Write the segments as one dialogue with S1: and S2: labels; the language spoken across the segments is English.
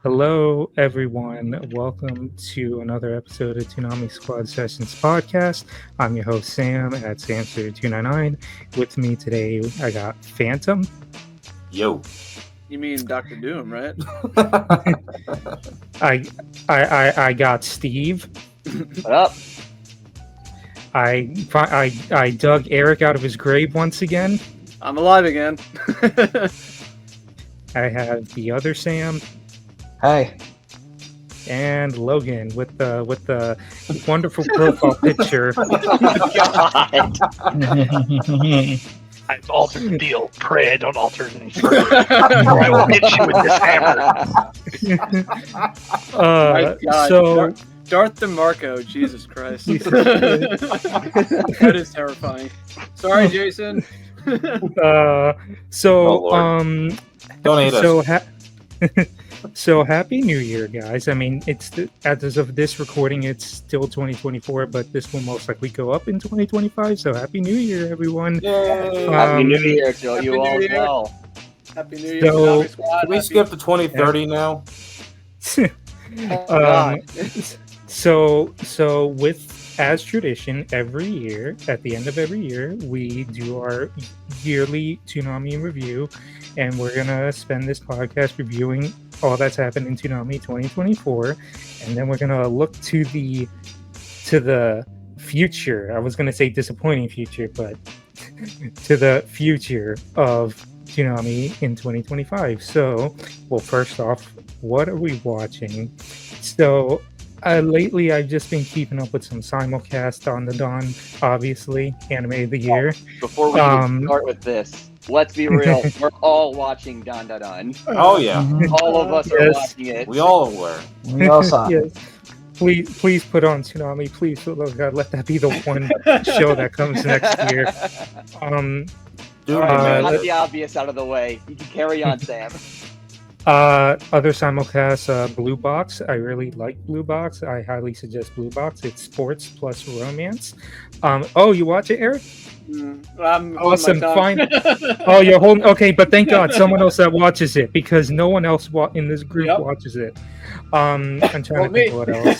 S1: Hello, everyone. Welcome to another episode of Toonami Squad Sessions podcast. I'm your host, Sam, at Samster299. With me today, I got Phantom.
S2: Yo.
S3: You mean Doctor Doom, right?
S1: I got Steve.
S4: What up?
S1: I dug Eric out of his grave once again.
S3: I'm alive again.
S1: I have the other Sam.
S5: Hi.
S1: And Logan with the wonderful profile picture.
S6: I've altered the deal. Pray I don't alter it any further. Or I will hit you with this hammer.
S3: My God.
S1: So
S3: Darth DeMarco, Jesus Christ. That is terrifying. Sorry, Jason.
S2: Don't hate us.
S1: So happy New Year, guys. I mean, as of this recording, it's still 2024, but this will most likely go up in 2025. So happy New Year, everyone.
S2: Yay.
S4: Happy New Year to
S3: Happy
S4: you
S3: New
S4: all as
S3: Year.
S4: well.
S3: Happy New Year,
S1: So-
S3: Toonami Squad.
S2: Can we skip to 2030 now?
S1: So with as tradition, every year at the end of every year, we do our yearly Toonami review, and we're gonna spend this podcast reviewing all that's happened in Toonami 2024, and then we're gonna look to the future. I was gonna say disappointing future, but to the future of Toonami in 2025. So, well, first off, what are we watching? So, lately I've just been keeping up with some simulcast on the Dawn, obviously, anime of the year.
S4: Before we even start with this, let's be real. We're all watching Don Da Don.
S2: Oh, yeah.
S4: All of us are
S1: Yes.
S4: watching it.
S2: We all were.
S5: We all saw it.
S1: Yes. Please put on Toonami. Please, oh God, let that be the one show that comes next year.
S2: Dude,
S4: All right,
S2: man.
S4: got the obvious out of the way. You can carry on, Sam.
S1: Other simulcasts, Blue Box. I really like Blue Box. I highly suggest Blue Box. It's sports plus romance. Oh, you watch it, Eric?
S3: I'm
S1: Awesome.
S3: holding my
S1: Fine.
S3: tongue.
S1: Oh, you're holding. Okay, but thank God someone else that watches it, because no one else in this group
S3: Yep.
S1: watches it. I'm trying
S3: Well,
S1: to think of what else.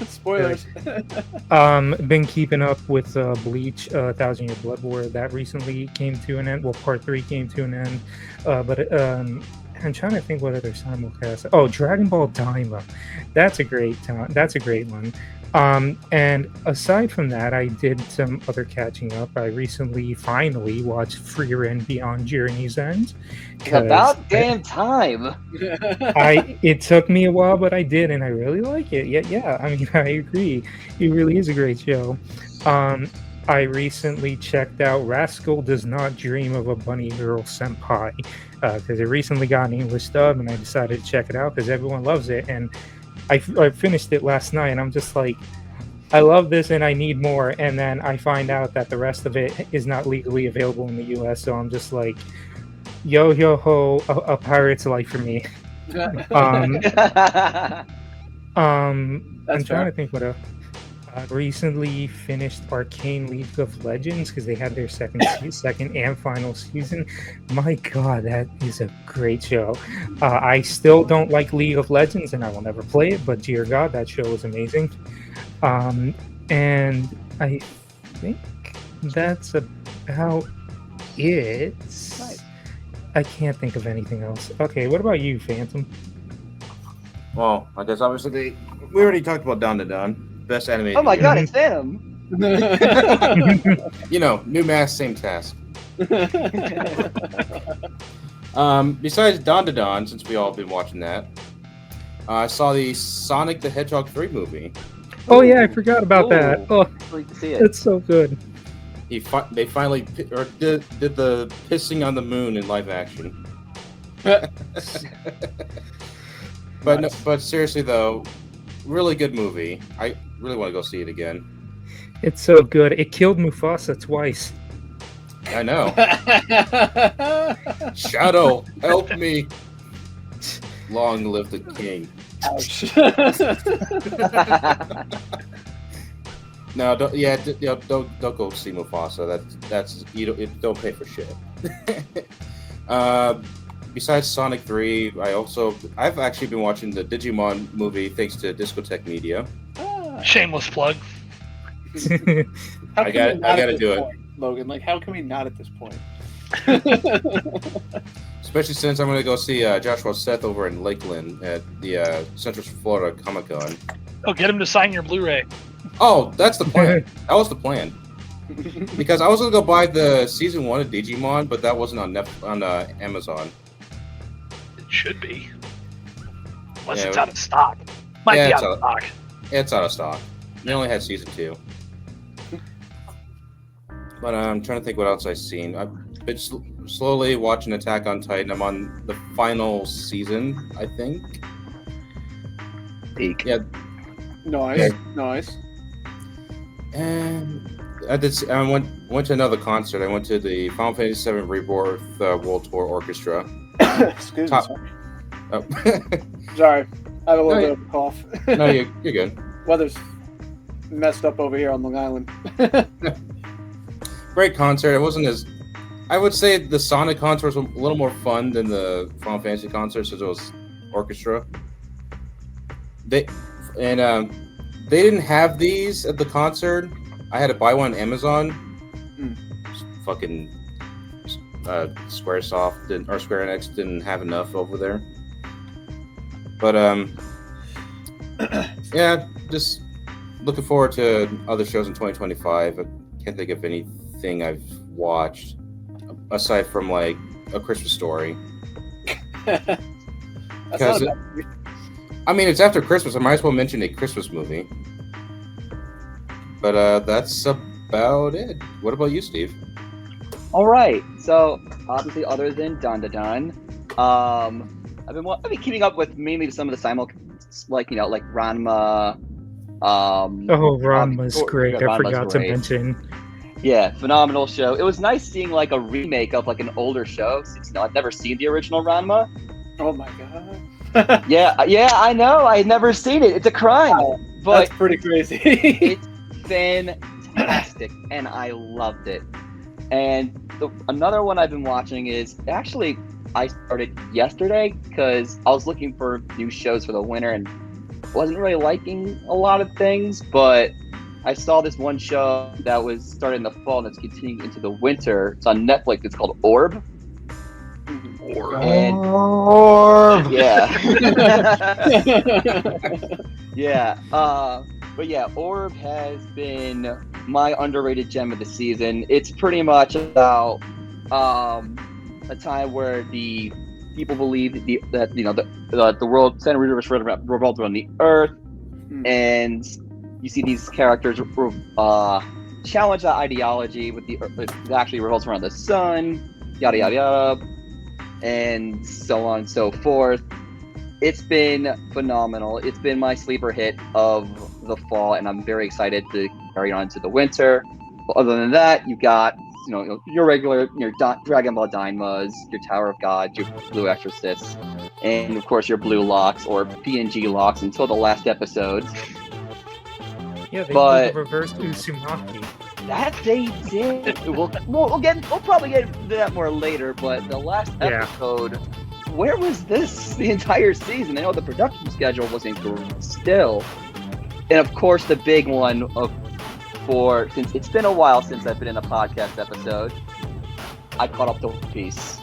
S3: Spoilers.
S1: Been keeping up with Bleach, 1,000 Year Blood War. That recently came to an end. Well, part 3 came to an end. But I'm trying to think what other simulcasts. Oh, Dragon Ball Daima. That's a great time. That's a great one. And aside from that, I did some other catching up. I recently finally watched Freer and Beyond Journey's End.
S4: It's about damn time.
S1: It took me a while, but I did, and I really like it. Yeah. I mean, I agree. It really is a great show. I recently checked out Rascal Does Not Dream of a Bunny Girl Senpai, because it recently got an English dub, and I decided to check it out because everyone loves it. And I finished it last night, and I'm just like, I love this, and I need more. And then I find out that the rest of it is not legally available in the U.S., so I'm just like, yo ho, a pirate's life for me. I'm trying to think what else. I recently finished Arcane League of Legends because they had their second and final season. My God, that is a great show. I still don't like League of Legends, and I will never play it. But dear God, that show is amazing. And I think that's about it.
S4: Nice.
S1: I can't think of anything else. Okay, what about you, Phantom?
S2: Well, I guess obviously we already talked about Don Da Don. Best anime.
S4: Oh my
S2: of the
S4: God, it's Sam.
S2: year. You know, new mask, same task. Besides Don Da Don, since we all have been watching that, I saw the Sonic the Hedgehog 3 movie.
S1: Oh yeah, I forgot about that. Oh,
S4: Great to see it.
S1: it's so good.
S2: They finally did the pissing on the moon in live action. But seriously though, really good movie. I really want to go see it again.
S1: It's so good. It killed Mufasa twice.
S2: I know. Shadow, help me. Long live the king.
S3: Ouch.
S2: No, don't go see Mufasa. That's don't pay for shit. besides Sonic 3, I've actually been watching the Digimon movie thanks to Discotech Media.
S6: Shameless plug.
S3: How
S2: I
S3: can we not
S2: gotta
S3: at this
S2: do it.
S3: point, Logan. Like, how can we not at this point?
S2: Especially since I'm going to go see Joshua Seth over in Lakeland at the Central Florida Comic Con.
S6: Oh, get him to sign your Blu-ray.
S2: Oh, that's the plan. That was the plan. Because I was going to go buy the season 1 of Digimon, but that wasn't on Amazon.
S6: It should be. Unless
S2: Yeah,
S6: it's out of stock. Might
S2: yeah,
S6: be
S2: it's
S6: out of stock.
S2: It's out of stock. They only had season 2. But I'm trying to think what else I've seen. I've been slowly watching Attack on Titan. I'm on the final season, I think.
S4: Peak.
S2: Yeah,
S3: Nice, nice.
S2: and I went to another concert. I went to the Final Fantasy VII Rebirth World Tour Orchestra.
S3: Excuse
S2: Top-
S3: me.
S2: Oh.
S3: Sorry, I have a little
S2: No,
S3: bit of a cough.
S2: No, you're good.
S3: Weather's messed up over here on Long Island.
S2: Great concert. It wasn't as... I would say the Sonic concert was a little more fun than the Final Fantasy concert since it was orchestra. They didn't have these at the concert. I had to buy one on Amazon. Fucking SquareSoft or Square Enix didn't have enough over there. But yeah, just looking forward to other shows in 2025. I can't think of anything I've watched aside from like A Christmas Story.
S3: That's not
S2: Because
S3: a bad movie.
S2: I mean, it's after Christmas. I might as well mention a Christmas movie. But that's about it. What about you, Steve?
S4: All right. So obviously, other than Dun Dun Dun, I've been keeping up with mainly some of the like Ranma.
S1: Oh, Ranma's great. I
S4: Ranma's
S1: forgot to
S4: great.
S1: mention.
S4: Yeah, phenomenal show. It was nice seeing like a remake of like an older show since I've never seen the original Ranma.
S3: Oh my god.
S4: Yeah, I know. I had never seen it. It's a crime, but
S3: That's pretty crazy.
S4: it's fantastic, and I loved it. And another one I've been watching is actually I started yesterday because I was looking for new shows for the winter and wasn't really liking a lot of things, but I saw this one show that was started in the fall and it's continuing into the winter. It's on Netflix. It's called Orb. And
S5: Orb.
S4: yeah. Yeah. But yeah, Orb has been my underrated gem of the season. It's pretty much about a time where the people believe that the world, Santa universe revolves around the Earth, and you see these characters challenge that ideology with it actually revolves around the sun, yada yada yada, and so on and so forth. It's been phenomenal. It's been my sleeper hit of the fall, and I'm very excited to carry on to the winter. But other than that, you've got your regular Dragon Ball Daimas, your Tower of God, your Blue Exorcists, and of course your Blue Locks or PNG Locks until the last episode.
S1: Yeah, they
S4: But-
S1: did the reverse Uzumaki.
S4: That they did. We'll probably get into that more later. But the last
S1: Yeah.
S4: episode, where was this the entire season? I know the production schedule wasn't great still, and of course the big one since it's been a while since I've been in a podcast episode, I caught up to One Piece.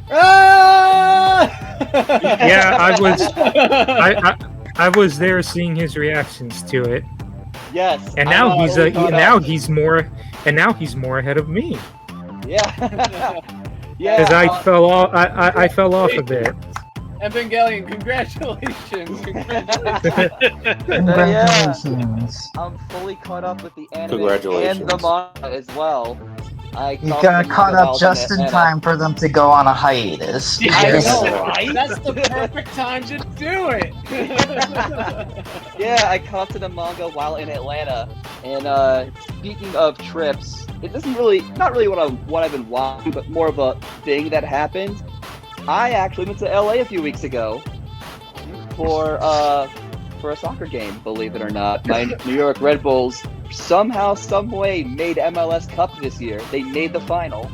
S1: Yeah, I was there seeing his reactions to it,
S4: Yes.
S1: and
S4: I
S1: now
S4: know,
S1: he's
S4: I caught up.
S1: he's more ahead of me
S4: Yeah. Yeah.
S1: because I fell off a bit.
S3: Evangelion, congratulations!
S5: Congratulations.
S4: I'm fully caught up with the anime
S2: Congratulations.
S4: and the manga as well.
S5: You got caught up just in time for them to go on a hiatus.
S4: I
S1: Yes.
S4: know, right?
S3: That's the perfect time to do it.
S4: Yeah, I caught up to the manga while in Atlanta. And speaking of trips, it isn't not really what I've been watching, but more of a thing that happened. I actually went to LA a few weeks ago for a soccer game, believe it or not. My New York Red Bulls somehow, some way made MLS Cup this year. They made the final.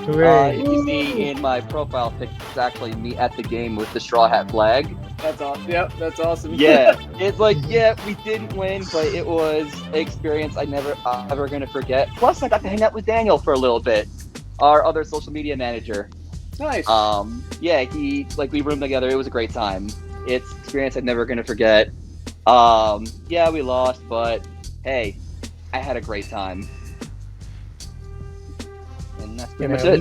S1: Hooray.
S4: If you see in my profile pic, it's actually me at the game with the straw hat flag.
S3: That's awesome. Yep, that's awesome.
S4: Yeah, it's like, yeah, we didn't win, but it was an experience I'm ever gonna forget. Plus, I got to hang out with Daniel for a little bit, our other social media manager.
S3: Nice.
S4: Yeah, we roomed together. It was a great time. It's an experience I'm never gonna forget. Yeah, we lost, but hey, I had a great time. And that's pretty much
S1: at
S4: it.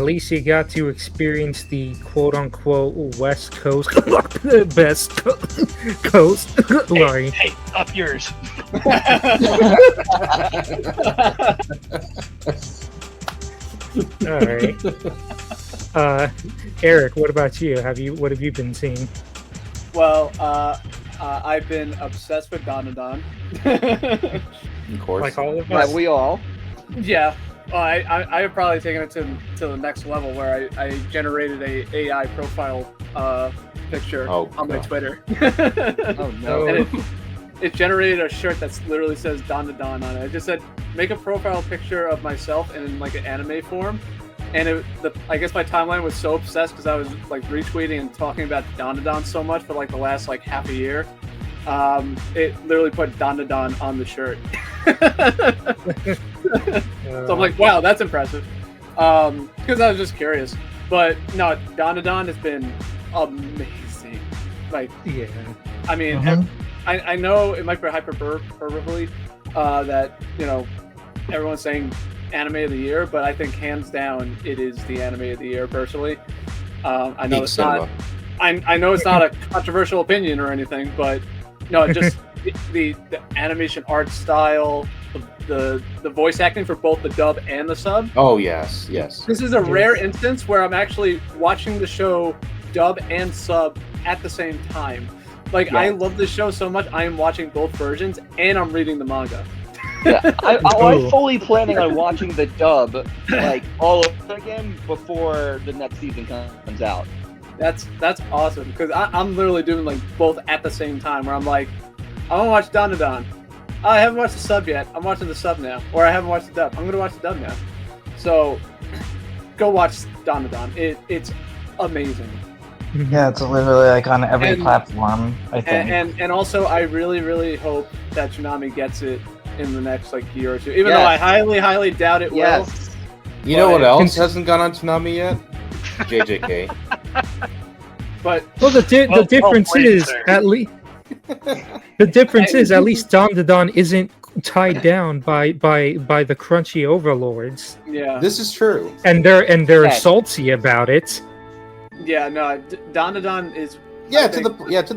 S1: least you got to experience the quote unquote West Coast best coast. Sorry.
S6: Hey, up yours.
S1: All right. Eric, what about you? What have you been seeing?
S3: Well, I've been obsessed with Dandadan.
S2: Of course.
S1: Like all of
S4: Yeah,
S1: us?
S4: we all.
S3: Yeah. I have probably taken it to the next level where I generated a AI profile picture on my
S2: God.
S3: Twitter.
S4: Oh no.
S3: And it generated a shirt that literally says Dandadan on it. I just said, make a profile picture of myself in like an anime form. And I guess my timeline was so obsessed because I was like retweeting and talking about Dandadan so much for like the last like half a year. It literally put Dandadan on the shirt. So I'm like, wow, that's impressive. Because I was just curious. But no, Dandadan has been amazing. Like,
S1: yeah.
S3: I mean,
S5: Mhm.
S3: I know it might be hyperbole that, you know, everyone's saying anime of the year, but I think hands down it is the anime of the year personally. I know
S2: Peak
S3: it's
S2: cinema.
S3: not. I know it's not a controversial opinion or anything, but no, just the animation art style, the voice acting for both the dub and the sub.
S2: Oh yes.
S3: This is a rare instance where I'm actually watching the show dub and sub at the same time. Like,
S4: Yeah.
S3: I love this show so much, I am watching both versions and I'm reading the manga.
S4: Yeah, I'm
S1: Ooh.
S4: fully planning on watching the dub like all over again before the next season comes out.
S3: That's awesome because I'm literally doing like both at the same time. Where I'm like, I want to watch Dandadan. I haven't watched the sub yet. I'm watching the sub now, or I haven't watched the dub. I'm gonna watch the dub now. So go watch Dandadan. It's amazing.
S5: Yeah, it's literally like on every
S3: And-
S5: platform, I think.
S3: And also I really hope that Toonami gets it in the next like year or two. Even
S4: Yes.
S3: though I highly doubt it will.
S4: Yes.
S2: You know what
S3: But-
S2: else hasn't gone on Toonami yet? JJK.
S3: But
S1: Well, the difference
S6: played,
S1: is
S6: sir.
S1: at least at least Dandadan isn't tied down by the crunchy overlords,
S3: yeah,
S2: This is true.
S1: and they're
S4: Yes.
S1: salty about it.
S3: yeah, no, Dandadan is
S2: Yeah,
S3: I
S2: to
S3: think-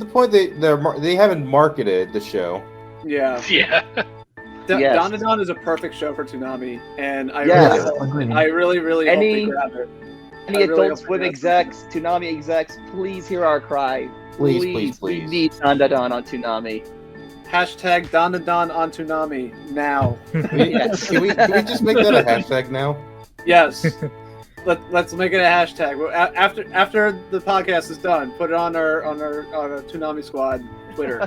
S2: the point they haven't marketed the show.
S3: yeah.
S6: Yeah.
S4: Yes.
S3: Dandadan is a perfect show for Toonami, and I
S4: Yes.
S5: Yeah, agreed.
S3: really hope
S4: Any-
S3: they grab it.
S4: Any
S3: I really
S4: Adult
S3: hope
S4: Swim
S3: they
S4: execs, Toonami execs, please hear our cry.
S2: Please.
S4: We need Dandadan on Toonami.
S3: Hashtag Dandadan on Toonami now.
S4: Yes.
S2: Can we just make that a hashtag now?
S3: Yes. Let's make it a hashtag. After the podcast is done, put it on our Toonami Squad Twitter.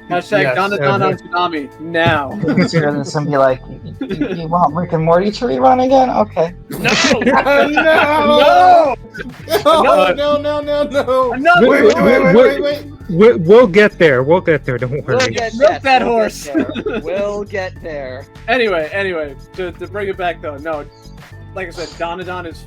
S3: Hashtag
S1: Yes.
S3: Dandadan on Toonami now.
S5: It's gonna be like, you want Rick and Morty to rerun again? Okay.
S2: No! No!
S3: Another
S2: Wait.
S1: We'll get there. We'll get there. Don't
S4: We'll
S1: worry.
S4: get,
S3: Milk that horse.
S4: We'll get there.
S3: Anyway, to bring it back though, no, like I said, Dandadan is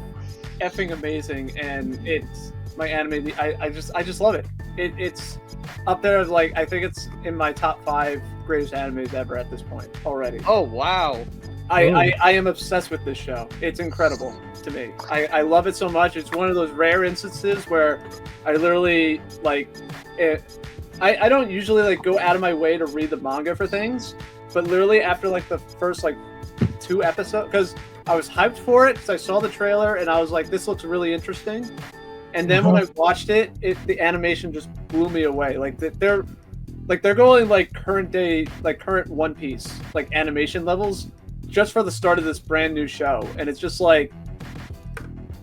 S3: effing amazing, and it's my anime. I just love it. It's up there. Like, I think it's in my top 5 greatest animes ever at this point already.
S4: Oh wow.
S3: I am obsessed with this show. It's incredible to me. I love it so much. It's one of those rare instances where I literally like it. I don't usually like go out of my way to read the manga for things, but literally after like the first like 2 episodes, because I was hyped for it, because I saw the trailer and I was like, this looks really interesting. And then when I watched it, the animation just blew me away. Like they're going like current One Piece like animation levels just for the start of this brand new show, and it's just like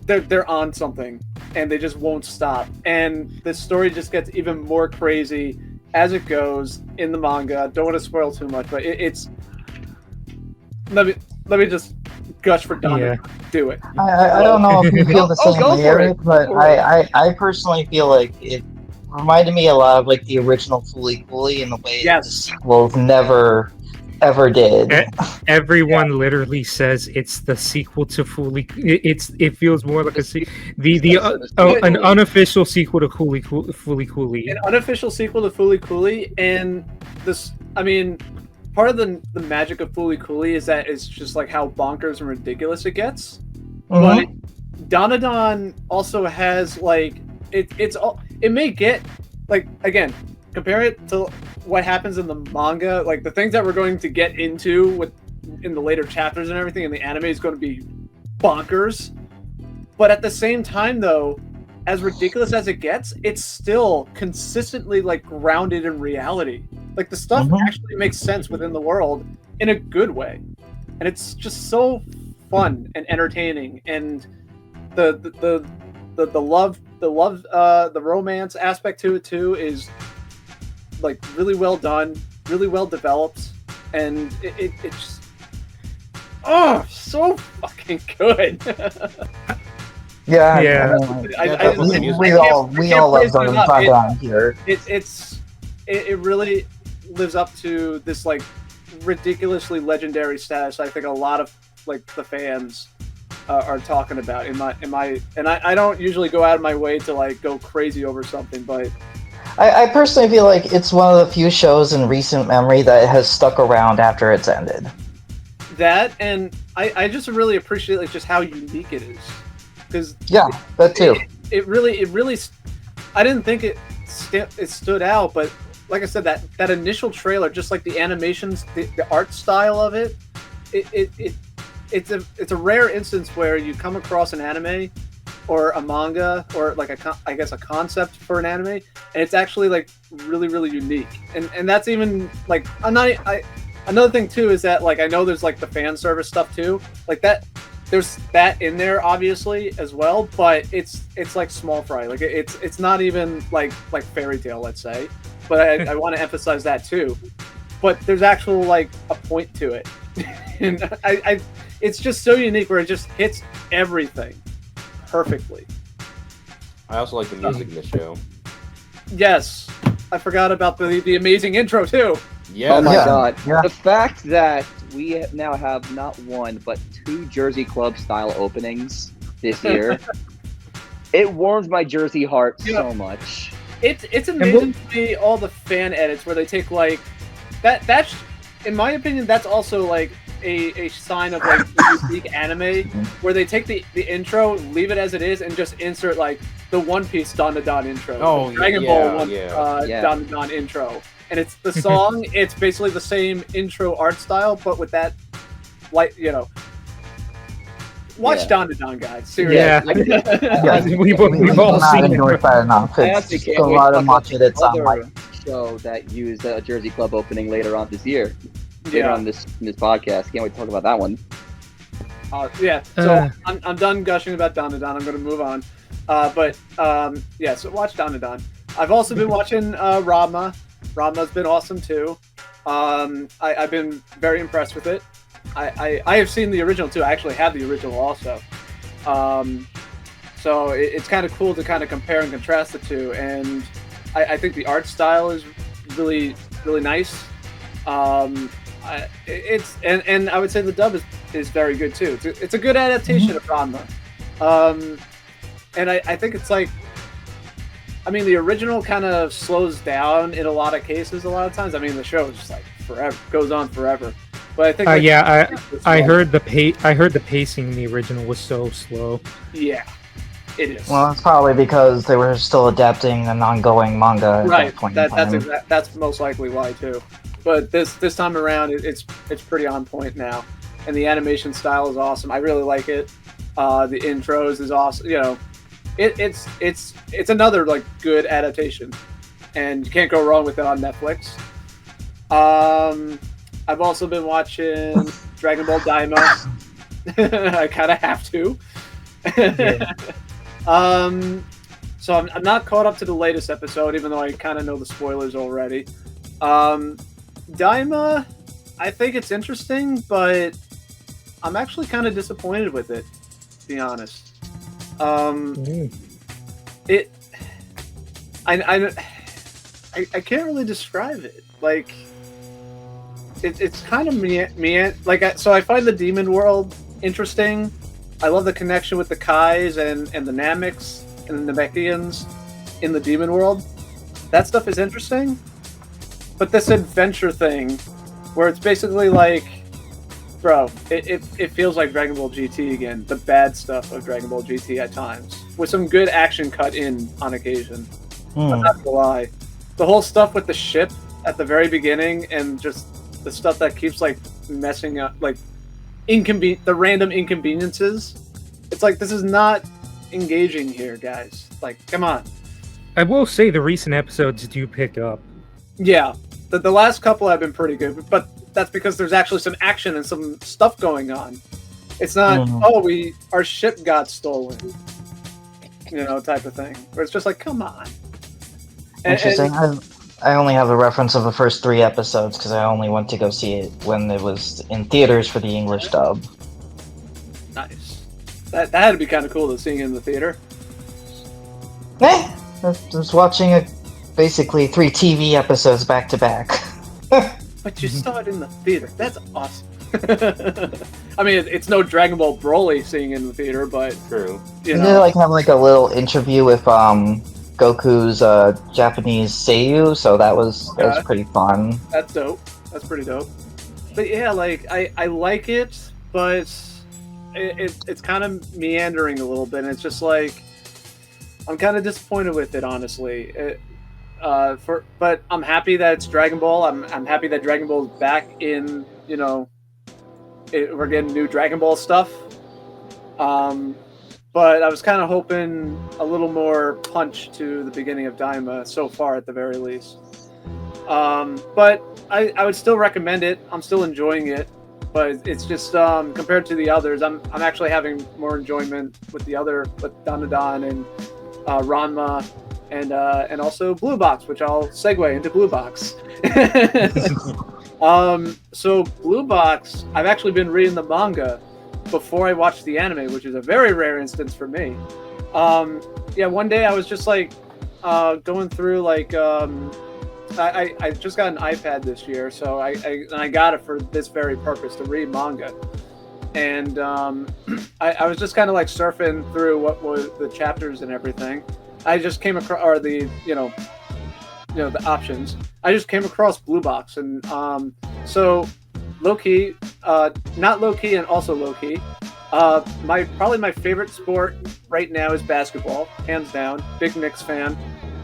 S3: they're on something and they just won't stop, and the story just gets even more crazy as it goes in the manga. Don't want to spoil too much, but it's let me just gush for Donna.
S1: Yeah.
S3: Do it.
S5: I don't know if you feel the
S4: Oh,
S5: same
S4: go
S5: way,
S4: for it.
S5: Eric, but
S4: Go for it.
S5: I personally feel like it reminded me a lot of like the original Fooly Cooly in the way that the
S3: Yes.
S5: sequels never ever did.
S1: Everyone literally says it's the sequel to It feels more like an unofficial sequel to Fooly Cooly.
S3: An unofficial sequel to Fooly Cooly, and this, I mean, part of the magic of Fooly Cooly is that it's just like how bonkers and ridiculous it gets. But Donadon also has like it may get like, again, compare it to what happens in the manga, like the things that we're going to get into in the later chapters and everything in the anime is going to be bonkers. But at the same time, though, as ridiculous as it gets, it's still consistently like grounded in reality. Like the stuff actually makes sense within the world in a good way, and it's just so fun and entertaining. And the romance aspect to it too is like really well done, really well developed, and it just so fucking good.
S5: Yeah. We all love Donadon here.
S3: It really lives up to this like ridiculously legendary status. I think a lot of like the fans are talking about and I don't usually go out of my way to like go crazy over something, but
S5: I personally feel like it's one of the few shows in recent memory that has stuck around after it's ended.
S3: That, and I just really appreciate like just how unique it is, because
S5: that too.
S3: It really I didn't think it stood out, but like I said, that initial trailer, just like the animations, the art style of it's a rare instance where you come across an anime or a manga or like a concept for an anime, and it's actually like really, really unique. And that's even like another thing too is that like I know there's like the fan service stuff too, like that. There's that in there obviously as well, but it's like small fry. Like it's not even like Fairy Tail, let's say. But I want to emphasize that too. But there's actual like a point to it, and it's just so unique where it just hits everything perfectly.
S2: I also like the music in the show.
S3: Yes, I forgot about the amazing intro too.
S2: Yeah.
S4: Oh my god!
S5: Yeah.
S4: The fact that we now have not one but 2 Jersey Club style openings this year, it warms my Jersey heart so much.
S3: It's amazing to me, all the fan edits where they take like that's in my opinion that's also like a sign of like unique anime where they take the intro, leave it as it is, and just insert like the One Piece Dandadan intro, Dragon Ball Dandadan intro, and it's the song. It's basically the same intro art style, but with that, like watch Dandadan, guys. Seriously,
S1: we've all seen
S5: enjoyed that enough. It's a lot of much of it's on like
S4: show that used a Jersey Club opening later on this year. Later on this podcast. Can't wait to talk about that one.
S3: So I'm done gushing about Dandadan. I'm going to move on. So watch Dandadan. I've also been watching Ranma. Ranma's been awesome too. I've been very impressed with it. I have seen the original too. I actually have the original also. So it's kind of cool to kind of compare and contrast the two. And I think the art style is really, really nice. And I would say the dub is very good too. It's a good adaptation of Ranma, and I think it's like, I mean, the original kind of slows down in a lot of cases. A lot of times, I mean, the show is just like goes on forever. But I think
S1: I heard the pacing in the original was so slow.
S3: Yeah, it is.
S5: Well, it's probably because they were still adapting an ongoing manga at that point in time.
S3: That's most likely why too. But this time around, it's pretty on point now, and the animation style is awesome. I really like it. The intros is awesome. You know, it's another like good adaptation, and you can't go wrong with it on Netflix. I've also been watching Dragon Ball Daima. I kind of have to. So I'm not caught up to the latest episode, even though I kind of know the spoilers already. Daima, I think it's interesting, but I'm actually kind of disappointed with it, to be honest.
S1: Mm.
S3: It I can't really describe it. Like it's kind of me like so I find the demon world interesting. I love the connection with the Kais and the Nameks and the Namekians in the demon world. That stuff is interesting. But this adventure thing, where it's basically like, bro, it feels like Dragon Ball GT again. The bad stuff of Dragon Ball GT at times, with some good action cut in on occasion. I'm not gonna lie. The whole stuff with the ship at the very beginning and just the stuff that keeps like messing up, like the random inconveniences. It's like, this is not engaging here, guys. Like, come on.
S1: I will say the recent episodes do pick up.
S3: Yeah, the last couple have been pretty good, but that's because there's actually some action and some stuff going on. It's not, our ship got stolen, type of thing. Where it's just like, come on.
S5: Interesting. I only have a reference of the first 3 episodes because I only went to go see it when it was in theaters for the English dub.
S3: Nice. That had to be kind of cool to see in the theater.
S5: I was watching basically 3 TV episodes back to back.
S3: But you saw it in the theater. That's awesome. I mean, it's no Dragon Ball Broly seeing in the theater, but
S2: True.
S5: They have like a little interview with Goku's Japanese seiyuu, so that was pretty fun.
S3: That's dope. That's pretty dope. But yeah, like I like it, but it's kind of meandering a little bit. And it's just like, I'm kind of disappointed with it, honestly. But I'm happy that it's Dragon Ball. I'm happy that Dragon Ball is back in. We're getting new Dragon Ball stuff. But I was kind of hoping a little more punch to the beginning of Daima so far, at the very least. But I would still recommend it. I'm still enjoying it, but it's just compared to the others, I'm actually having more enjoyment with Dandadan and Ranma and also Blue Box, which I'll segue into Blue Box. So Blue Box, I've actually been reading the manga before I watched the anime, which is a very rare instance for me. One day I was just like going through like I just got an iPad this year, so I got it for this very purpose, to read manga. And I was just kind of like surfing through what was the chapters and everything. I just came across, the options. I just came across Blue Box, and so low key, not low key, and also low key. Probably my favorite sport right now is basketball, hands down. Big Knicks fan,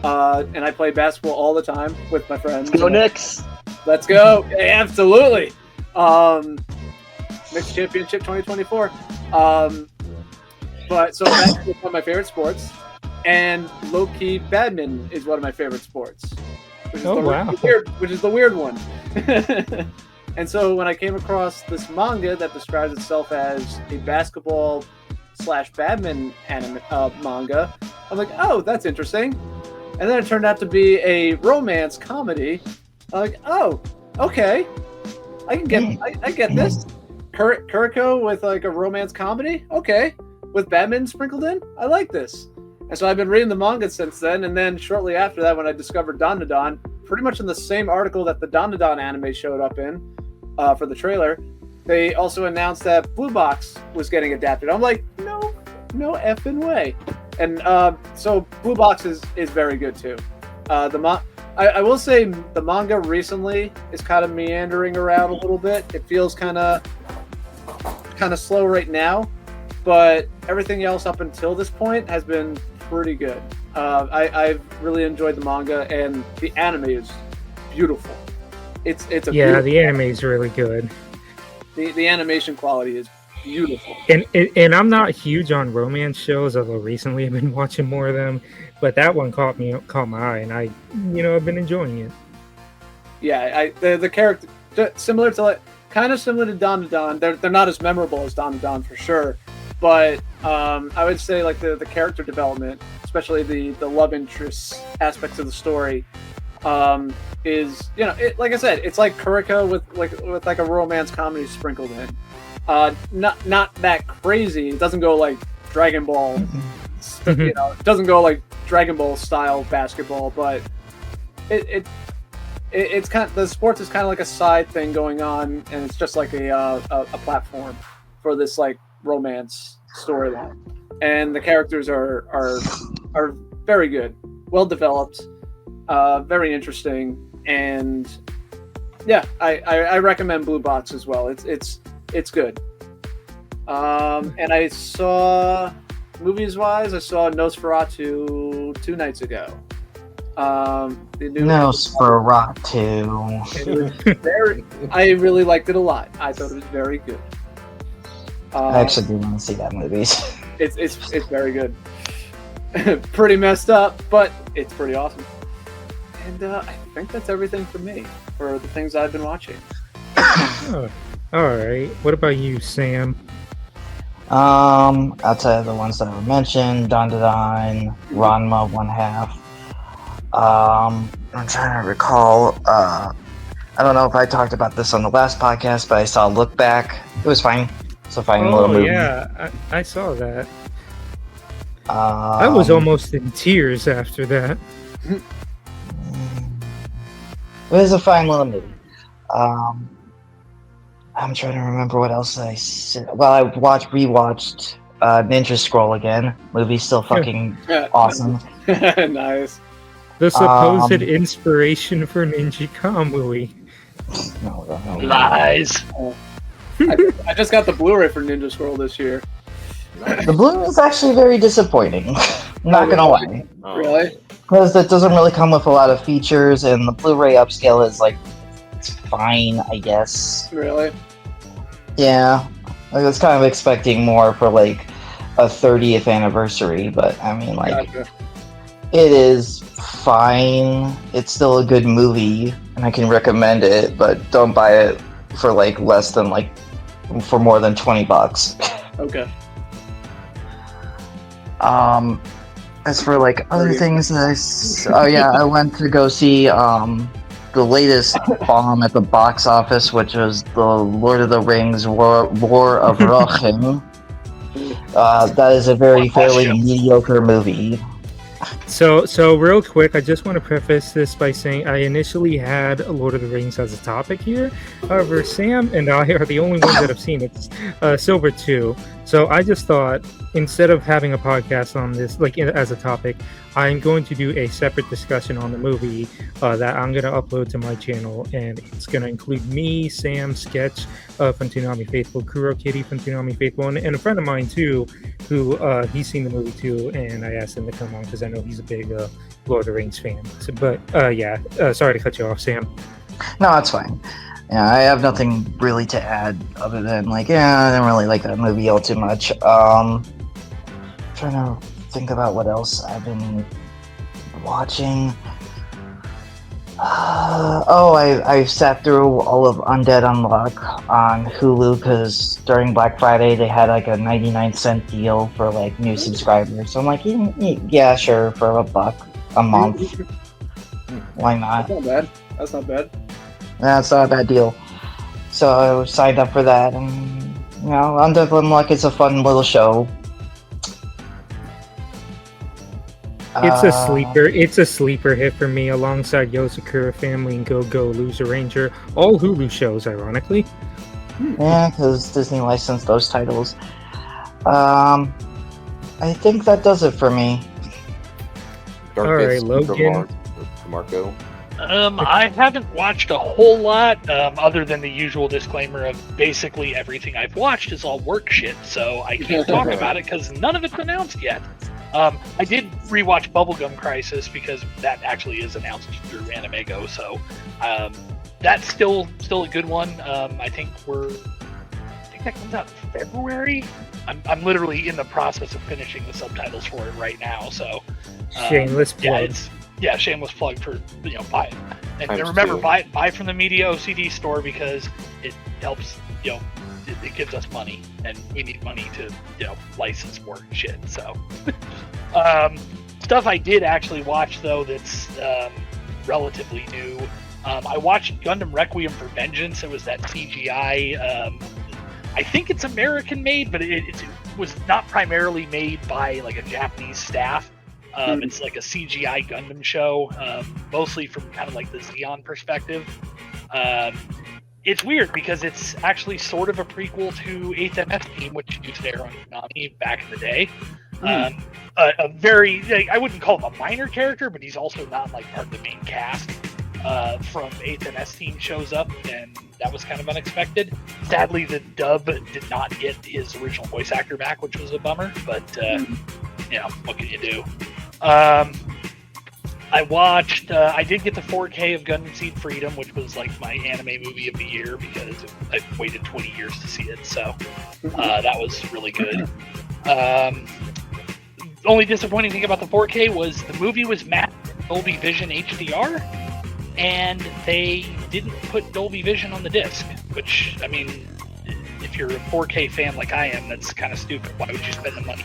S3: and I play basketball all the time with my friends.
S4: Go Knicks!
S3: Let's go! Yeah, absolutely. Knicks championship 2024. But so basketball is one of my favorite sports, and low key badminton is one of my favorite sports. Which is the weird one. And so when I came across this manga that describes itself as a basketball/badminton manga, I'm like, oh, that's interesting. And then it turned out to be a romance comedy. I'm like, oh, okay, I get this. Kuriko with like a romance comedy, okay, with badminton sprinkled in. I like this. And so I've been reading the manga since then. And then shortly after that, when I discovered Dandadan, pretty much in the same article that the Dandadan anime showed up in for the trailer, they also announced that Blue Box was getting adapted. I'm like, no effing way. And so Blue Box is very good too. I will say the manga recently is kind of meandering around a little bit. It feels kind of slow right now, but everything else up until this point has been pretty good. I've really enjoyed the manga, and the anime is beautiful. It's a
S1: the anime is really good.
S3: The animation quality is beautiful.
S1: And I'm not huge on romance shows, although recently I've been watching more of them. But that one caught my eye, and I've been enjoying it.
S3: Yeah, the character kind of similar to Dandadan. They're not as memorable as Dandadan for sure, but I would say like the character development, especially the love interest aspects of the story, is like I said, it's like Kuriko with a romance comedy sprinkled in. Not that crazy. It doesn't go like Dragon Ball.
S1: Mm-hmm.
S3: It doesn't go like Dragon Ball style basketball, but it's kind of, the sports is kind of like a side thing going on, and it's just like a platform for this like romance storyline, and the characters are very good, well developed, very interesting, and yeah, I recommend Blue Box as well. It's good. And I saw, movies wise, I saw Nosferatu 2 nights ago. The new
S5: Nosferatu.
S3: It was I really liked it a lot. I thought it was very good.
S5: I actually do want to see that movie.
S3: It's very good. Pretty messed up, but it's pretty awesome. And I think that's everything for me for the things I've been watching.
S1: Oh, all right. What about you, Sam?
S5: Outside of the ones that I mentioned, Don Don, Ranma 1/2. I'm trying to recall. I don't know if I talked about this on the last podcast, but I saw Look Back. It was fine. It's a fine little movie.
S1: Yeah, I saw that. I was almost in tears after that.
S5: It was a fine little movie. I'm trying to remember what else I said. Well, I rewatched Ninja Scroll again. Movie's still fucking awesome.
S3: Nice.
S1: The supposed inspiration for Ninja Kamui.
S5: No.
S6: Lies.
S3: I just got the Blu-ray for Ninja Scroll this year.
S5: The Blu-ray is actually very disappointing. Not gonna lie.
S3: Really?
S5: Because it doesn't really come with a lot of features, and the Blu-ray upscale is like, it's fine, I guess.
S3: Really?
S5: Yeah. I was kind of expecting more for like a 30th anniversary, but I mean, like,
S3: Gotcha.
S5: it is fine. It's still a good movie, and I can recommend it, but don't buy it for like less than like, for more than $20.
S3: Okay.
S5: As for like other things that I went to go see the latest bomb at the box office, which was the Lord of the Rings War of Rohirrim. That is a fairly mediocre movie.
S1: So real quick, I just want to preface this by saying I initially had Lord of the Rings as a topic here. However, Sam and I are the only ones that have seen it. Silver 2. So I just thought, instead of having a podcast on this, like as a topic, I'm going to do a separate discussion on the movie that I'm going to upload to my channel, and it's going to include me, Sam, Sketch from Toonami Faithful, Kuro Kitty from Toonami Faithful, and a friend of mine too, who he's seen the movie too, and I asked him to come on because I know he's a big Lord of the Rings fan. So, but sorry to cut you off, Sam.
S5: No, that's fine. Yeah, I have nothing really to add other than like, I didn't really like that movie all too much. Trying to think about what else I've been watching. I sat through all of Undead Unluck on Hulu because during Black Friday they had like a 99-cent deal for like new subscribers. So I'm like, yeah, sure, for $1 a month. Why not?
S3: That's not bad. That's not bad.
S5: That's not a bad deal. So I signed up for that, and Undead Unluck is a fun little show.
S1: It's a sleeper. It's a sleeper hit for me, alongside Yozakura Family and Go Go Loser Ranger, all Hulu shows, ironically.
S5: Yeah, because Disney licensed those titles. I think that does it for me.
S2: Dark
S1: All right,
S2: Bits,
S1: Logan.
S2: Marco.
S6: I haven't watched a whole lot, other than the usual disclaimer of basically everything I've watched is all work shit, so I can't talk about it because none of it's announced yet. I did rewatch Bubblegum Crisis because that actually is announced through Animego, so that's still a good one. I think that comes out in February. I'm literally in the process of finishing the subtitles for it right now, so
S1: Shameless plug.
S6: Shameless plug for buy it. And remember, buy from the Media OCD store because it helps. It gives us money, and we need money to license more shit. So stuff I did actually watch though that's relatively new. I watched Gundam Requiem for Vengeance. It was that CGI I think it's American made, but it was not primarily made by like a Japanese staff. It's like a CGI Gundam show, mostly from kind of like the Xeon perspective. It's weird because it's actually sort of a prequel to 8th MS Team, which used to air on Toonami back in the day. A very, like, I wouldn't call him a minor character, but he's also not like part of the main cast. From 8th MS Team shows up, and that was kind of unexpected. Sadly, the dub did not get his original voice actor back, which was a bummer, but you know, what can you do? I watched, I did get the 4K of Gundam Seed Freedom, which was like my anime movie of the year because I waited 20 years to see it, so that was really good. The only disappointing thing about the 4K was the movie was mapped Dolby Vision HDR, and they didn't put Dolby Vision on the disc, which, I mean, if you're a 4K fan like I am, that's kind of stupid. Why would you spend the money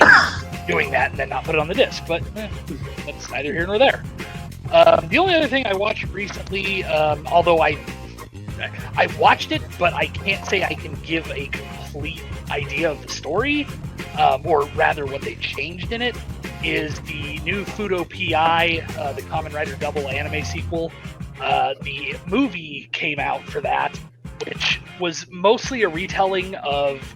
S6: doing that and then not put it on the disc? But that's neither here nor there. The only other thing I watched recently, although I watched it, but I can't say I can give a complete idea of the story, or rather what they changed in it, is the new Fudo PI, the Kamen Rider Double anime sequel. The movie came out for that, which was mostly a retelling of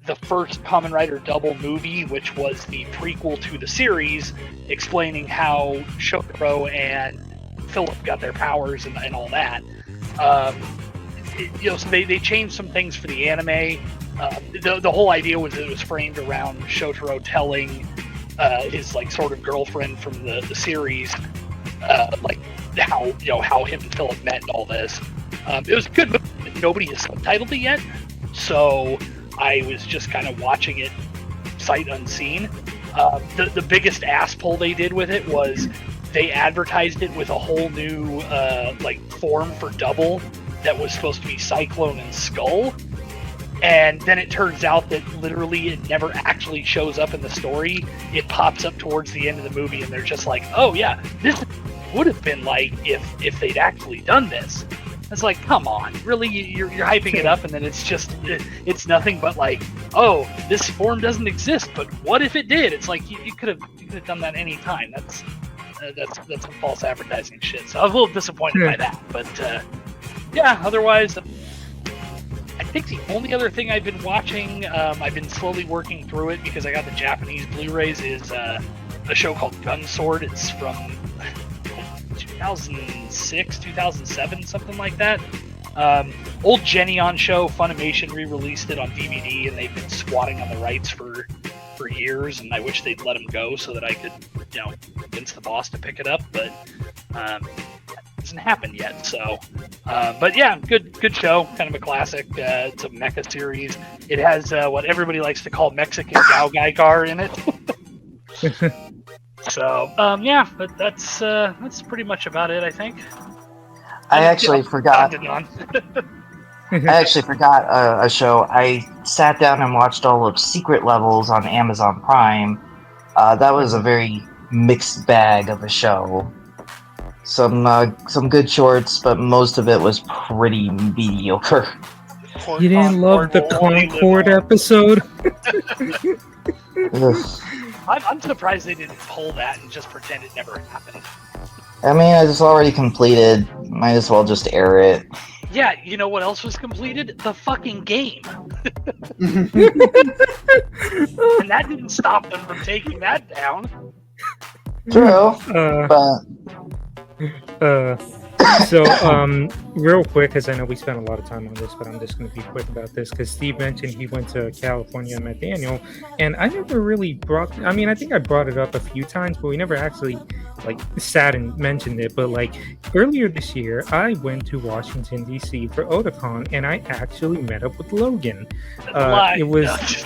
S6: the first Kamen Rider Double movie, which was the prequel to the series, explaining how Shotaro and Philip got their powers and all that. So they changed some things for the anime. The whole idea was it was framed around Shotaro telling his like sort of girlfriend from the series, like how him and Philip met and all this. It was a good movie. Nobody has subtitled it yet, so I was just kind of watching it sight unseen. The biggest ass pull they did with it was they advertised it with a whole new like form for Double that was supposed to be Cyclone and Skull, and then it turns out that literally it never actually shows up in the story. It pops up towards the end of the movie, and they're just like, oh yeah, this would have been like if they'd actually done this. It's like, come on, really? You're hyping it up, and then it's nothing but like, oh, this form doesn't exist, but what if it did? It's like you could have done that any time. That's some false advertising shit. So I was a little disappointed by that, but yeah. Otherwise, I think the only other thing I've been watching, I've been slowly working through it because I got the Japanese Blu-rays, is a show called Gunsword. It's from 2006, 2007, something like that. Old Genion show, Funimation re-released it on DVD, and they've been squatting on the rights for years, and I wish they'd let them go so that I could, convince the boss to pick it up, but that hasn't happened yet. So, but yeah, good show, kind of a classic. It's a mecha series. It has what everybody likes to call Mexican Gao Gai Gar in it. So, yeah, but that's pretty much about it, I think.
S5: I actually forgot a show. I sat down and watched all of Secret Levels on Amazon Prime. That was a very mixed bag of a show. Some good shorts, but most of it was pretty mediocre.
S1: You didn't love the Concord episode?
S6: I'm surprised they didn't pull that and just pretend it never happened.
S5: I mean, it's already completed. Might as well just air it.
S6: Yeah, you know what else was completed? The fucking game. And that didn't stop them from taking that down.
S5: True, but...
S1: So, real quick, because I know we spent a lot of time on this, but I'm just going to be quick about this, because Steve mentioned he went to California and met Daniel, and I never really I think I brought it up a few times, but we never actually, sat and mentioned it, but, earlier this year, I went to Washington, D.C. for Otakon, and I actually met up with Logan. It was...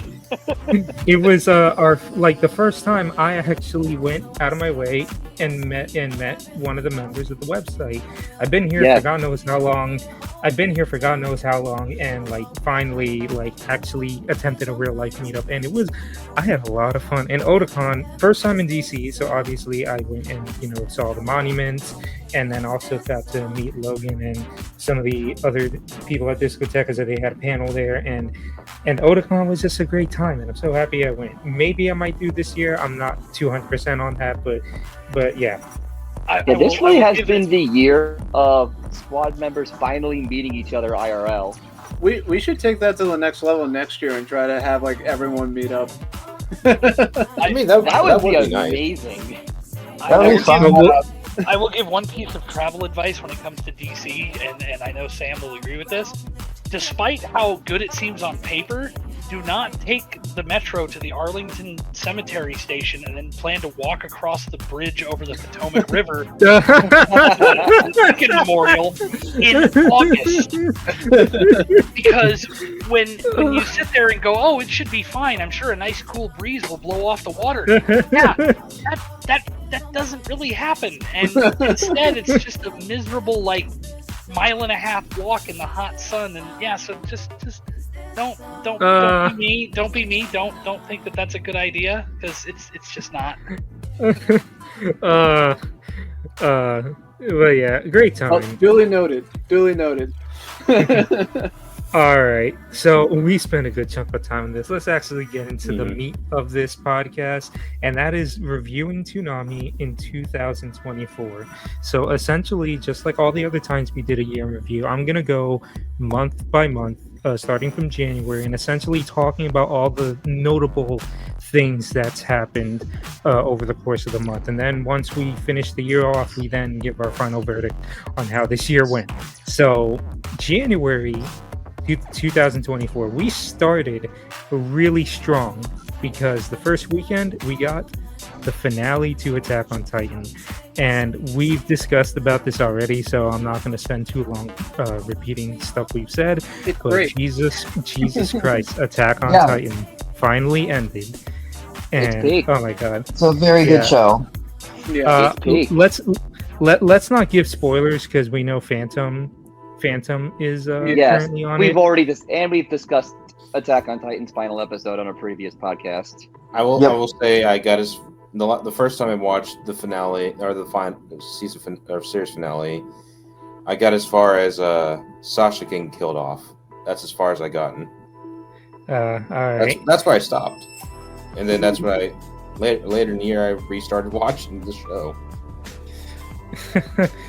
S1: It was the first time I actually went out of my way and met one of the members of the website. I've been here for God knows how long, I've been here for God knows how long, and like finally like actually attempted a real life meetup, and I had a lot of fun. And Otakon, first time in DC, so obviously I went and saw the monuments, and then also got to meet Logan and some of the other people at Discotheque, so they had a panel there, and Otakon was just a great time, and I'm so happy I went. Maybe I might do this year. I'm not 200% on that, but yeah.
S4: This really has been the year of squad members finally meeting each other IRL.
S3: We should take that to the next level next year and try to have like everyone meet up.
S2: I mean, that
S4: That would be
S2: nice.
S4: amazing.
S5: That would be fun.
S6: I will give one piece of travel advice when it comes to DC, and I know Sam will agree with this. Despite how good it seems on paper, do not take the metro to the Arlington Cemetery Station and then plan to walk across the bridge over the Potomac River to the Lincoln Memorial in August. Because when you sit there and go, oh, it should be fine, I'm sure a nice cool breeze will blow off the water. Yeah, that doesn't really happen. And instead, it's just a miserable, like, mile-and-a-half walk in the hot sun. And yeah, so just don't be me. Don't think that that's a good idea, because it's just not.
S1: Well, yeah, great time.
S3: Oh, duly noted.
S1: All right, so we spent a good chunk of time on this. Let's actually get into the meat of this podcast, and that is reviewing Toonami in 2024. So essentially, just like all the other times we did a year in review, I'm gonna go month by month, starting from January, and essentially talking about all the notable things that's happened over the course of the month. And then once we finish the year off, we then give our final verdict on how this year went. So January 2024, we started really strong because the first weekend we got the finale to Attack on Titan, and we've discussed about this already, so I'm not going to spend too long repeating stuff we've said.
S3: It's
S1: but
S3: great.
S1: Jesus Christ, Attack on
S5: Yeah.
S1: Titan finally ended, and
S4: peak.
S1: oh my god,
S5: It's a very
S1: Yeah.
S5: good show.
S3: Yeah.
S4: It's peak.
S1: let's not give spoilers because we know Phantom is
S4: Yes,
S1: currently on
S4: we've
S1: it.
S4: already we've discussed Attack on Titan's final episode on a previous podcast.
S2: I will.
S5: Yep.
S2: I will say I got the first time I watched the finale or the series finale. I got as far as Sasha getting killed off. That's as far as I gotten.
S1: All right.
S2: That's where I stopped, and then that's when I later in the year I restarted watching the show.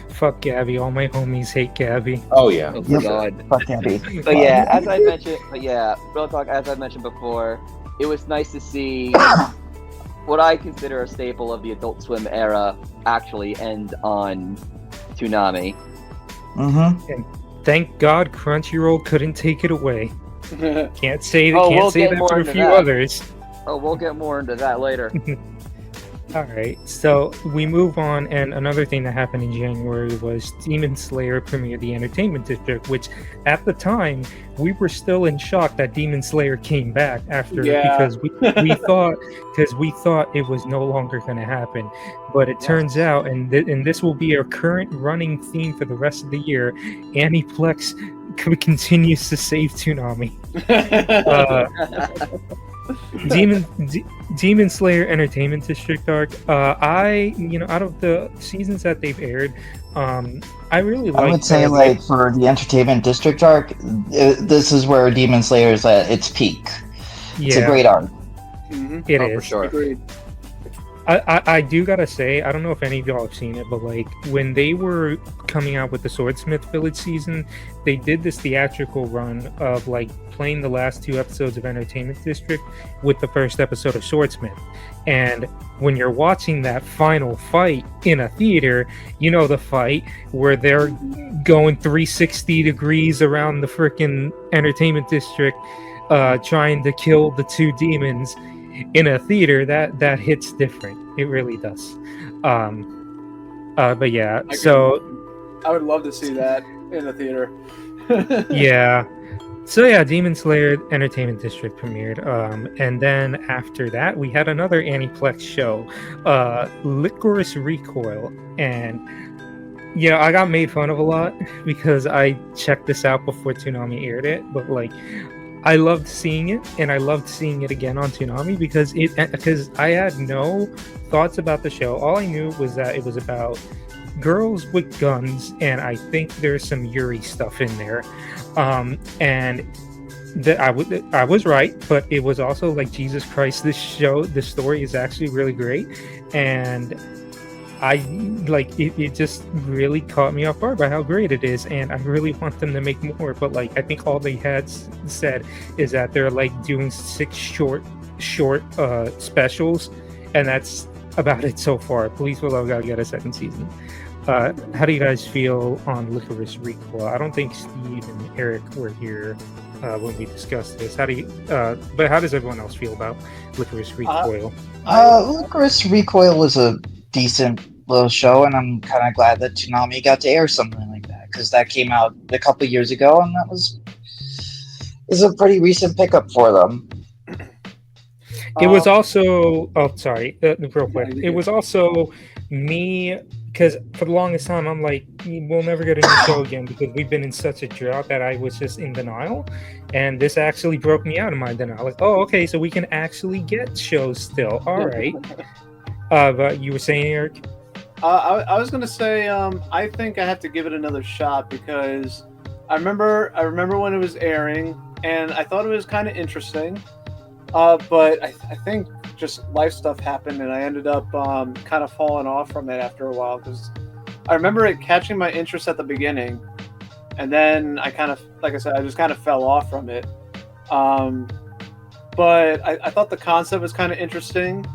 S1: Fuck Gabby. All my homies hate Gabby.
S2: Oh yeah.
S4: Oh
S5: Yep.
S4: god.
S5: Fuck Abby.
S4: But yeah, as I mentioned, real talk. As I mentioned before, it was nice to see what I consider a staple of the Adult Swim era actually end on Toonami.
S5: Mm-hmm.
S1: Thank God Crunchyroll couldn't take it away. Can't say
S4: Oh,
S1: can't
S4: we'll
S1: say
S4: get
S1: that
S4: more
S1: for a
S4: into
S1: few
S4: that.
S1: others.
S4: Oh, we'll get more into that later.
S1: All right, so we move on, and another thing that happened in January was Demon Slayer premiered the Entertainment District, which at the time we were still in shock that Demon Slayer came back after because we thought it was no longer going to happen, but it turns out, and this will be our current running theme for the rest of the year, Aniplex continues to save Toonami. Demon Slayer Entertainment District arc. Out of the seasons that they've aired, I really like.
S5: I would say, like, for the Entertainment District arc, this is where Demon Slayer is at its peak. It's a great arc.
S1: It
S4: Oh,
S1: is.
S4: for sure.
S3: Agreed.
S1: I do gotta say, I don't know if any of y'all have seen it, but like when they were coming out with the Swordsmith Village season, they did this theatrical run of like playing the last 2 episodes of Entertainment District with the first episode of Swordsmith. And when you're watching that final fight in a theater, you know the fight where they're going 360 degrees around the freaking Entertainment District, trying to kill the 2 demons. In a theater, that hits different. It really does. But yeah, so
S3: I would love to see that in the theater.
S1: yeah. So yeah, Demon Slayer Entertainment District premiered. And then after that, we had another Aniplex show, Licorice Recoil. And Yeah, I got made fun of a lot because I checked this out before Toonami aired it, but like I loved seeing it, and I loved seeing it again on Toonami because I had no thoughts about the show. All I knew was that it was about girls with guns, and I think there's some Yuri stuff in there, and that I was right, but it was also like Jesus Christ. This story is actually really great, and I like it. It just really caught me off guard by how great it is, and I really want them to make more. But like, I think all they had said is that they're like doing 6 short specials, and that's about it so far. Police will gotta get a second season. How do you guys feel on Licorice Recoil? I don't think Steve and Eric were here when we discussed this. But how does everyone else feel about Licorice Recoil?
S5: Licorice Recoil was a decent little show, and I'm kind of glad that Toonami got to air something like that, because that came out a couple years ago, and that was a pretty recent pickup for them.
S1: It was also real quick. It was also me, because for the longest time I'm like, we'll never get a new show again because we've been in such a drought that I was just in denial, and this actually broke me out of my denial. Like, oh, okay, so we can actually get shows still. All right. But you were saying, Eric?
S3: I was gonna say, I think I have to give it another shot because I remember when it was airing, and I thought it was kind of interesting. But I think just life stuff happened, and I ended up kind of falling off from it after a while, because I remember it catching my interest at the beginning, and then I kind of, like I said, I just kind of fell off from it. But I thought the concept was kind of interesting.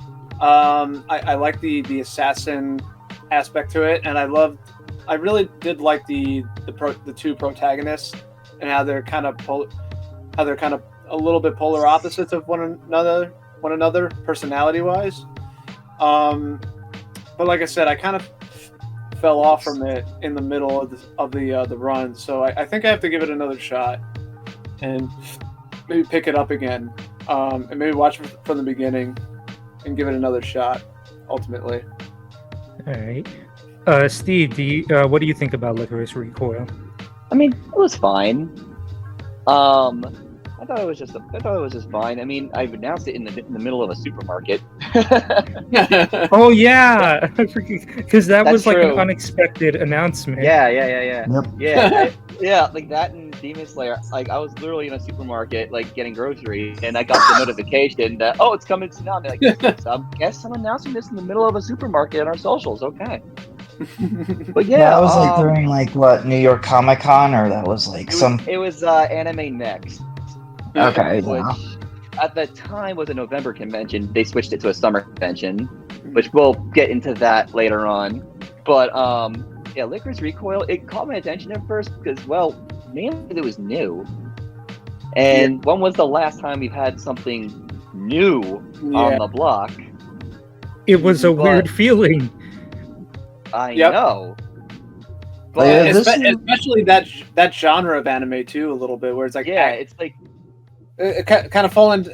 S3: I like the assassin aspect to it, and I really did like the two protagonists and how they're kind of a little bit polar opposites of one another personality wise. But like I said, I kind of fell off from it in the middle of the run, so I think I have to give it another shot and maybe pick it up again, and maybe watch it from the beginning and give it another shot ultimately.
S1: All right. Steve, what do you think about Licorice Recoil?
S4: I mean, it was fine. I thought it was just fine. I mean, I've announced it in the middle of a supermarket.
S1: Oh yeah, because that was like
S4: true.
S1: an unexpected announcement.
S4: Yeah.
S5: Yep.
S4: Yeah, like that and Demon Slayer. Like, I was literally in a supermarket, like getting groceries, and I got the notification that, oh, it's coming to Toonami. Like, so I guess I'm announcing this in the middle of a supermarket on our socials. Okay. But yeah,
S5: that was like during like what, New York Comic Con, or that was like
S4: it was Anime Next.
S5: Okay.
S4: Which
S5: Yeah.
S4: at the time was a November convention. They switched it to a summer convention, which we'll get into that later on. But yeah, Licorice Recoil, it caught my attention at first because, well, mainly because it was new. And when was the last time we've had something new on the block?
S1: It was a weird feeling.
S4: I know. But
S5: Yeah,
S3: especially that genre of anime too, a little bit, where it's like,
S4: it's like
S3: it kind of falling.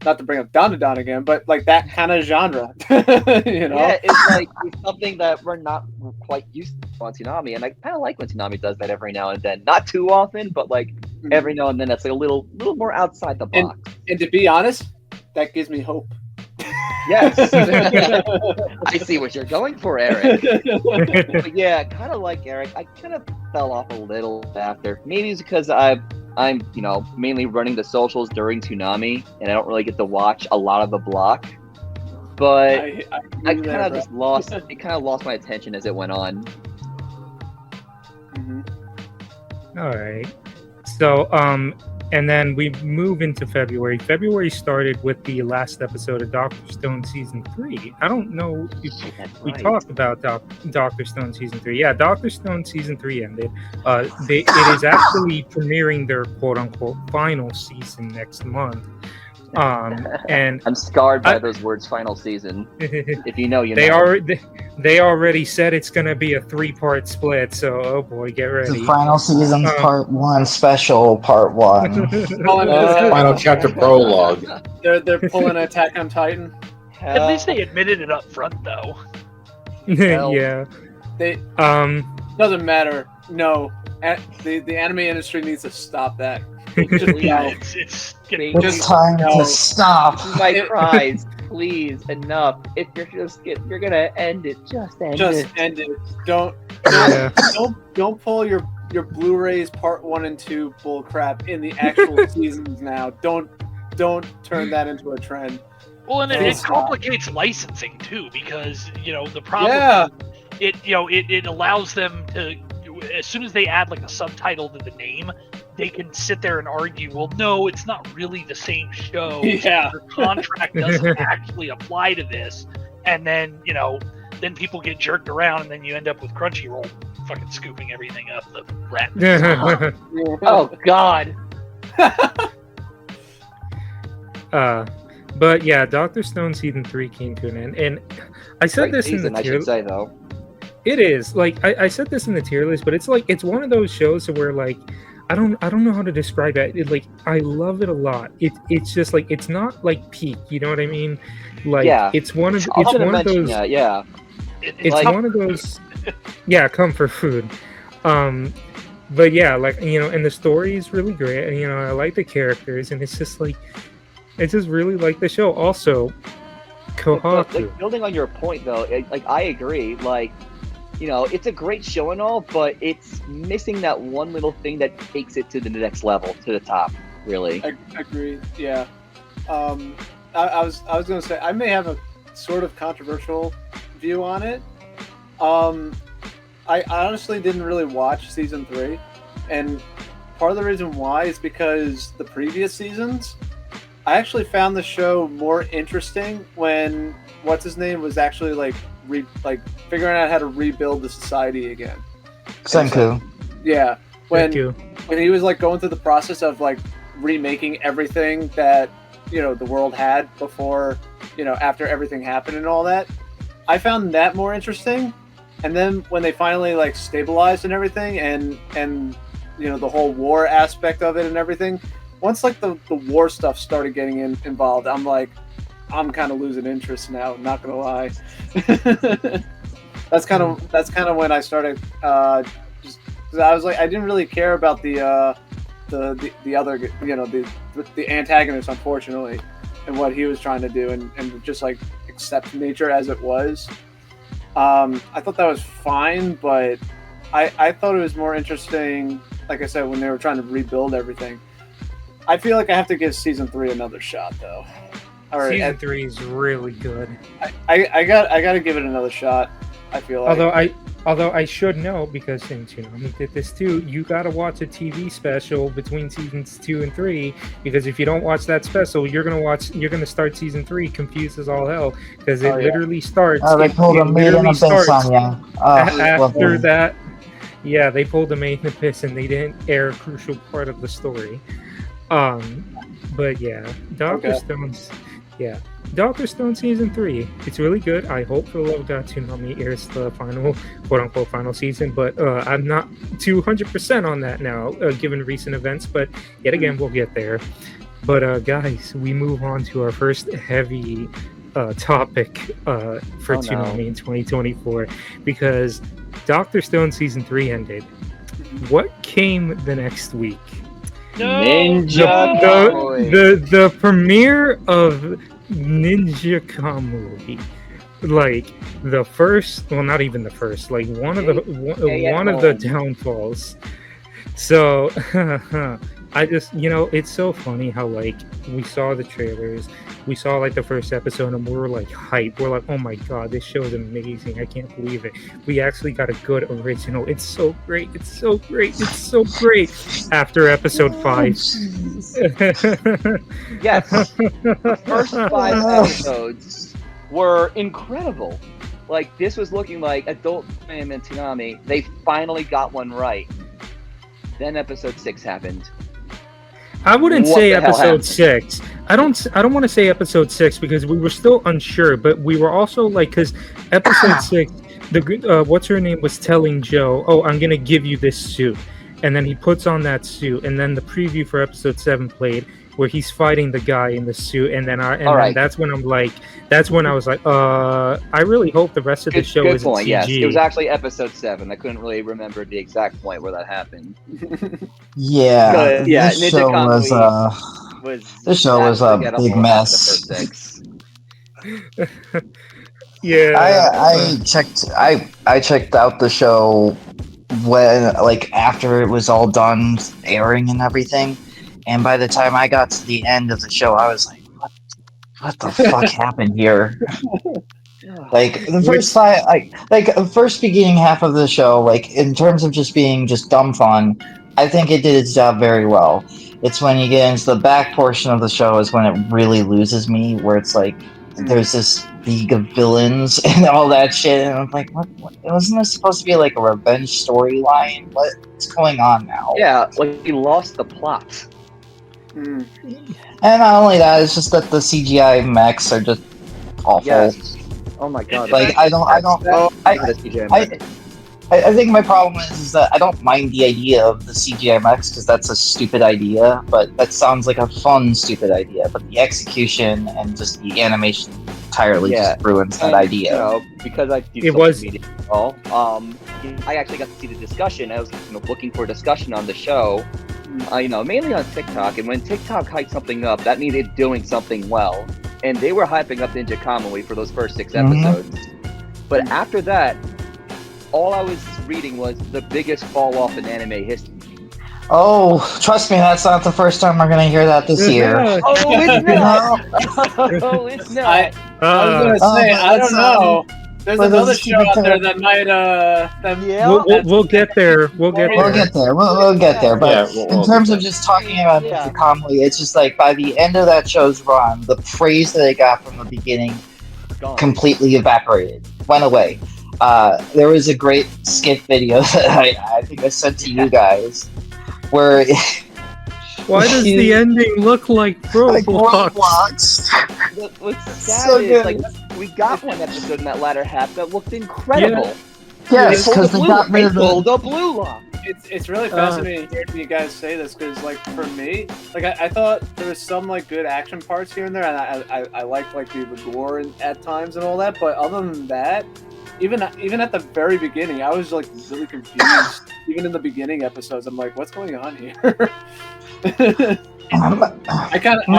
S3: Not to bring up Don again, but like that kind of genre, you know?
S4: Yeah, it's like something that we're not quite used to on Toonami, and I kind of like when Toonami does that every now and then. Not too often, but like every now and then, that's like a little more outside the box.
S3: And to be honest, that gives me hope.
S4: Yes, I see what you're going for, Eric. But yeah, kind of like Eric, I kind of fell off a little after. Maybe it's because I'm mainly running the socials during Toonami, and I don't really get to watch a lot of the block. But I kind of just lost. It kind of lost my attention as it went on.
S3: Mm-hmm.
S1: All right. So, and then we move into February. February started with the last episode of Dr. Stone Season 3. I don't know if we talked about Dr. Stone Season 3. Yeah, Dr. Stone Season 3 ended. It is actually premiering their quote-unquote final season next month. And
S4: I'm scarred by those words, final season. If you know, you
S1: know.
S4: They
S1: They already said it's going to be a 3-part split, so oh boy, get ready.
S5: The final season's part 1, special part 1.
S2: Final chapter prologue.
S3: They're pulling Attack on Titan.
S6: At least they admitted it up front, though.
S1: Yeah.
S3: They doesn't matter. No, the anime industry needs to stop that. Just
S6: Yeah,
S3: no.
S6: it's getting
S5: It's time
S3: no.
S5: to stop.
S4: My cries, please, enough. If you're gonna end it, just end
S3: Just
S4: it.
S3: end it. Don't
S1: Yeah.
S3: don't pull your Blu-rays part 1 and 2 bull crap in the actual seasons now. Don't turn that into a trend.
S6: Well, and it
S3: Please stop.
S6: complicates licensing too, because the problem
S3: Yeah.
S6: is it allows them to, as soon as they add like a subtitle to the name, they can sit there and argue, well, no, it's not really the same show.
S3: Yeah.
S6: Your contract doesn't actually apply to this, and then then people get jerked around, and then you end up with Crunchyroll fucking scooping everything up the rat.
S4: Oh God.
S1: But yeah, Doctor Stone season 3 came to an end, and I said
S4: Great
S1: this
S4: season,
S1: in the
S4: I
S1: tier.
S4: should say though.
S1: It is like I said this in the tier list, but it's like it's one of those shows where like I don't know how to describe it. Like I love it a lot. It's just like it's not like peak. You know what I mean? Like
S4: Yeah.
S1: it's one of
S4: I was
S1: it's
S4: gonna
S1: one of
S4: mention
S1: those.
S4: that. Yeah.
S1: It's
S4: like-
S1: one of those. Yeah, comfort food. But yeah, like and the story is really great. And I like the characters, and it's just like it's just really like the show. Also, Kohaku.
S4: Like, building on your point though, like I agree. Like, it's a great show and all, but it's missing that one little thing that takes it to the next level, to the top. Really.
S3: I agree. Yeah. I was gonna say I may have a sort of controversial view on it. I honestly didn't really watch season 3, and part of the reason why is because the previous seasons, I actually found the show more interesting when what's his name was actually like figuring out how to rebuild the society again.
S5: Senku.
S3: Yeah,
S1: Thank you.
S3: when he was like going through the process of like remaking everything that the world had before after everything happened and all that, I found that more interesting. And then when they finally like stabilized and everything, and the whole war aspect of it and everything, once like the war stuff started getting involved, I'm kind of losing interest now. Not gonna lie. That's kind of when I started just because I was like I didn't really care about the other the antagonist, unfortunately, and what he was trying to do, and just like accept nature as it was. I thought that was fine, but I thought it was more interesting, like I said, when they were trying to rebuild everything. I feel like I have to give season 3 another shot, though. All right,
S1: Season 3 is really good.
S3: I got to give it another shot. I feel like.
S1: Although I should know, because since Toonami did this too, you gotta watch a TV special between seasons 2 and 3, because if you don't watch that special, you're gonna start season 3 confused as all hell, because it literally starts.
S5: They pulled a Made in Abyss on ya.
S1: After that, yeah, they pulled the Made in Abyss, and they didn't air a crucial part of the story. But yeah, Doctor Stone season 3. It's really good. I hope for the love of God Toonami airs the final, quote unquote, final season. But I'm not 200% on that now, given recent events. But yet again, we'll get there. But guys, we move on to our first heavy topic for Toonami in 2024, because Doctor Stone season 3 ended. What came the next week?
S6: No.
S4: Ninja
S1: The premiere of Ninja Kamui, like the first, well, not even the first, like one of the downfalls. So I just, it's so funny how like we saw the trailers, we saw like the first episode, and we were like hyped. We're like, oh my god, this show is amazing! I can't believe it. We actually got a good original. It's so great. It's so great. It's so great. After episode 5.
S4: Yes. The first 5 episodes were incredible. Like, this was looking like Adult Swim and Toonami. They finally got one right. Then episode 6 happened.
S1: I wouldn't
S4: What
S1: say
S4: the hell
S1: episode
S4: happened?
S1: 6. I don't want to say episode 6 because we were still unsure, but we were also like, because episode 6, the what's her name was telling Joe, oh, I'm gonna give you this suit, and then he puts on that suit, and then the preview for episode 7 played, where he's fighting the guy in the suit, and then
S4: All right.
S1: that's when I was like, I really hope the rest of the show
S4: Good
S1: isn't
S4: point.
S1: CG.
S4: Yes, it was actually episode 7. I couldn't really remember the exact point where that happened.
S5: Yeah,
S4: But, yeah,
S5: this
S4: Ninja
S5: show was this show was a big
S4: unforgettable
S5: mess.
S4: after the first 6.
S1: Yeah,
S5: I checked out the show when like after it was all done airing and everything, and by the time I got to the end of the show, I was like, what the fuck happened here? Like the first first beginning half of the show, like in terms of just being just dumb fun, I think it did its job very well. It's when you get into the back portion of the show is when it really loses me, where it's like there's this league of villains and all that shit, and I'm like, what? Wasn't this supposed to be like a revenge storyline? What's going on now?
S4: Yeah, like he lost the plot.
S5: And not only that, it's just that the CGI mechs are just awful.
S4: Yes. Oh my god.
S5: Like I think my problem is that I don't mind the idea of the CGI mechs because that's a stupid idea, but that sounds like a fun stupid idea. But the execution and just the animation entirely just ruins that idea.
S4: You know, because I do social media as well, I actually got to see the discussion. I was looking for a discussion on the show, mainly on TikTok. And when TikTok hyped something up, that means it's doing something well. And they were hyping up Ninja Kamui for those first 6 episodes. But after that, all I was reading was the biggest fall off in anime history.
S5: Oh, trust me, that's not the first time we're gonna hear that this year.
S4: Oh, it's not. Oh, it's not.
S3: I was gonna say, I don't know. There's another show out there that might.
S1: We'll get there. We'll get there.
S5: We'll get there. But in terms of just talking about Ninja Kamui, it's just like by the end of that show's run, the praise that it got from the beginning completely evaporated, went away. There was a great skit video that I think I sent to you guys, where
S1: why does the ending look like Roblox?
S4: What's sad is like we got one episode in that latter half that looked incredible.
S5: Yes, because they got rid of
S4: the blue lock.
S3: It's really fascinating hearing you guys say this because, like, for me, like I thought there was some like good action parts here and there, and I liked like the gore at times and all that. But other than that, even at the very beginning, I was like really confused. Even in the beginning episodes, I'm like, what's going on here? I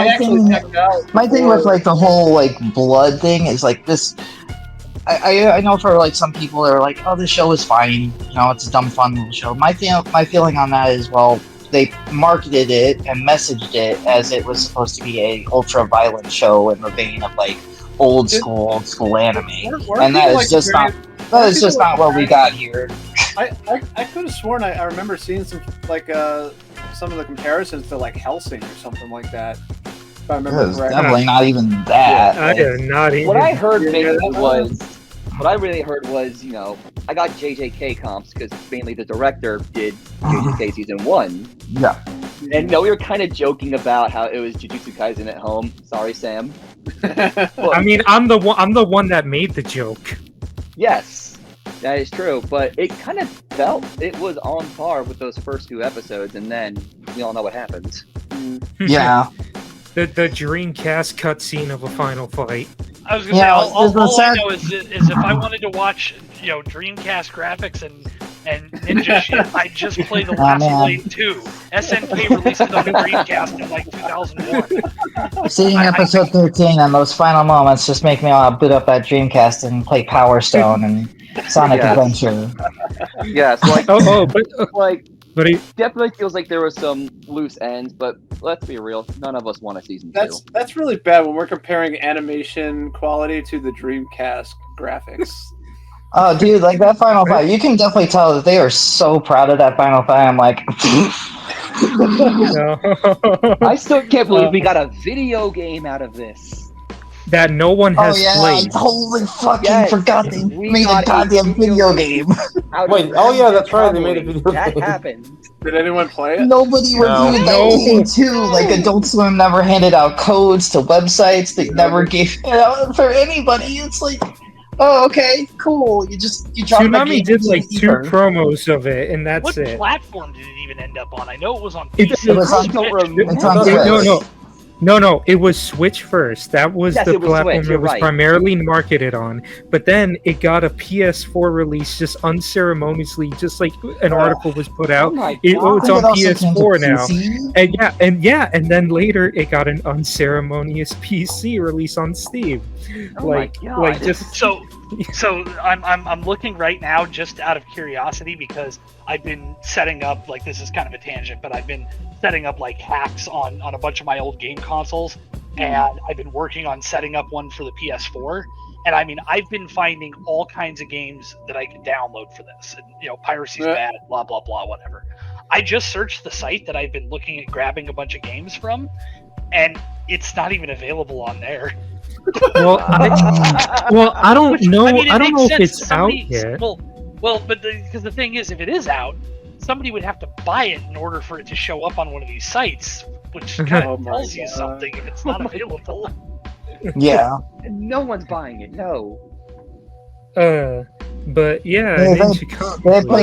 S3: actually checked out.
S5: My thing with like the whole like blood thing is like this. I know for like some people they're like, oh, this show is fine, it's a dumb fun little show. My feeling on that is, well, they marketed it and messaged it as it was supposed to be a ultra violent show in the vein of like old school anime, and that is just not what we got here.
S3: I could have sworn I remember seeing some like some of the comparisons to like Hellsing or something like that. If I remember correctly.
S5: Definitely not even that.
S1: Not even.
S4: What I heard what I really heard was, I got JJK comps because mainly the director did JJK season 1.
S5: Yeah.
S4: And we were kind of joking about how it was Jujutsu Kaisen at home. Sorry, Sam.
S1: I mean, I'm the one that made the joke.
S4: Yes, that is true. But it kind of felt it was on par with those first 2 episodes, and then we all know what happened.
S5: Yeah.
S1: The Dreamcast cutscene of a final fight.
S6: I was gonna say all I know is if I wanted to watch Dreamcast graphics and ninja shit, I'd just play The Last Blade 2. SNK released it on the Dreamcast in like 2001.
S5: Seeing episode 13 and those final moments just make me want to boot up that Dreamcast and play Power Stone and Sonic Adventure.
S4: Yeah, so
S1: but it
S4: definitely feels like there was some loose ends, but let's be real, none of us want a season 2.
S3: That's really bad when we're comparing animation quality to the Dreamcast graphics.
S5: Oh, dude, like that final fight, you can definitely tell that they are so proud of that final fight. I'm like,
S4: I still can't believe we got a video game out of this.
S1: That no one has played.
S5: I totally fucking forgot they made a goddamn video game.
S2: Wait, that's right, they made a video game.
S4: That happened.
S3: Did anyone play it?
S5: Nobody reviewed that game too. Like Adult Swim never handed out codes to websites. They never gave it out for anybody. It's like, oh, okay, cool. You dropped
S1: Tsunami did like 2 promos of it, and that's
S6: what
S1: it.
S6: What platform did it even end up on? I know it was on PC.
S5: It's on Switch.
S1: No. No, it was Switch first. That was
S4: Yes,
S1: the
S4: it was
S1: platform
S4: Switch,
S1: it
S4: you're
S1: was
S4: right.
S1: primarily marketed on. But then it got a PS4 release just unceremoniously, just like an article was put out.
S4: Oh my
S1: It's
S4: God.
S1: on
S5: I think it also came to
S1: PS4 now.
S5: PC.
S1: And then later it got an unceremonious PC release on Steam.
S4: Oh my God.
S1: like just
S6: So I'm looking right now just out of curiosity because I've been setting up, like, this is kind of a tangent, but I've been setting up like hacks on a bunch of my old game consoles, and I've been working on setting up one for the PS4. And I mean, I've been finding all kinds of games that I can download for this, and piracy's bad, blah blah blah, whatever. I just searched the site that I've been looking at grabbing a bunch of games from, and it's not even available on there.
S1: well, I don't know.
S6: I mean,
S1: I don't know if
S6: makes
S1: it's
S6: sense.
S1: out yet.
S6: Well, but because the thing is, if it is out, somebody would have to buy it in order for it to show up on one of these sites, which kind
S3: Oh
S6: of
S3: my
S6: tells you
S3: God.
S6: something if it's not available.
S5: Yeah.
S4: No one's buying it. No.
S1: But yeah,
S5: They
S1: Ninja
S5: put
S1: Consoles.
S5: a
S4: if
S5: lot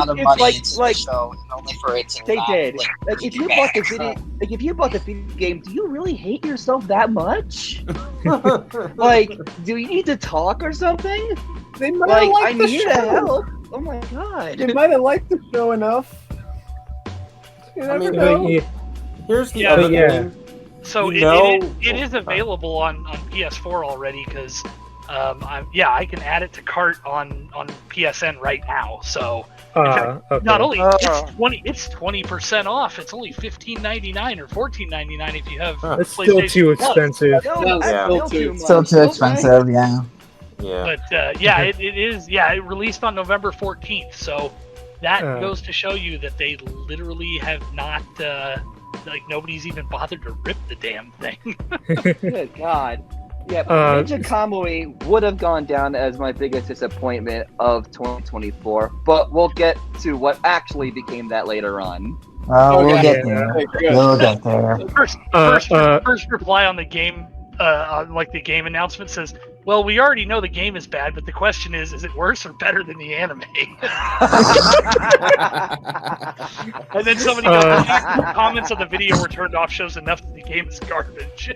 S4: you-
S5: of
S4: it's
S5: money
S4: like-
S5: into
S4: like-
S5: the show, and only for it to
S4: They
S5: not,
S4: did.
S5: like,
S4: Like if
S5: be
S4: you bought the
S5: back.
S4: video, like if you bought the video game, do you really hate yourself that much? Like, do you need to talk or something?
S3: They might
S4: Like,
S3: have
S4: I
S3: liked the
S4: need
S3: show.
S4: help. Oh my
S3: They
S4: God.
S3: might have liked the show enough. You never
S2: mean,
S3: know.
S1: Yeah,
S2: Here's the
S6: Yeah,
S2: other
S1: but yeah.
S2: thing.
S6: So
S2: You know-
S6: it is available on PS4 already because I can add it to cart on PSN right now. So
S1: okay.
S6: not only
S4: Oh.
S6: it's 20% off. It's only $15.99 or $14.99 if you have
S1: That's still
S6: PlayStation
S1: too
S6: Plus.
S1: expensive.
S4: No,
S3: Yeah.
S4: that's
S3: Still
S4: still
S3: too-
S4: too much.
S5: Still too
S4: Okay.
S5: expensive, yeah.
S2: Yeah.
S6: But yeah, it is. Yeah, it released on November 14th. So that
S1: Uh.
S6: goes to show you that they literally have not. Like nobody's even bothered to rip the damn thing.
S4: Good God. Yeah,
S1: Uh,
S4: Ninja Kamui would have gone down as my biggest disappointment of 2024, but we'll get to what actually became that later on.
S5: We'll
S3: Okay.
S5: get there.
S3: Okay, good.
S5: We'll get there.
S6: First reply on the game, on like the game announcement says, "Well, we already know the game is bad, but the question is it worse or better than the anime?" And then somebody goes, "The comments on the video were turned off shows enough that the game is garbage."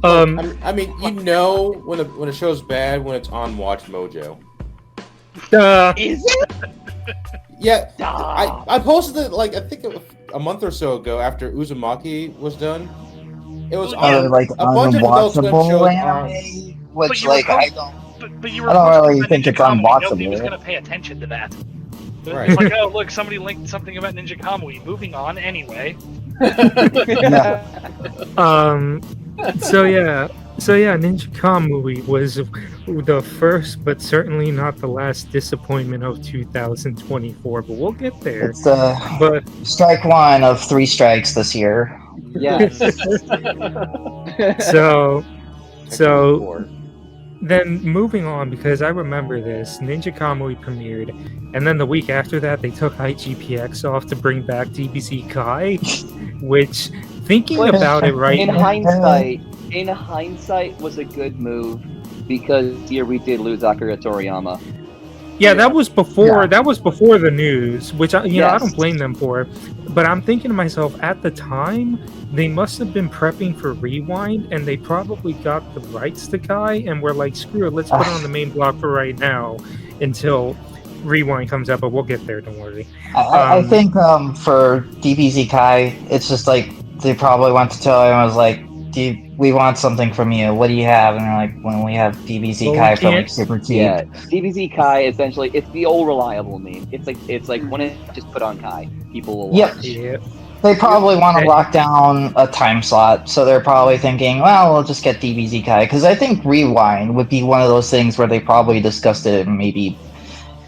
S2: I mean, when a show's bad when it's on Watch Mojo.
S4: Is it?
S2: Yeah,
S4: Stop.
S2: I posted it like I think it was a month or so ago after Uzumaki was done. It was on
S5: Like
S2: a bunch of Adult Swim shows
S5: unwatchable
S2: are-
S5: anime,
S6: But
S5: which
S6: you were
S5: like I
S6: post-
S5: don't.
S6: But you were
S5: I don't
S6: posting
S5: really
S6: about
S5: think
S6: Ninja
S5: it's
S6: Kamui. Nobody was
S5: unwatchable.
S6: going to pay attention to that.
S2: Right.
S6: It's like, oh look, somebody linked something about Ninja Kamui. Moving on, anyway.
S5: Yeah.
S1: So yeah, Ninja Kamui was the first, but certainly not the last disappointment of 2024. But we'll get there.
S5: It's
S1: But
S5: strike one of 3 strikes this year.
S4: Yes.
S1: so so
S2: Or-
S1: then moving on, because I remember this, Ninja Kamui premiered, and then the week after that they took IGPX off to bring back DBZ Kai, which thinking
S4: Which,
S1: about it right
S4: in
S1: now,
S4: hindsight, was a good move because here we did lose Akira Toriyama.
S1: yeah, that was before
S5: Yeah.
S1: the news, which I
S4: Yes.
S1: don't blame them for. But I'm thinking to myself, at the time, they must have been prepping for Rewind, and they probably got the rights to Kai, and were like, "Screw it, let's put it on the main block for right now until Rewind comes out." But we'll get there. Don't worry.
S5: I think for DBZ Kai, it's just like they probably went to Toei and was like, we want something from you. What do you have? And they're like, when we have DBZ
S1: Well,
S5: Kai
S1: we
S5: for like
S1: can't-
S5: super cheap.
S4: Yeah, DBZ Kai essentially it's the old reliable name. It's like when it just put on Kai, people will
S5: Yep.
S4: watch.
S1: Yeah.
S5: They probably want to
S1: Okay.
S5: lock down a time slot, so they're probably thinking, well, we'll just get DBZ Kai. Because I think Rewind would be one of those things where they probably discussed it in maybe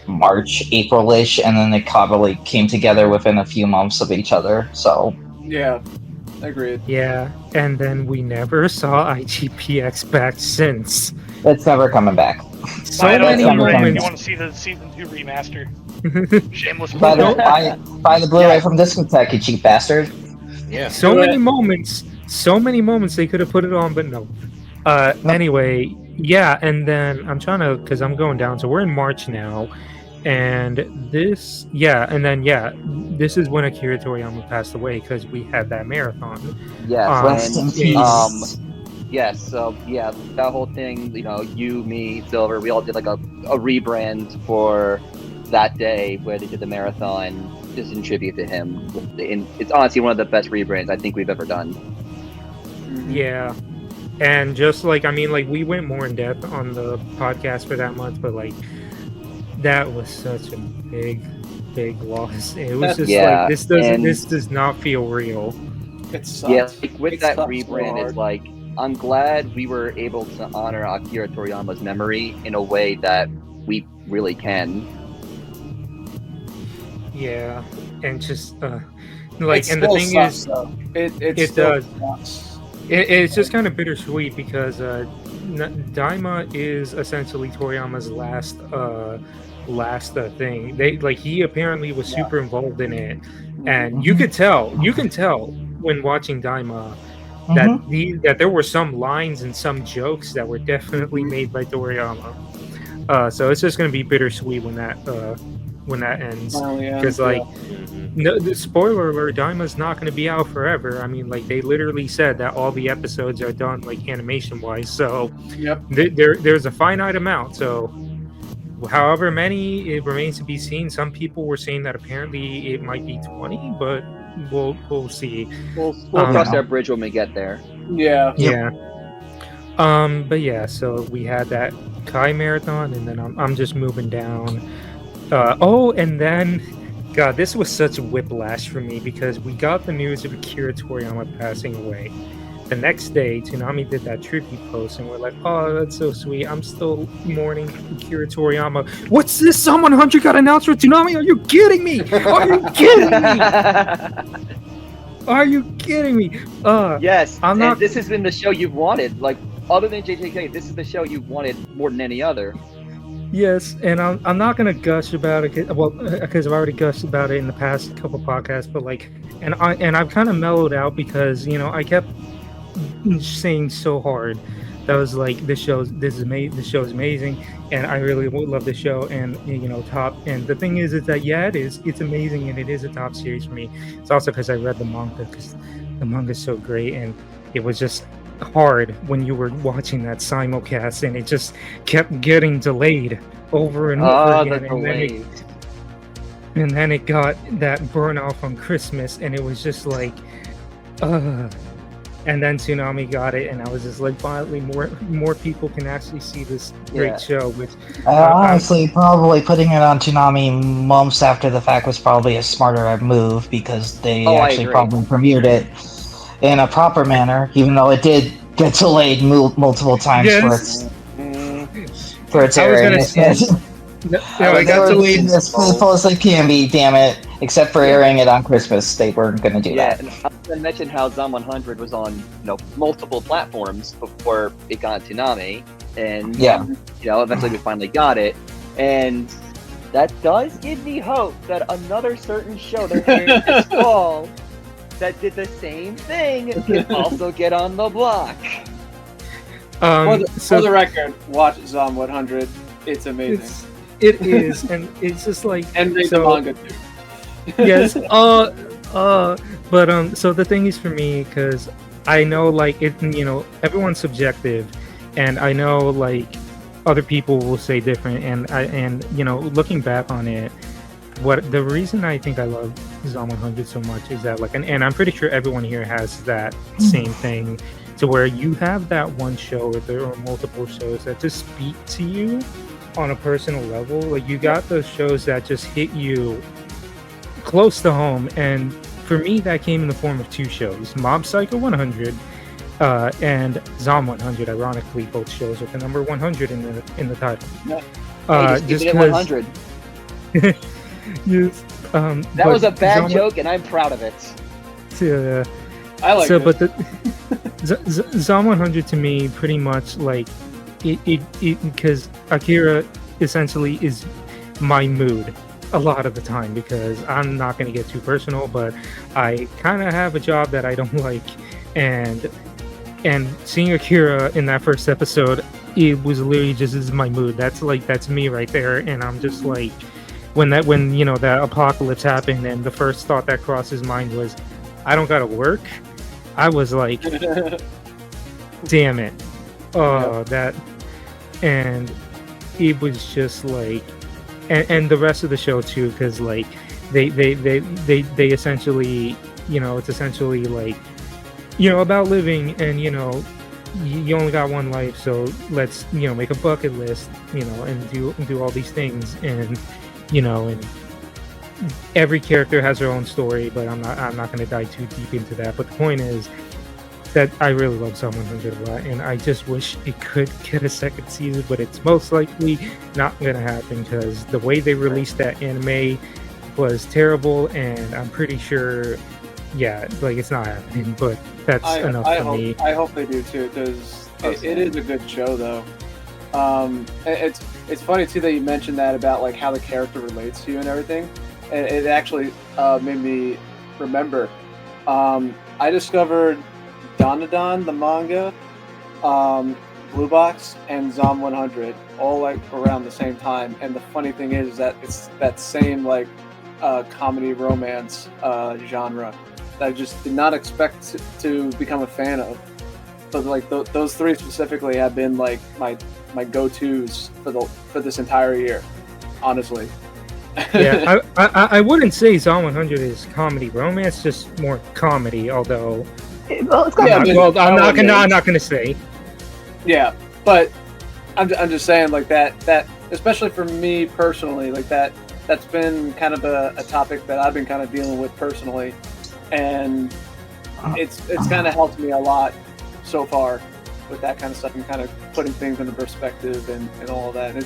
S5: March, April-ish, and then they probably came together within a few months of each other. So
S3: Yeah, agreed.
S1: Yeah, and then we never saw IGPX back since.
S5: it's never coming back.
S1: So
S6: Buy it on
S1: many
S6: Blu-ray if you
S1: moments.
S6: want to see the season 2 remaster. Shameless
S5: Buy
S6: plug.
S5: buy the Blu-ray from Discotheque, you cheap bastard.
S2: Yeah.
S1: So
S3: Do
S1: many
S3: it.
S1: moments they could have put it on, but no. Anyway, yeah, and then I'm trying to, because I'm going down, so we're in March now, And this, yeah, and then yeah, this is when Akira Toriyama passed away because we had that marathon.
S4: Yes,
S5: Rest in
S4: and
S5: peace.
S4: yes, so yeah, that whole thing, you, me, Silver, we all did like a rebrand for that day where they did the marathon just in tribute to him. And it's honestly one of the best rebrands I think we've ever done.
S1: Yeah. And just like, I mean, like, we went more in depth on the podcast for that month, but like, that was such a big loss. It was just
S4: Yeah,
S1: like, this does not feel real.
S3: It sucks.
S4: Yeah, like with
S3: It
S4: that
S3: sucks so
S4: rebrand,
S3: hard.
S4: it's like I'm glad we were able to honor Akira Toriyama's memory in a way that we really can.
S1: Yeah. And just like,
S3: It
S1: and the
S3: still
S1: thing
S3: sucks,
S1: is,
S3: though. It
S1: it
S3: still
S1: does.
S3: sucks.
S1: It's just kind of bittersweet because Daima is essentially Toriyama's last thing. He apparently was super involved in it, and you can tell when watching Daima that that there were some lines and some jokes that were definitely made by Toriyama. So it's just gonna be bittersweet when that ends,
S3: Finally ends,
S1: because like.
S2: Mhm.
S1: No, the spoiler alert, Daima's not going to be out forever. I mean, like, they literally said that all the episodes are done, like, animation-wise. So
S3: Yep.
S1: there's a finite amount. So however many, it remains to be seen. Some people were saying that apparently it might be 20, but we'll see.
S3: We'll
S4: Cross
S5: Yeah.
S4: that bridge when we get there.
S3: yeah.
S1: Yeah. But yeah, so we had that Kai marathon, and then I'm just moving down. And then, God, this was such a whiplash for me because we got the news of Akira Toriyama passing away. The next day, Toonami did that tribute post, and we're like, "Oh, that's so sweet. I'm still mourning Akira Toriyama." What's this? Someone 100 got announced for Toonami? Are you kidding me? Are you kidding me? Are you kidding me?
S4: Yes,
S1: I'm not-
S4: and this has been the show you've wanted. Like, other than JJK, this is the show you've wanted more than any other.
S1: Yes, and I'm not gonna gush about it, because I've already gushed about it in the past couple podcasts. But like, and I've kind of mellowed out because I kept saying so hard that was like, the show is amazing, and I really love the show, and top. And the thing is that it's amazing, and it is a top series for me. It's also because I read the manga, because the manga is so great, and it was just hard when you were watching that simulcast, and it just kept getting delayed over and over
S4: The
S1: again,
S4: delays.
S1: and then it got that burn off on Christmas, and it was just like, and then Toonami got it, and I was just like, finally, more people can actually see this great
S4: Yeah.
S1: show. Which
S5: Honestly, probably putting it on Toonami months after the fact was probably a smarter move because they
S4: I
S5: actually
S4: agree.
S5: probably premiered it in a proper manner, even though it did get delayed multiple times
S1: Yes.
S5: for its
S1: I was
S5: airing.
S1: gonna say- I
S5: They
S1: got
S5: were
S1: delayed.
S5: being as faithful as they can be, damn it. Except for airing it on Christmas, they weren't going to do
S4: Yeah,
S5: that.
S4: and I was gonna mention how Zom 100 was on multiple platforms before it got Toonami, and
S5: Yeah.
S4: eventually we finally got it, and that does give me hope that another certain show they're airing this fall that did the same thing can also get on the block.
S3: For the record, watch Zom 100. It's amazing.
S1: It is, and it's just like,
S3: And read
S1: so-
S3: the manga too.
S1: Yes. But so the thing is, for me, because I know, like, it, everyone's subjective, and I know, like, other people will say different, and looking back on it, the reason I think I love Zom 100 so much is that, like, and I'm pretty sure everyone here has that same thing, to where you have that one show, or there are multiple shows that just speak to you on a personal level. Like, you got those shows that just hit you close to home, and for me that came in the form of two shows: Mob Psycho 100 and Zom 100. Ironically, both shows with the number 100 in the title.
S3: Yeah.
S4: Hey, just keep it at 100.
S1: Yes,
S4: That was a bad joke, and I'm proud of it.
S3: I like it.
S1: But Zom 100 to me, pretty much, like, it because Akira essentially is my mood a lot of the time, because I'm not going to get too personal, but I kind of have a job that I don't like, and seeing Akira in that first episode, it was literally just, this is my mood. That's me right there, and I'm just like, when you know that apocalypse happened, and the first thought that crossed his mind was, I don't gotta work. I was like, damn it. Oh, that, and it was just like, and the rest of the show too, because like they essentially, it's essentially like, about living, and you only got one life, so let's make a bucket list, and do all these things, and and every character has their own story, but I'm not going to dive too deep into that. But the point is that I really love Psalm 100 a lot, and I just wish it could get a second season, but it's most likely not going to happen because the way they released that anime was terrible, and I'm pretty sure, it's not happening. But that's enough for me.
S3: I hope they do too, because it is a good show, though. It's funny too that you mentioned that about like how the character relates to you and everything. And it actually made me remember. I discovered Dandadan, the manga, Blue Box, and Zom 100 all like around the same time. And the funny thing is that it's that same like comedy romance genre that I just did not expect to become a fan of. But like those three specifically have been like my go-tos for this entire year, honestly.
S1: Yeah, I wouldn't say Zom 100 is comedy romance, just more comedy. Although,
S5: Well, it's
S1: I'm not gonna say.
S3: Yeah, but I'm just saying like that especially for me personally, like that's been kind of a topic that I've been kind of dealing with personally, and it's kind of helped me a lot so far with that kind of stuff and kind of putting things into perspective and all of that.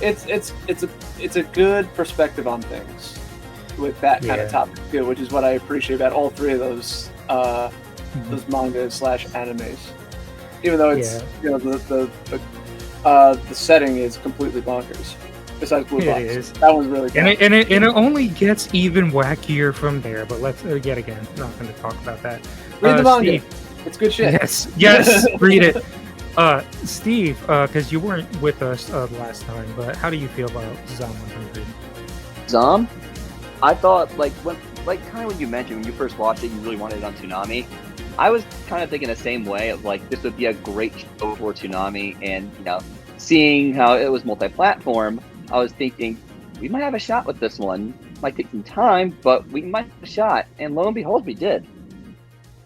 S3: It's a good perspective on things with that kind of topic too, which is what I appreciate about all three of those mangas / animes. Even though it's the setting is completely bonkers. Besides Blue Box,
S1: It is.
S3: that one's really good.
S1: And it only gets even wackier from there. But let's yet again not going to talk about that.
S3: Read the manga.
S1: Steve,
S3: it's good shit.
S1: Yes, read it. Steve, because you weren't with us last time, but how do you feel about Zom 100?
S4: Zom, I thought kind of when you mentioned when you first watched it, you really wanted it on Toonami. I was kind of thinking the same way of like this would be a great show for Toonami, and seeing how it was multi-platform, I was thinking we might have a shot with this one. Might take some time, but we might have a shot. And lo and behold, we did.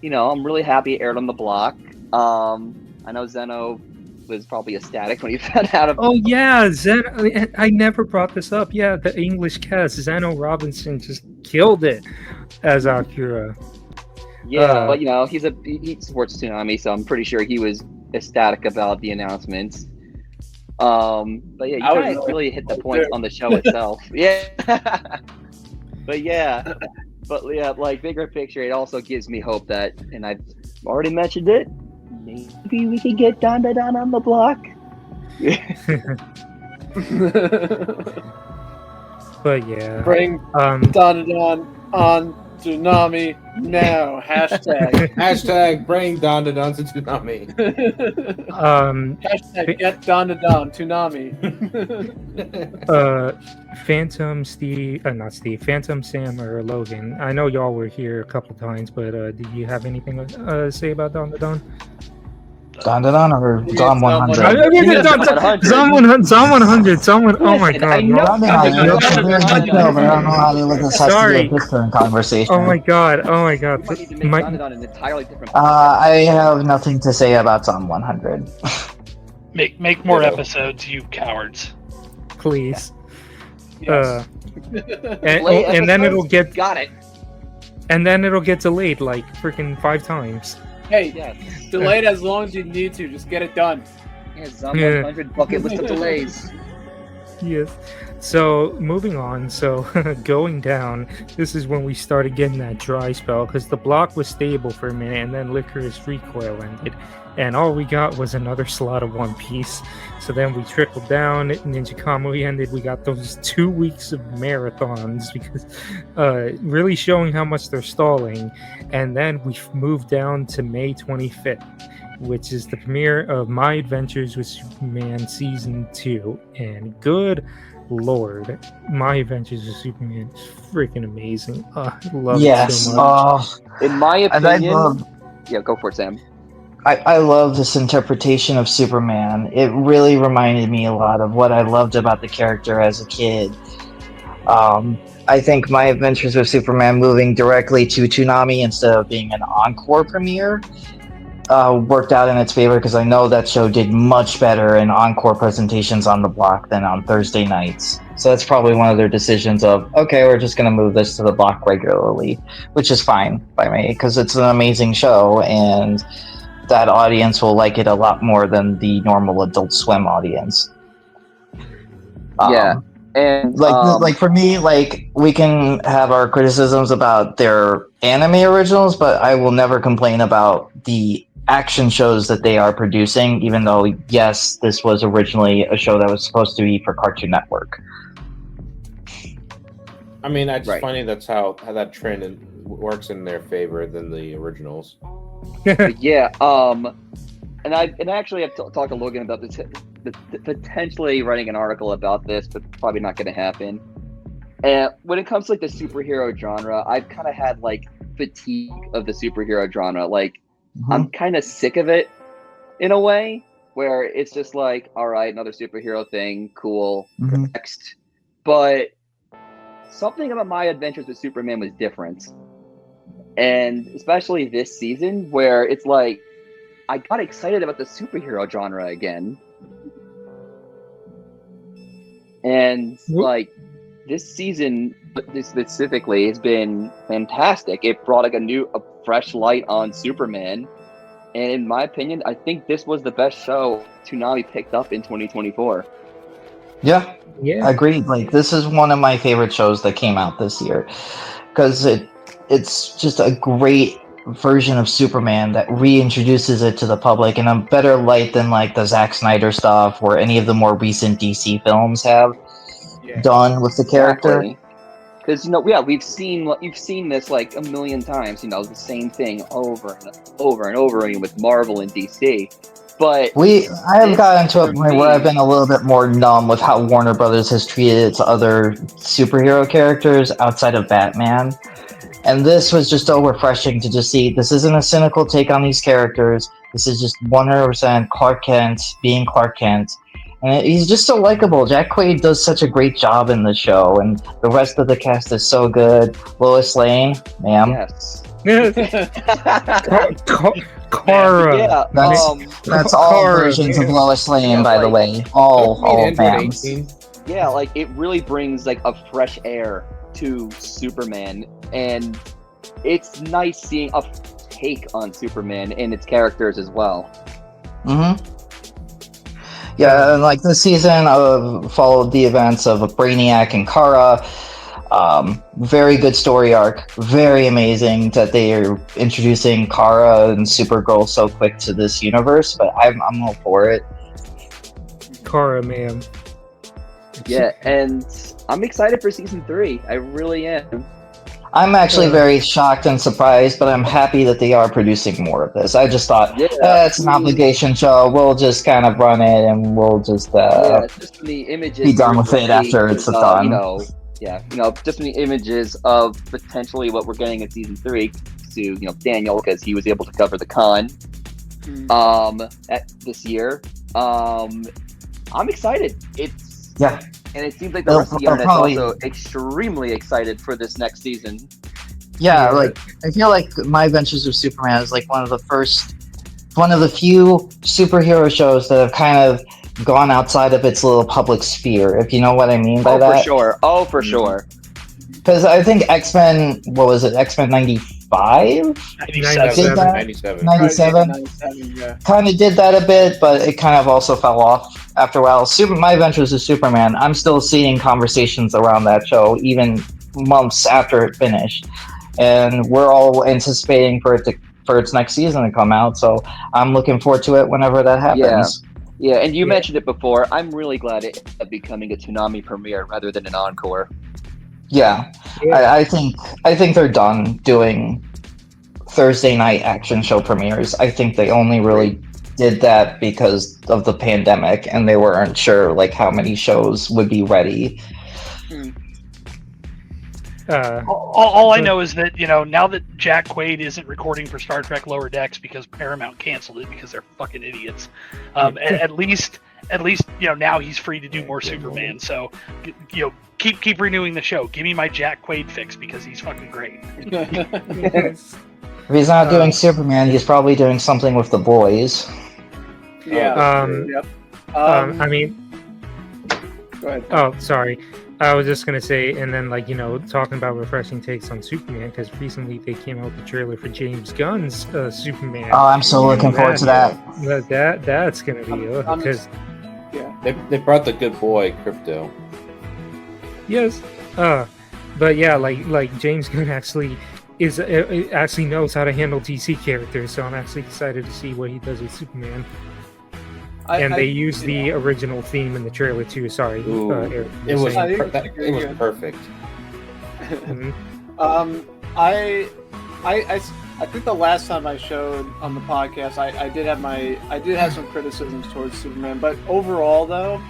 S4: I'm really happy it aired on the block. I know Zeno was probably ecstatic when he found out about.
S1: Oh yeah, Zeno. I never brought this up. Yeah, the English cast, Zeno Robinson just killed it as Akira.
S4: Yeah, but he supports Toonami, so I'm pretty sure he was ecstatic about the announcements. But yeah, you guys really hit the points on the show itself. Yeah. But like bigger picture, it also gives me hope that, and I've already mentioned it, maybe we can get Dandadan on the block.
S1: But yeah,
S3: Bring Dandadan on Toonami now. Hashtag
S2: bring Dandadan to Toonami.
S3: Hashtag get Dandadan Toonami.
S1: Phantom Sam or Logan. I know y'all were here a couple times, but do you have anything to say about Dandadan?
S5: Dandadan or Zom 100?
S1: Zom 100. Oh my god.
S5: I don't know how you look at this has to be a different conversation.
S1: Oh my god.
S5: I have nothing to say about Zom 100.
S6: Make more episodes, you cowards.
S1: Please.
S3: Yes.
S1: And then it'll get
S4: got it.
S1: And then it'll get delayed like freaking 5 times.
S3: Hey, delayed as long as you need to. Just get it done.
S4: Yeah, Zom 100 bucket list of delays.
S1: Yes. So moving on. So going down. This is when we started getting that dry spell because the block was stable for a minute, and then Licorice Recoil ended, and all we got was another slot of One Piece. So then we trickled down. Ninja Kamui ended. We got those 2 weeks of marathons because really showing how much they're stalling. And then we moved down to May 25th, which is the premiere of My Adventures with Superman Season 2. And good lord, My Adventures with Superman is freaking amazing. I love it
S5: Yes.
S1: so much.
S4: In my
S5: And I
S4: opinion,
S5: love
S4: yeah, go for it, Sam.
S5: I love this interpretation of Superman. It really reminded me a lot of what I loved about the character as a kid. I think My Adventures with Superman moving directly to Toonami instead of being an encore premiere worked out in its favor because I know that show did much better in encore presentations on the block than on Thursday nights. So that's probably one of their decisions of, okay, we're just going to move this to the block regularly, which is fine by me because it's an amazing show and that audience will like it a lot more than the normal Adult Swim audience.
S4: Yeah. And
S5: like for me, like we can have our criticisms about their anime originals, but I will never complain about the action shows that they are producing, even though yes, this was originally a show that was supposed to be for Cartoon Network.
S2: I mean, I just
S4: Right.
S2: find that's how that trend works in their favor than the originals.
S4: But yeah, and I actually have talked to Logan about this, potentially writing an article about this, but probably not going to happen. And when it comes to like the superhero genre, I've kind of had like fatigue of the superhero genre. Like I'm kind of sick of it in a way where it's just like, all right, another superhero thing, cool, next. But something about My Adventures with Superman was different. And especially this season where it's like, I got excited about the superhero genre again. And like this season specifically has been fantastic. It brought like a fresh light on Superman. And in my opinion, I think this was the best show Toonami picked up in 2024.
S5: Yeah,
S1: Yeah.
S5: agreed. Like this is one of my favorite shows that came out this year because it's just a great version of Superman that reintroduces it to the public in a better light than like the Zack Snyder stuff or any of the more recent DC films have done with the character.
S4: Because you've seen this like a million times. The same thing over and over and over again with Marvel and DC. But
S5: I have gotten to a point where I've been a little bit more numb with how Warner Brothers has treated its other superhero characters outside of Batman. And this was just so refreshing to just see this isn't a cynical take on these characters. This is just 100% Clark Kent being Clark Kent. And he's just so likable. Jack Quaid does such a great job in the show, and the rest of the cast is so good. Lois Lane, ma'am.
S4: Yes.
S1: Kara.
S4: Yeah,
S5: that's all
S1: Kara,
S5: versions
S1: yeah.
S5: of Lois Lane, by the way. All ma'ams.
S4: Yeah, like it really brings like a fresh air to Superman, and it's nice seeing a take on Superman and its characters as well.
S5: Yeah, and like this season followed the events of Brainiac and Kara. Very good story arc. Very amazing that they are introducing Kara and Supergirl so quick to this universe, but I'm all for it.
S1: Kara, ma'am.
S4: Yeah, and I'm excited for season 3. I really am.
S5: I'm actually very shocked and surprised, but I'm happy that they are producing more of this. I just thought, it's an obligation show. We'll just kind of run it and we'll just,
S4: just from the images
S5: be done with it after it's done.
S4: Just from the images of potentially what we're getting in season 3 to, Daniel, because he was able to cover the con this year. I'm excited. And it seems like the rest of the internet is also extremely excited for this next season.
S5: Yeah, like I feel like My Adventures with Superman is like one of the few superhero shows that have kind of gone outside of its little public sphere, if you know what I mean by that.
S4: For sure.
S5: Because I think X-Men, what was it, X-Men 95?
S6: 97.
S5: 97?
S3: Yeah.
S5: Kind of did that a bit, but it kind of also fell off after a while. My Adventures with Superman, I'm still seeing conversations around that show, even months after it finished. And we're all anticipating for its next season to come out, so I'm looking forward to it whenever that happens.
S4: Yeah, and you mentioned it before. I'm really glad it's becoming a Toonami premiere rather than an encore.
S5: Yeah. I think they're done doing Thursday night action show premieres. I think they only really did that because of the pandemic, and they weren't sure like how many shows would be ready.
S6: All I know is that now that Jack Quaid isn't recording for Star Trek Lower Decks because Paramount canceled it because they're fucking idiots. At least now he's free to do more Superman. So keep renewing the show. Give me my Jack Quaid fix because he's fucking great.
S5: If he's not doing Superman, he's probably doing something with the boys.
S3: Yeah.
S1: Yep. I mean,
S3: Go ahead.
S1: oh, sorry. I was just gonna say, and then talking about refreshing takes on Superman, because recently they came out with the trailer for James Gunn's Superman.
S5: Oh, I'm so looking forward to that.
S1: That's gonna be because
S2: They brought the good boy Crypto.
S1: yes, but yeah, like James Gunn actually actually knows how to handle DC characters, so I'm actually excited to see what he does with Superman. And they used the original theme in the trailer too. Sorry, Eric,
S2: It was
S3: it was
S2: perfect.
S1: Mhm.
S3: I think the last time I showed on the podcast, I did have some criticisms towards Superman, but overall though,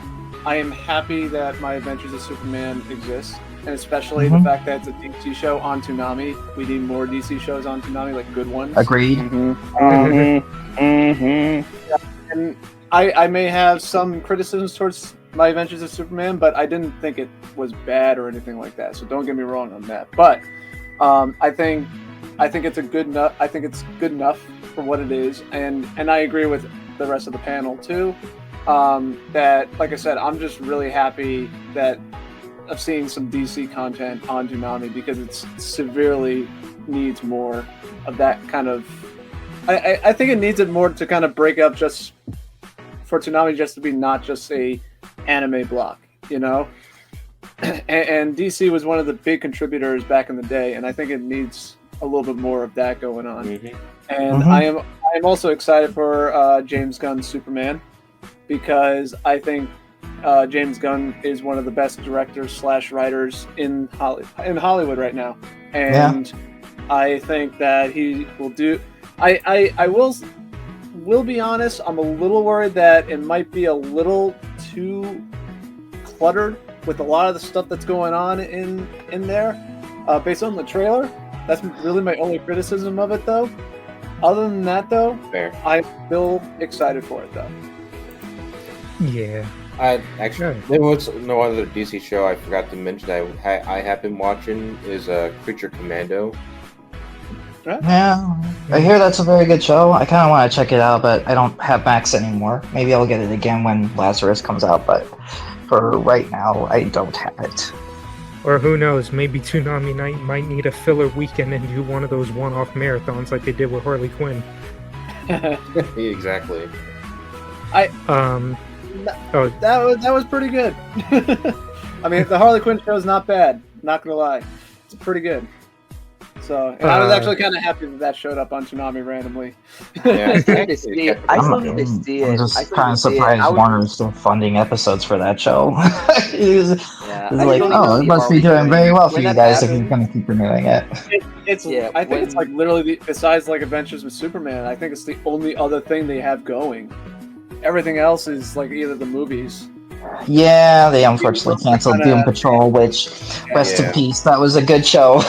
S3: I am happy that My Adventures of Superman exists, and especially the fact that it's a DC show on Toonami. We need more DC shows on Toonami, like good ones.
S5: Agreed.
S3: And I may have some criticisms towards My Adventures of Superman, but I didn't think it was bad or anything like that. So don't get me wrong on that. But I think it's good enough for what it is, and I agree with the rest of the panel too. That, like I said, I'm just really happy of seeing some DC content on Toonami, because it severely needs more of that kind of. I think it needs it more to kind of break up just. For Toonami just to be not just a anime block, and DC was one of the big contributors back in the day, and I think it needs a little bit more of that going on. And I am also excited for James Gunn's Superman, because I think James Gunn is one of the best directors / writers in Hollywood right now, and I think that he will do. I will be honest, I'm a little worried that it might be a little too cluttered with a lot of the stuff that's going on in there, based on the trailer. That's really my only criticism of it, though. Other than that, though,
S2: Fair.
S3: I'm still excited for it, though.
S1: Yeah.
S2: There was no other DC show I forgot to mention I have been watching is Creature Commando.
S5: Yeah, I hear that's a very good show. I kind of want to check it out, but I don't have Max anymore. Maybe I'll get it again when Lazarus comes out, but for right now, I don't have it.
S1: Or who knows, maybe Toonami might need a filler weekend and do one of those one-off marathons like they did with Harley Quinn.
S2: Exactly.
S3: That was pretty good. I mean, the Harley Quinn show is not bad. Not gonna lie, it's pretty good. So, and I was actually kind of happy that showed up on Toonami randomly.
S4: I still need to see it.
S5: I'm just kind of surprised Warner's still funding episodes for that show. It's like, it must be doing very well for you guys if you're going to keep renewing it.
S3: I think it's like literally, besides like Adventures with Superman, I think it's the only other thing they have going. Everything else is like either the movies.
S5: Yeah, they unfortunately canceled Doom Patrol, which, rest in peace, that was a good show.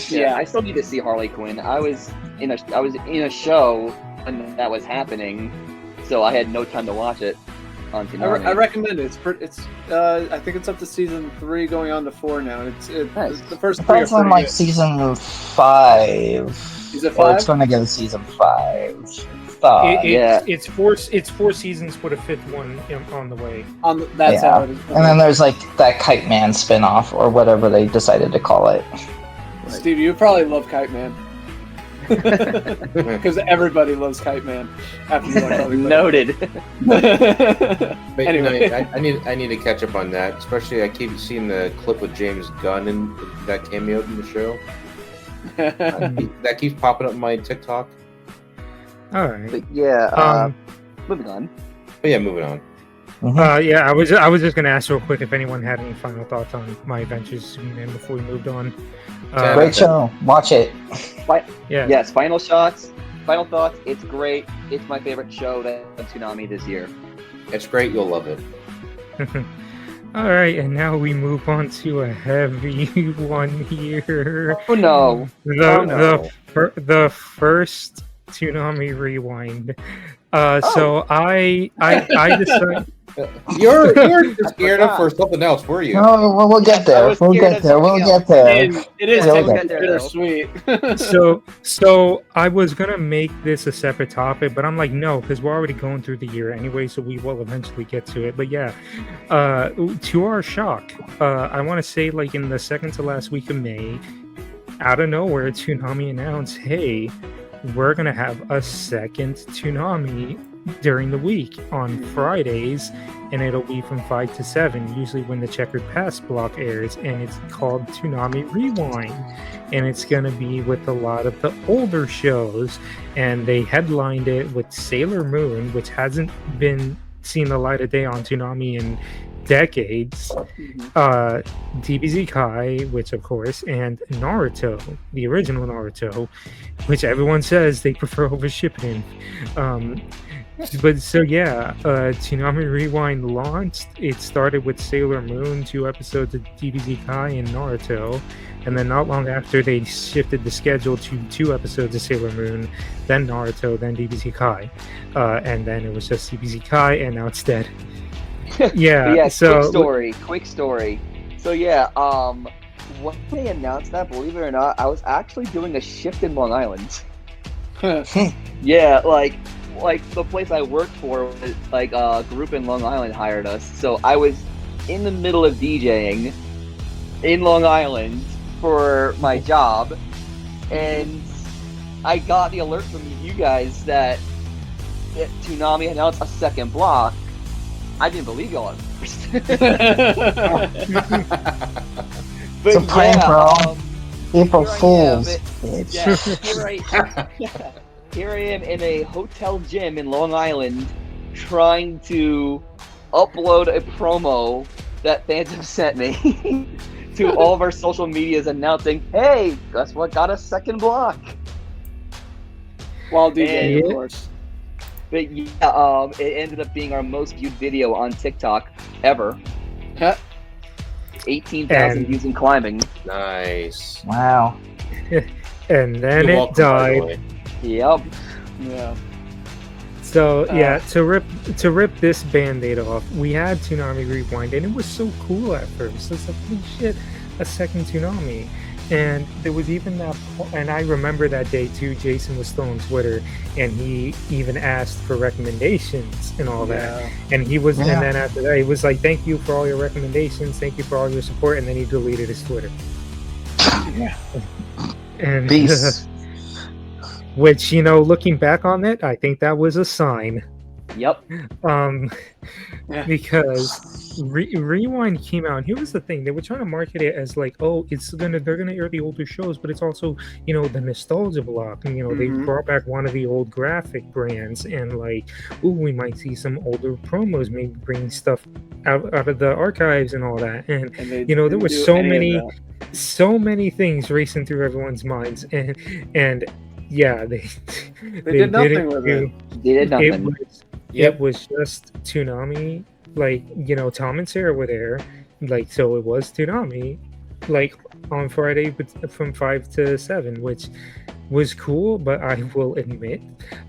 S4: Yeah, I still need to see Harley Quinn. I was in a show when that was happening, so I had no time to watch it on Toonami.
S3: I recommend it. It's I think it's up to season 3, going on to 4 now. It's the first 3
S5: Depends on like season 5.
S3: Season 5?
S5: Well, it's going to get a season 5.
S1: It's 4 seasons with a 5th one on the way.
S3: That's how it is.
S5: And then there's like that Kite Man spin-off or whatever they decided to call it.
S3: Steve, you probably love Kite Man. Because everybody loves Kite Man. After you watch Harley Quinn.
S4: Noted.
S2: But,
S3: Anyway.
S2: I need to catch up on that. Especially, I keep seeing the clip with James Gunn and that cameoed in the show. That keeps popping up on my TikTok.
S1: All right.
S4: But yeah, moving on.
S2: But yeah, moving on.
S1: I was just gonna ask real quick if anyone had any final thoughts on My Adventures of Superman before we moved on.
S5: Great show. Watch it.
S1: Yeah.
S4: Yes, final shots. final thoughts. It's great. It's my favorite show that Toonami this year.
S2: It's great. You'll love it.
S1: All right, and now we move on to a heavy one here.
S4: Oh no!
S1: The first Toonami Rewind. So I decided.
S2: You're just geared up for something else, were you?
S5: No, we'll get there. We'll get there.
S3: It is
S5: We'll
S3: kind
S5: get
S3: of bittersweet.
S1: So I was gonna make this a separate topic, but I'm like, no, because we're already going through the year anyway, so we will eventually get to it. But yeah, to our shock, I want to say like in the second to last week of May, out of nowhere, Toonami announced, hey, we're gonna have a second Toonami during the week on Fridays, and it'll be from 5 to 7, usually when the Checkered Past block airs, and it's called Toonami Rewind, and it's going to be with a lot of the older shows, and they headlined it with Sailor Moon, which hasn't been seen the light of day on Toonami in decades, DBZ Kai, which of course, and Naruto, the original Naruto, which everyone says they prefer over Shippuden. But so yeah, Toonami Rewind launched. It started with Sailor Moon, 2 episodes of DBZ Kai and Naruto, and then not long after they shifted the schedule to 2 episodes of Sailor Moon, then Naruto, then DBZ Kai, and then it was just DBZ Kai, and now it's dead. Yeah.
S4: Yeah.
S1: So
S4: Quick story. So yeah. When they announced that, believe it or not, I was actually doing a shift in Long Island. Yeah, like the place I worked for was like a group in Long Island hired us. So I was in the middle of DJing in Long Island for my job, and I got the alert from you guys that Toonami announced a second block. I didn't believe y'all at first.
S5: It's a prank, bro. April
S4: here I am,
S5: Fools. Bitch.
S4: Here I am in a hotel gym in Long Island trying to upload a promo that Phantom sent me to all of our social medias announcing, hey, guess what, got a second block.
S3: While DJing, of course.
S4: But yeah, it ended up being our most viewed video on TikTok ever. 18,000 views and climbing.
S2: Nice.
S5: Wow.
S1: And then
S2: You're
S1: it
S2: welcome, by the
S1: died.
S2: way.
S4: Yep.
S3: Yeah.
S1: So yeah, to rip this band-aid off, we had Toonami Rewind, and it was so cool at first. It's like, holy shit, a second Toonami. And there was even that, and I remember that day too, Jason was still on Twitter, and he even asked for recommendations and all that. And he was, and then after that, he was like, thank you for all your recommendations, thank you for all your support, and then he deleted his Twitter. And
S5: Peace.
S1: which, you know, looking back on it, I think that was a sign.
S4: Yep.
S1: Because Rewind came out, and here was the thing: they were trying to market it as like, oh, they're gonna air the older shows, but it's also, you know, the nostalgia block, and you know, they brought back one of the old graphic brands, and like, ooh, we might see some older promos, maybe bring stuff out of the archives and all that, and you know, there were so many things racing through everyone's minds, and yeah, they
S3: did nothing with it.
S4: They did nothing.
S1: It was just Toonami, like, you know, Tom and Sarah were there, like, so it was Toonami, like, on Friday from 5 to 7, which was cool, but I will admit,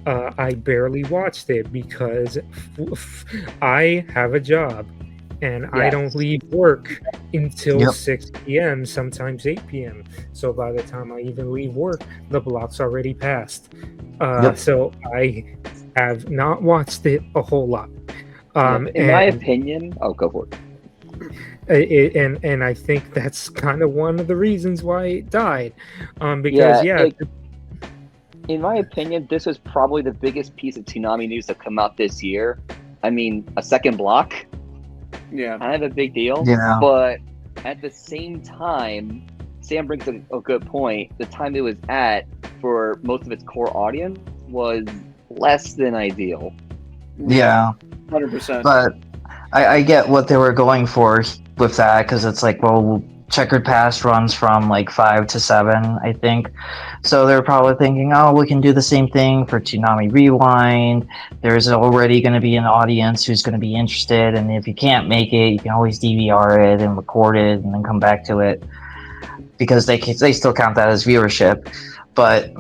S1: I barely watched it because I have a job, and I don't leave work until 6 p.m., sometimes 8 p.m. So by the time I even leave work, the block's already passed. So I have not watched it a whole lot.
S4: In my opinion, go for it.
S1: And I think that's kind of one of the reasons why it died. Because
S4: in my opinion, this was probably the biggest piece of Toonami news to come out this year. I mean, a second block.
S3: Yeah.
S4: Kind of a big deal.
S5: Yeah.
S4: But at the same time, Sam brings up a good point. The time it was at for most of its core audience was less than ideal.
S5: Yeah.
S3: 100%.
S5: But I get what they were going for with that, because it's like, well, Checkered Past runs from like 5 to 7, I think. So they're probably thinking, oh, we can do the same thing for Toonami Rewind. There's already going to be an audience who's going to be interested, and if you can't make it, you can always DVR it and record it and then come back to it, because they still count that as viewership. But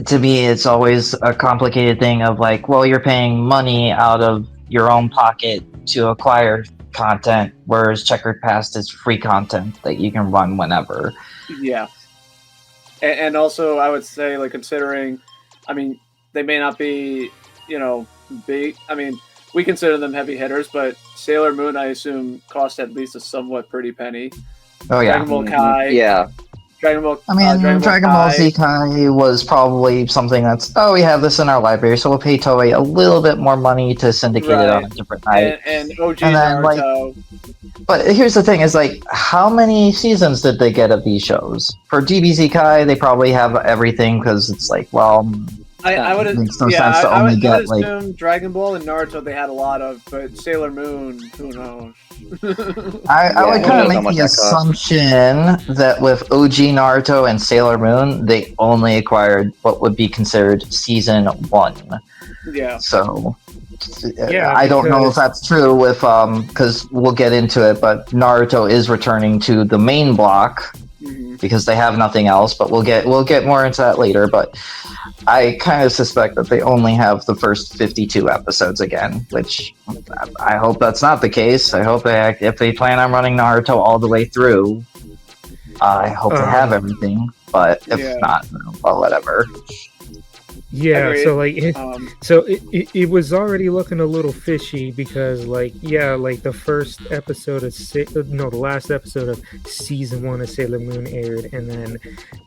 S5: to me, it's always a complicated thing of like, well, you're paying money out of your own pocket to acquire content, whereas Checkered Past is free content that you can run whenever.
S3: Yeah. And also, I would say, like, considering, I mean, they may not be, big. I mean, we consider them heavy hitters, but Sailor Moon, I assume, cost at least a somewhat pretty penny.
S5: Oh, yeah.
S3: Dragon Ball Kai.
S4: Yeah.
S3: Dragon Ball.
S5: I mean, Dragon Ball Z Kai was probably something that's, we have this in our library, so we'll pay Toei a little bit more money to syndicate it on a different night.
S3: And OG
S5: and then,
S3: Naruto.
S5: But here's the thing: is like, how many seasons did they get of these shows? For DBZ Kai, they probably have everything because it's like, well,
S3: I would
S5: it makes no sense to
S3: I
S5: only
S3: would
S5: get
S3: assume Dragon Ball and Naruto they had a lot of, but Sailor Moon, who knows?
S5: I would kind of
S4: how
S5: make
S4: much
S5: the
S4: that costs.
S5: assumption that with OG Naruto and Sailor Moon, they only acquired what would be considered season 1.
S3: Yeah.
S5: So,
S1: Yeah,
S5: I don't know if
S1: because-
S5: that's true with because we'll get into it, but Naruto is returning to the main block
S3: Mhm.
S5: because they have nothing else. But we'll get more into that later. But I kind of suspect that they only have the first 52 episodes again, which I hope that's not the case. I hope if they plan on running Naruto all the way through, I hope they have everything. But if
S3: Yeah.
S5: not, well, whatever.
S1: Yeah,
S3: Agreed.
S1: so like it was already looking a little fishy because like the first episode of the last episode of season 1 of Sailor Moon aired, and then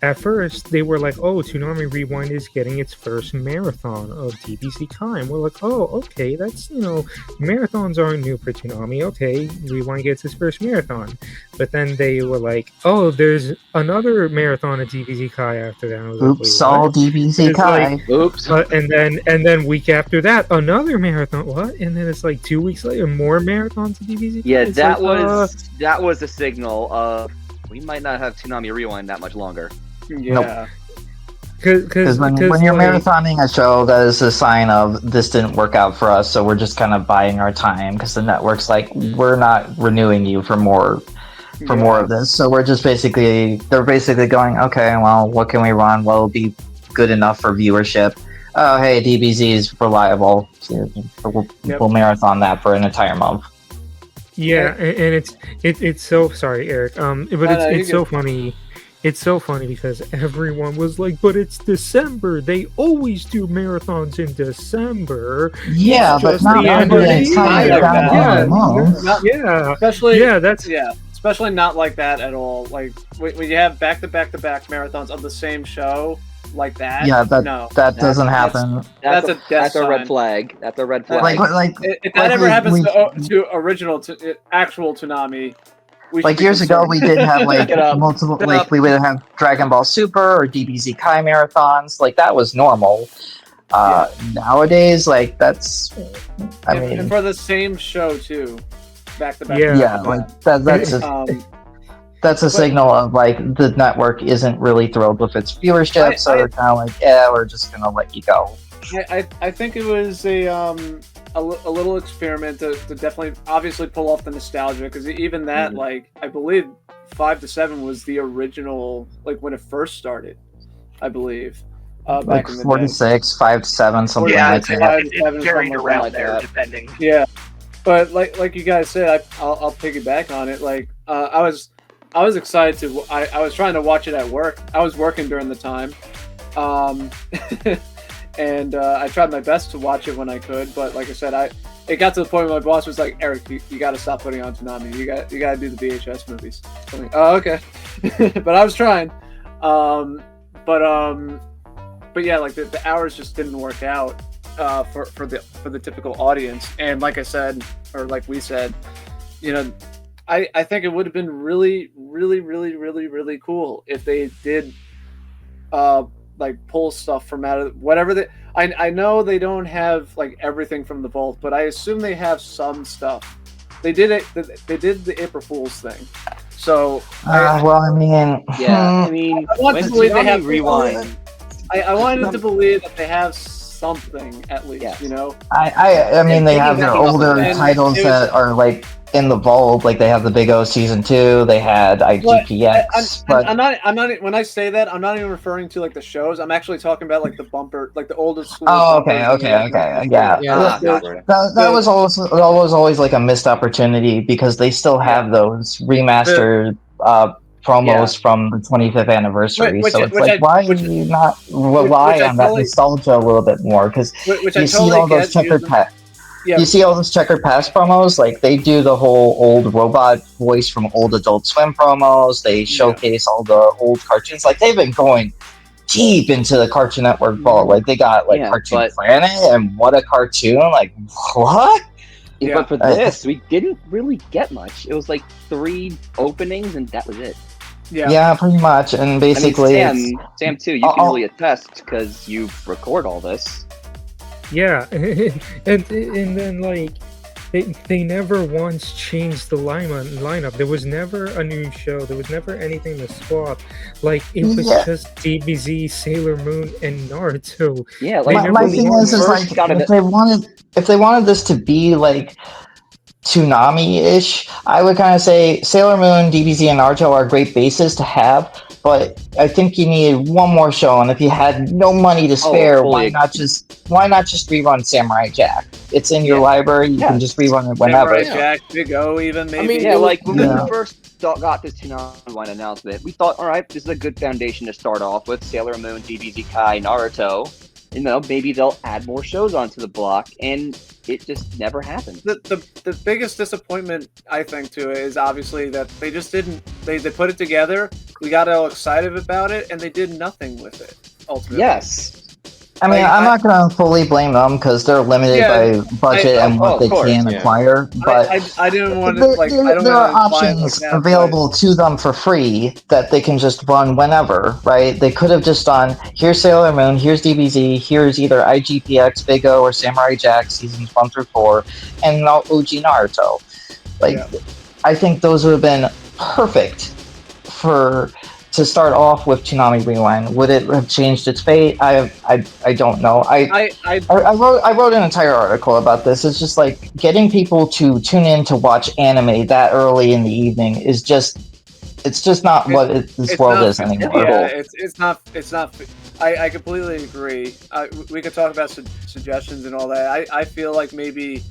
S1: at first they were like, oh, Toonami Rewind is getting its first marathon of DBZ Kai. We're like, oh, okay, that's marathons aren't new for Toonami. Okay, Rewind gets its first marathon, but then they were like, oh, there's another marathon of DBZ Kai after that. And I was like,
S5: Oops,
S1: wait,
S5: all
S1: what?
S5: DBZ
S1: It's
S5: Kai.
S1: like-
S4: Oops.
S1: and then week after that, another marathon. What? And then it's like 2 weeks later, more marathons of DBZ.
S4: Yeah,
S1: It's
S4: that
S1: like,
S4: was a signal of we might not have Toonami Rewind that much longer.
S3: Yeah.
S5: Because when you're marathoning a show, that is a sign of this didn't work out for us, so we're just kind of buying our time because the network's like, we're not renewing you for more of this. So we're just they're basically going, okay, well, what can we run? What will be good enough for viewership? Oh, hey, DBZ is reliable. So we'll marathon that for an entire month.
S1: Yeah, and it's so sorry, Eric. But it's so funny. It's so funny because everyone was like, "But it's December. They always do marathons in December."
S5: Yeah,
S1: It's
S5: but
S1: just
S5: not
S1: the end
S5: for
S1: of
S5: the
S1: the
S5: entire
S3: year.
S5: goddamn month.
S1: Yeah,
S3: Especially
S1: that's
S3: especially not like that at all. Like when you have back to back marathons of the same show like that.
S5: Yeah, that doesn't
S3: that's-
S5: happen.
S3: That's a death
S4: That's a red
S3: sign.
S4: flag. That's a red flag.
S5: Like
S3: If that ever happens to original actual Toonami, we should be
S5: years ago,
S3: concerned.
S5: we did have like
S4: Get up.
S5: multiple,
S4: Get
S5: like
S4: up.
S5: we would have Dragon Ball Super or DBZ Kai marathons. Like that was normal. Nowadays, like that's, I
S3: and
S5: mean,
S3: for the same show too, back to back.
S5: yeah, like that's a signal of like the network isn't really thrilled with its viewership, so they're kind of like, yeah, we're just gonna let you go.
S3: I think it was a little experiment to definitely obviously pull off the nostalgia, because even that, like, I believe 5 to 7 was the original, like when it first started, I believe.
S5: Like
S3: Back in the
S5: 4
S3: day.
S5: to 6, 5 to 7, something
S6: Yeah,
S5: like
S6: it's,
S5: that.
S6: it's varied
S3: something
S6: around
S3: like
S6: there
S3: that.
S6: depending.
S3: Yeah, but like you guys said, I'll piggyback on it. Like I was excited to. I was trying to watch it at work. I was working during the time, and I tried my best to watch it when I could. But like I said, it got to the point where my boss was like, "Eric, you got to stop putting on Toonami. You got to do the VHS movies." I'm like, "Oh, okay," but I was trying. But yeah, like the hours just didn't work out for the typical audience. And like I said, or like we said, I think it would have been really, really, really, really, really cool if they did like pull stuff from out of whatever they. I know they don't have like everything from the vault, but I assume they have some stuff they did it. They did the April Fool's thing. So
S5: well, I mean,
S4: Yeah, I mean,
S3: I want
S4: when
S3: to believe they
S4: Toonami
S3: have
S4: Rewind,
S3: I wanted to believe that they have something at least.
S4: Yes.
S3: You know.
S5: I mean, they have their
S4: piggybacking off of
S5: older
S4: that,
S5: titles
S3: it was-
S5: that are like in the vault. Like they have the Big O season 2. They had IGPX, but
S3: I'm not. When I say that, I'm not even referring to like the shows. I'm actually talking about like the bumper, like the oldest school.
S5: oh, okay, yeah.
S2: Yeah,
S4: gotcha.
S5: That was always like a missed opportunity because they still have those remastered promos from the 25th anniversary.
S3: Which-
S5: so it's
S3: which
S5: like,
S3: I-
S5: why
S3: which-
S5: not rely
S3: which I
S5: on that
S3: totally-
S5: nostalgia a little bit more? Because
S3: which
S5: you
S3: I
S5: see
S3: totally
S5: all those
S3: get.
S5: checkered packs.
S3: Yeah.
S5: You see all those checkered past promos, like they do the whole old robot voice from old Adult Swim promos. They showcase all the old cartoons. Like they've been going deep into the Cartoon Network vault. Like they got like Cartoon Planet and What a Cartoon. Like what?
S4: Yeah. But for this, we didn't really get much. It was like 3 openings, and that was it.
S5: Yeah, pretty much. And basically,
S4: I mean, Sam too. You can really attest because you record all this.
S1: Yeah, and then like they never once changed the lineup. There was never a new show. There was never anything to swap. Like it was just DBZ, Sailor Moon, and Naruto.
S4: Yeah, like
S5: my thing is like if they wanted this to be like Toonami-ish, I would kind of say Sailor Moon, DBZ, and Naruto are great bases to have, but I think you needed one more show. And if you had no money to spare, why not just rerun Samurai Jack? It's in your library. You can just rerun it whenever.
S3: Samurai Jack, Big O, even maybe.
S4: I mean, like when we first got this Toonami announcement, we thought, all right, this is a good foundation to start off with: Sailor Moon, DBZ Kai, Naruto. You know, maybe they'll add more shows onto the block, and it just never happened.
S3: The biggest disappointment, I think, to it is obviously that they just didn't. They put it together. We got all excited about it, and they did nothing with it. Ultimately,
S4: yes.
S5: I mean, I'm not going to fully blame them because they're limited by budget and what they can acquire. But
S3: I didn't want to like.
S5: There are options available to them for free that they can just run whenever, right? They could have just done, here's Sailor Moon, here's DBZ, here's either IGPX, Big O, or Samurai Jack seasons 1 through 4, and OG Naruto. I think those would have been perfect to start off with Toonami Rewind. Would it have changed its fate? I don't know. I wrote an entire article about this. It's just like getting people to tune in to watch anime that early in the evening is just not what this world is anymore.
S3: Yeah, it's not. I completely agree. We could talk about suggestions and all that. I feel like maybe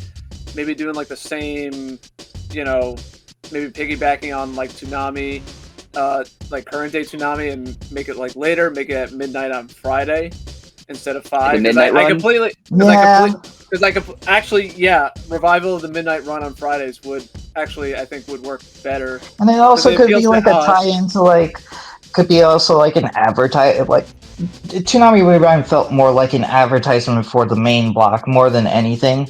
S3: doing like the same, maybe piggybacking on like Toonami. Like current day Toonami and make it like later, make it at midnight on Friday instead of 5.
S4: Because
S3: revival of the midnight run on Fridays would actually, I think, would work better.
S5: And it also could be like a tie-in to like, could be also like an advertise like. Toonami Rewind felt more like an advertisement for the main block more than anything.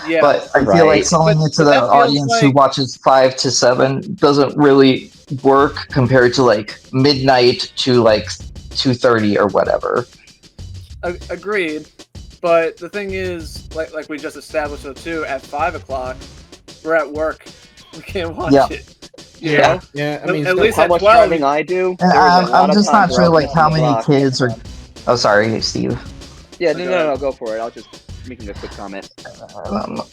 S3: Yeah,
S5: but I feel like selling it to the audience who watches 5 to 7 doesn't really work compared to like midnight to like 2:30 or whatever.
S3: Agreed, but the thing is, like we just established though too, at 5 o'clock, we're at work. We can't watch it. You know?
S2: Yeah. I mean,
S3: at least
S4: how
S3: at
S4: much
S3: 12.
S4: driving I do.
S5: And I'm just not sure like how many kids are. Oh, sorry, Steve.
S4: Yeah, no, go for it. I'll just making a quick comment.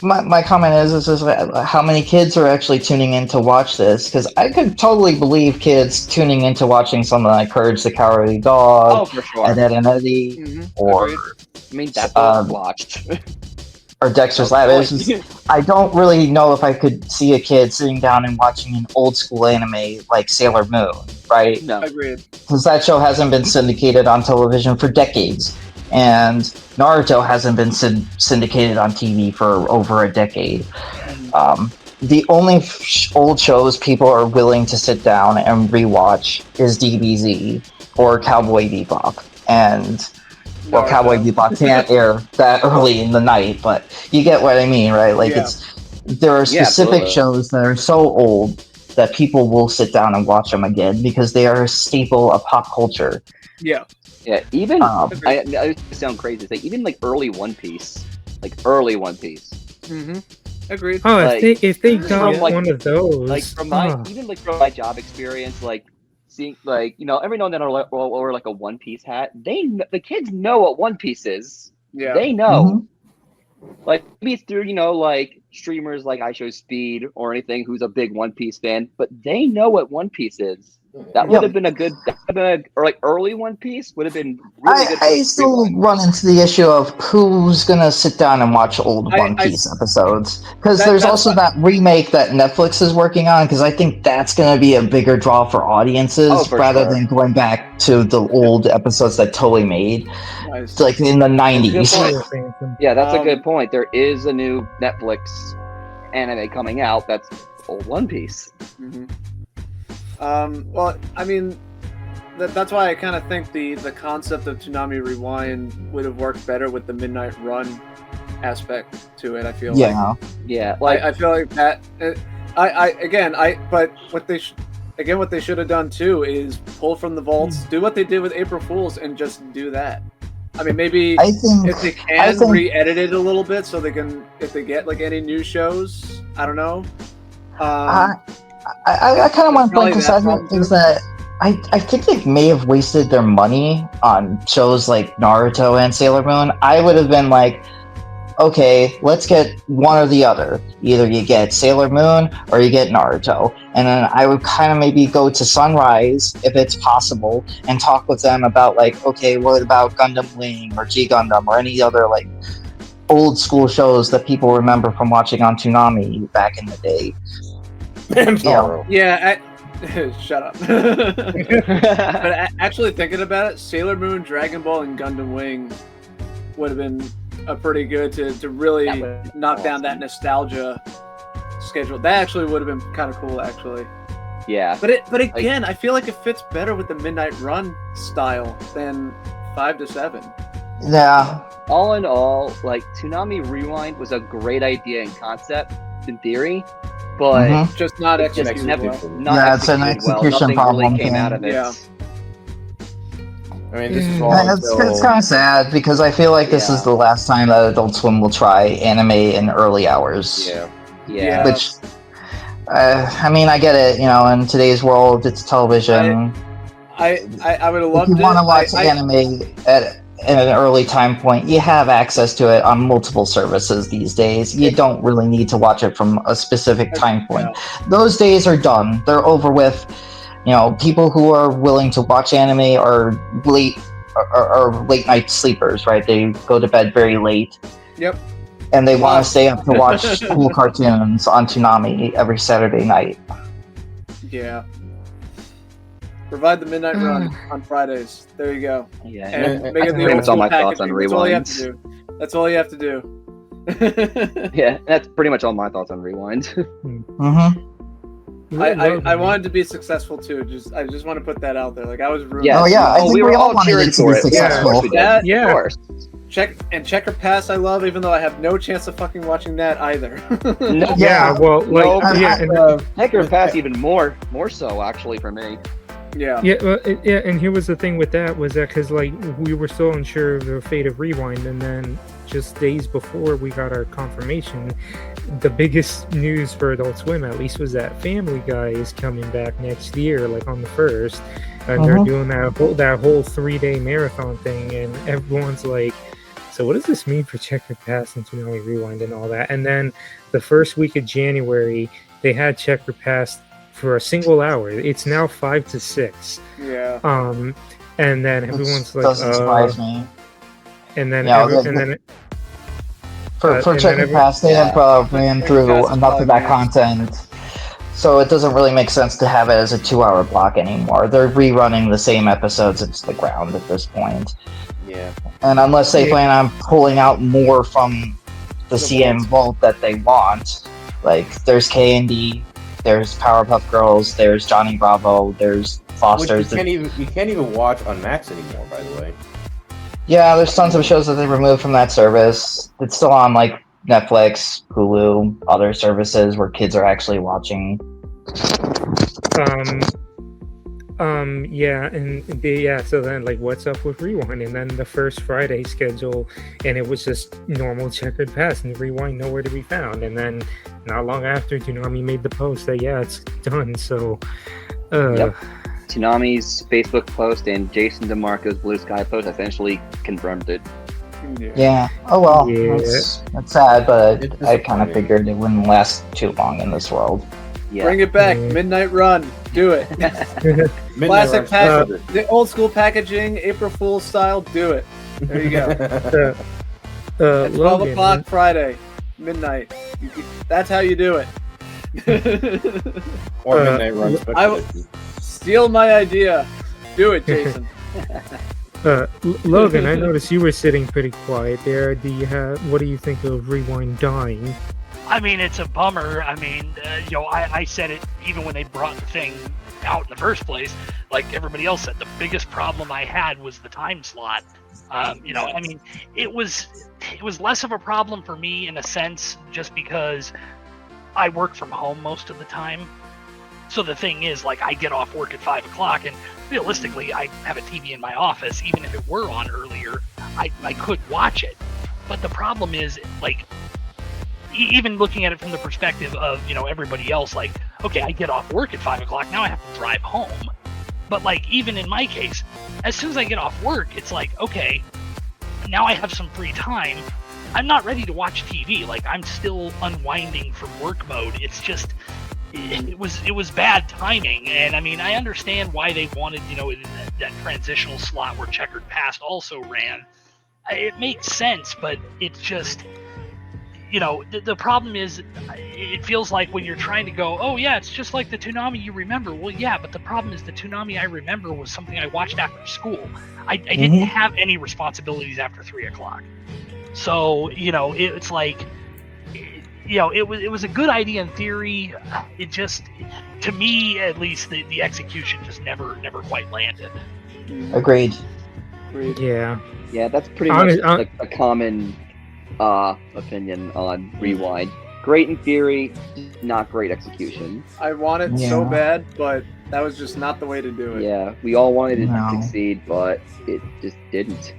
S5: My comment is just how many kids are actually tuning in to watch this? Because I could totally believe kids tuning in to watching something like Courage the Cowardly Dog,
S4: oh, for sure.
S5: Ed, Ed and Eddie, or
S4: I mean that's watched.
S5: Or Dexter's Lab. I don't really know if I could see a kid sitting down and watching an old school anime like Sailor Moon, right?
S4: No,
S3: agreed.
S5: Because that show hasn't been syndicated on television for decades. And Naruto hasn't been syndicated on TV for over a decade. The only old shows people are willing to sit down and rewatch is DBZ or Cowboy Bebop. And, well, Cowboy Bebop can't air that early in the night, but you get what I mean, right? Like, there are specific shows that are so old that people will sit down and watch them again because they are a staple of pop culture.
S3: Yeah.
S4: Yeah, even I sound crazy. It's like even like early One Piece. Mm-hmm.
S3: Agreed.
S1: Oh,
S4: Like,
S1: if they
S4: from,
S1: got
S4: like-
S1: one of those,
S4: Like from my
S1: oh,
S4: even like from my job experience, like seeing like every now and then I'll wear like a One Piece hat. The kids know what One Piece is.
S3: Yeah.
S4: They know.
S5: Mhm.
S4: Like maybe it's through like streamers like I Show Speed or anything who's a big One Piece fan, but they know what One Piece is. That would have been a good, or like early One Piece would have been really good.
S5: I still run into the issue of who's gonna sit down and watch old One
S3: I-
S5: Piece episodes, because
S3: That-
S5: there's
S3: that's
S5: also
S3: what-
S5: that remake that Netflix is working on, because I think that's gonna be a bigger draw for audiences
S4: Oh, for
S5: rather
S4: sure.
S5: than going back to the old episodes that Toei made,
S3: Nice.
S5: like in the '90s.
S4: Good
S1: Real Phantom.
S4: Yeah, that's a
S3: Um,
S4: good point. There is a new Netflix anime coming out that's old One Piece.
S3: Mhm. Well, I mean, that's why I kind of think the concept of Toonami Rewind would have worked better with the Midnight Run aspect to it. I feel like.
S5: Yeah,
S4: Yeah, like
S3: I feel like that. But what they what they should have done too is pull from the vaults, do what they did with April Fools, and just do that. I mean, maybe
S5: I think
S3: if they can re-edit it a little bit, so they can, if they get like any new shows, I don't know.
S5: I kind of want to
S3: probably
S5: point this
S3: that
S5: out
S3: problem
S5: is
S3: too.
S5: that I think they may have wasted their money on shows like Naruto and Sailor Moon. I would have been like, okay, let's get one or the other. Either you get Sailor Moon or you get Naruto. And then I would kind of maybe go to Sunrise, if it's possible, and talk with them about like, okay, what about Gundam Wing or G Gundam or any other like old school shows that people remember from watching on Toonami back in the day.
S2: Vampiro.
S3: Yeah, shut up. But actually thinking about it, Sailor Moon, Dragon Ball, and Gundam Wing would have been a pretty good to really
S4: That would've been
S3: knock down that
S4: awesome.
S3: nostalgia schedule. That actually would have been kind of cool, actually.
S4: yeah,
S3: But again, I feel like it fits better with the Midnight Run style than 5 to 7.
S5: Yeah,
S4: all in all, like Toonami Rewind was a great idea and concept in theory, but
S5: Mhm.
S3: Just not
S4: it just
S3: executed
S4: never
S3: well.
S4: not
S5: Yeah, it's an
S4: executed well.
S5: execution
S4: Nothing
S5: problem
S4: really came out
S5: thing.
S4: of it.
S3: Yeah.
S2: I mean, this is all
S5: and it's
S2: until
S5: kind of sad because I feel like this is
S4: Yeah.
S5: the last time that Adult Swim will try anime in early hours.
S2: yeah.
S4: Yeah.
S5: Which, I mean, I get it. You know, in today's world, it's television.
S3: I would have
S5: If
S3: loved
S5: you
S3: it.
S5: want to watch
S3: I-
S5: anime at an early time point, you have access to it on multiple services these days. You don't really need to watch it from a specific time point. Those days are done. They're over with. You know, people who are willing to watch anime are late night sleepers, right? They go to bed very late.
S3: Yep.
S5: And they want to stay up to watch cool cartoons on Toonami every Saturday night.
S3: Yeah. Provide the Midnight Run on Fridays. There you go.
S4: Yeah.
S3: And
S2: Yeah,
S3: make it
S2: I
S3: the
S2: think
S3: old
S4: that's all
S3: school
S4: my thoughts on
S3: packaging. That's all you have
S4: Rewinds.
S3: to do. That's all you have to do.
S4: Yeah, that's pretty much all my thoughts on Rewind.
S5: Mm-hmm.
S3: I wanted to be successful too. I just want to put that out there. Like I was rooting.
S4: Yes.
S5: Oh, yeah, I think
S4: we were all
S5: wanted
S4: cheering
S5: it to
S4: for
S5: be
S4: it. Yeah, of
S5: successful.
S4: course we did.
S3: That-
S1: Yeah.
S4: Of course.
S3: Checker Pass I love, even though I have no chance of fucking watching that either.
S4: No,
S1: Yeah, well, like,
S4: No,
S1: yeah, and,
S4: Hecker Pass even more so actually for me.
S3: Yeah.
S1: yeah, yeah, and here was the thing with that was that because like we were still unsure of the fate of Rewind, and then just days before we got our confirmation, the biggest news for Adult Swim at least was that Family Guy is coming back next year, like on the 1st, and they're doing that whole 3-day marathon thing, and everyone's like, so what does this mean for Checker Pass and Toonami Rewind and all that? And then the first week of January, they had Checker Pass for a single hour. It's now 5 to 6.
S3: Yeah.
S1: And then everyone's like,
S5: doesn't surprise me.
S1: and then
S5: Yeah,
S1: and then
S5: For
S1: and then
S5: Checker Pass, they have ran
S3: Checker
S5: through
S3: Pass is
S5: enough of that
S3: 5
S5: content, so it doesn't really make sense to have it as a 2-hour block anymore. They're rerunning the same episodes into the ground at this point.
S2: Yeah.
S5: And unless they
S1: Yeah.
S5: plan on pulling out more from the CM vault that they want, like there's K&D, there's Powerpuff Girls, there's Johnny Bravo, there's
S2: Which
S5: Foster's.
S2: you can't even watch on Max anymore, by the way.
S5: Yeah, there's tons of shows that they removed from that service. It's still on like Netflix, Hulu, other services where kids are actually watching.
S1: Yeah, so then like what's up with Rewind? And then the first Friday schedule, and it was just normal checkered pass and Rewind nowhere to be found. And then not long after, Toonami made the post that it's done. So
S4: Yep. Toonami's Facebook post and Jason DeMarco's Blue Sky post essentially confirmed it.
S5: Yeah. Oh well.
S1: Yeah.
S5: That's sad, but
S2: It's
S5: I kind of
S2: disappointing.
S5: figured it wouldn't last too long in this world.
S4: Yeah.
S3: Bring it back.
S1: Yeah.
S3: Midnight Run. Do it.
S2: Midnight
S3: Classic
S2: Run's
S3: pack.
S2: perfect.
S3: The old school packaging, April Fool's style. Do it. There you go. At 12
S1: Logan,
S3: o'clock Friday, midnight. That's how you do it.
S2: Or Midnight Run.
S3: I w- Steal my idea. Do it, Jason.
S1: Logan, I noticed you were sitting pretty quiet there. What do you think of Rewind dying?
S6: I mean, it's a bummer. I mean, I said it even when they brought the thing out in the first place. Like everybody else said, the biggest problem I had was the time slot. I mean, it was less of a problem for me in a sense, just because I work from home most of the time. So the thing is, like, I get off work at 5 o'clock, and realistically, I have a TV in my office. Even if it were on earlier, I could watch it. But the problem is, like, even looking at it from the perspective of, everybody else, like, okay, I get off work at 5 o'clock, now I have to drive home. But, like, even in my case, as soon as I get off work, it's like, okay, now I have some free time. I'm not ready to watch TV. Like, I'm still unwinding from work mode. It's just, it was bad timing. And, I mean, I understand why they wanted, in that transitional slot where Checkered Past also ran. It makes sense, but it's just... the problem is, it feels like when you're trying to go, oh yeah, it's just like the Toonami you remember. Well, yeah, but the problem is the Toonami I remember was something I watched after school. I didn't have any responsibilities after 3 o'clock. So, it's like, it was a good idea in theory. It just, to me at least, the execution just never quite landed.
S5: Agreed.
S1: Yeah.
S4: Yeah, that's pretty much like a common opinion on Rewind. Great in theory, not great execution.
S3: I want it so
S5: Yeah.
S3: bad, but that was just not the way to do it.
S4: Yeah, we all wanted it
S5: No.
S4: to succeed, but it just didn't.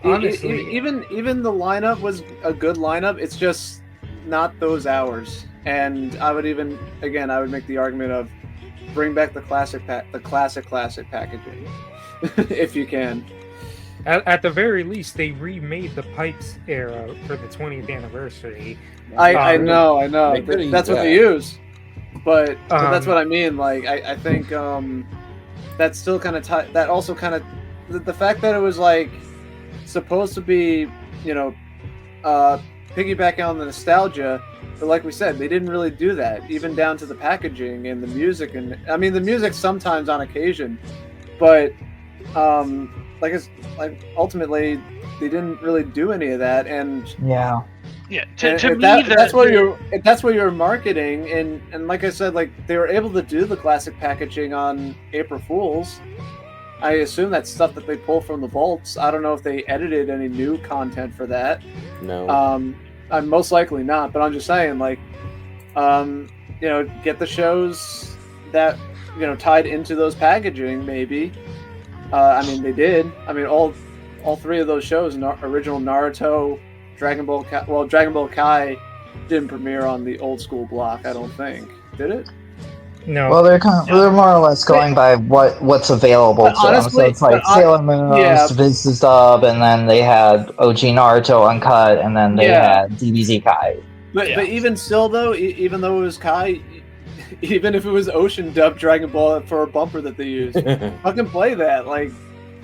S1: Honestly.
S3: Even the lineup was a good lineup. It's just not those hours. And I would make the argument of bring back the classic packaging, if you can.
S1: At the very least, they remade the Pipes era for the 20th anniversary.
S3: I know.
S2: They could've used
S3: That's what
S2: that.
S3: they use. But that's
S1: Um,
S3: what I mean. Like, I think that's still kind of that also kind of the fact that it was like supposed to be, piggybacking on the nostalgia, but like we said, they didn't really do that, even down to the packaging and the music. And I mean, the music sometimes on occasion, but ultimately they didn't really do any of that. And
S5: Yeah.
S6: Yeah,
S3: and
S6: to
S3: if
S6: me,
S3: that's what you're marketing, and like I said, like they were able to do the classic packaging on April Fools. I assume that's stuff that they pull from the vaults. I don't know if they edited any new content for that.
S2: No.
S3: I'm most likely not, but I'm just saying, like, get the shows that tied into those packaging. Maybe. I mean, they did. I mean, all three of those shows, original Naruto, Dragon Ball Kai didn't premiere on the old school block, I don't think. Did it?
S1: No.
S5: Well, they're more or less going by what's available to them. So
S3: Honestly,
S5: it's like
S3: but
S5: Sailor Moon,
S3: yeah.
S5: Vince's Dub, and then they had OG Naruto Uncut, and then they
S3: Yeah.
S5: had DBZ Kai.
S3: But even still, though, even though it was Kai, even if it was Ocean dubbed Dragon Ball for a bumper that they used, fucking play that. Like,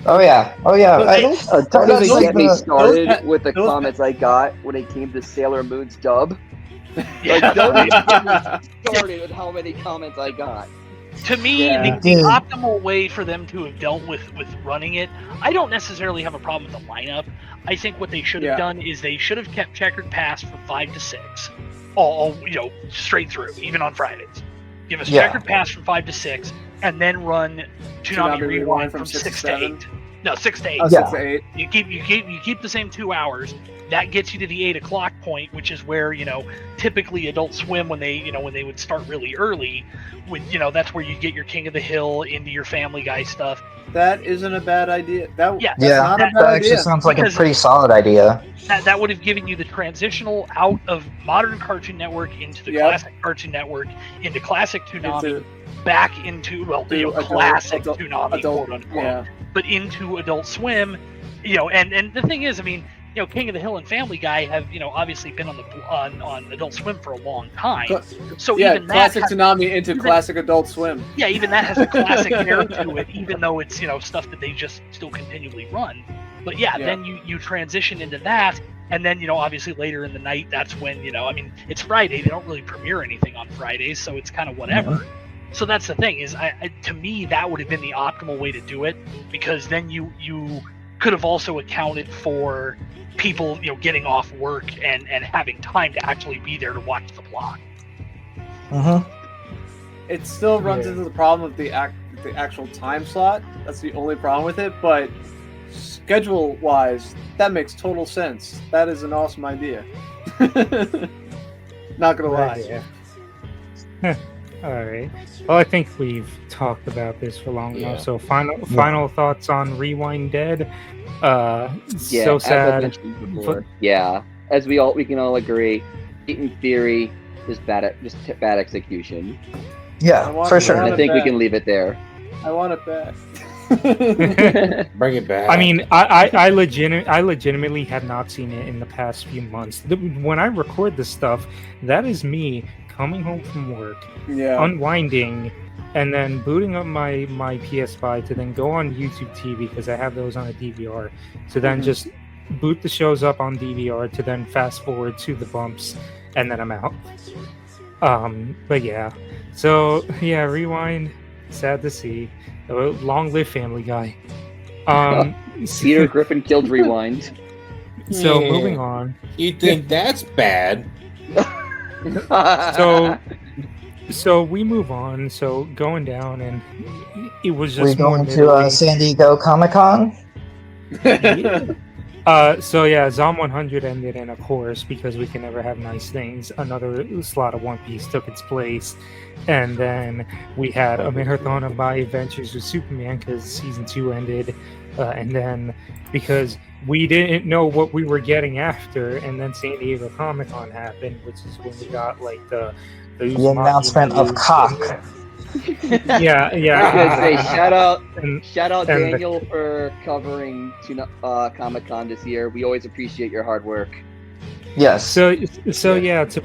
S5: Oh yeah.
S3: Those-
S4: Don't
S5: That's
S4: even
S5: like
S4: get me
S5: the-
S4: started
S3: those-
S4: with the
S3: those-
S4: comments I got when it came to Sailor Moon's dub.
S6: Yeah.
S4: Like, don't even get me started with how many comments I got.
S6: To me,
S3: Yeah.
S6: the optimal way for them to have dealt with running it, I don't necessarily have a problem with the lineup. I think what they should have done is they should have kept Checkered Past from 5 to 6, all straight through, even on Fridays. Give us Checkered Past from 5 to 6, and then run Toonami Rewind from 6 to 8. No, 6 to 8.
S3: 6 to 8.
S6: You keep the same 2 hours. That gets you to the 8 o'clock point, which is where typically Adult Swim when they would start really early, that's where you get your King of the Hill into your Family Guy stuff.
S3: That isn't a bad idea. That's
S5: Yeah,
S3: not a bad
S5: that actually
S3: idea.
S5: sounds like a
S6: Because-
S5: pretty solid idea.
S6: That would have given you the transitional out of modern Cartoon Network into the
S3: Yep.
S6: classic Cartoon Network, into classic Toonami,
S3: Into-
S6: back into classic Toonami, quote unquote,
S3: yeah.
S6: but into Adult Swim, and the thing is, I mean, King of the Hill and Family Guy have obviously been on Adult Swim for a long time, so
S3: Yeah,
S6: even
S3: classic
S6: that
S3: Toonami into classic Adult Swim.
S6: even that has a classic air to it, even though it's stuff that they just still continually run. But yeah. Then you transition into that, and then obviously later in the night, that's when I mean, it's Friday, they don't really premiere anything on Fridays, so it's kind of whatever.
S5: Mhm.
S6: So that's the thing is, to me, that would have been the optimal way to do it, because then you could have also accounted for people getting off work and having time to actually be there to watch the block.
S3: It still runs
S1: Yeah.
S3: into the problem of the actual time slot. That's the only problem with it. But schedule-wise, that makes total sense. That is an awesome idea. Not gonna lie.
S1: Yeah. All right. Well, I think we've talked about this for long
S2: Yeah.
S1: enough. So final thoughts on Rewind Dead.
S4: Yeah,
S1: So
S4: as I
S1: sad.
S4: mentioned before. Yeah, as we can all agree, in theory, just bad execution.
S5: Yeah,
S3: I want-
S5: for
S3: I
S5: sure.
S3: want
S4: And I think we
S3: back.
S4: can leave it there.
S3: I want it back.
S2: Bring it back.
S1: I mean, I legitimately have not seen it in the past few months. When I record this stuff, that is me coming home from work,
S3: Yeah.
S1: unwinding, and then booting up my PS5 to then go on YouTube TV because I have those on a DVR. To then just boot the shows up on DVR to then fast forward to the bumps, and then I'm out. But yeah, so yeah, Rewind. Sad to see. Long live Family Guy.
S4: Peter Griffin killed Rewind.
S1: So
S2: Yeah.
S1: moving on.
S2: You think that's bad?
S1: So we move on. So going down, and it was
S5: We're
S1: just more
S5: going to
S1: middling.
S5: San Diego Comic Con.
S1: So yeah, Zom 100 ended, and of course, because we can never have nice things, another slot of One Piece took its place, and then we had a marathon of My Adventures with Superman because season 2 ended, and then because we didn't know what we were getting after, and then San Diego Comic Con happened, which is when we got like the
S5: The announcement of Cock.
S1: Yeah,
S4: I was gonna say
S1: And-
S4: shout out
S1: and the-
S4: Daniel for covering Comic Con this year. We always appreciate your hard work.
S5: Yes.
S1: So yeah, to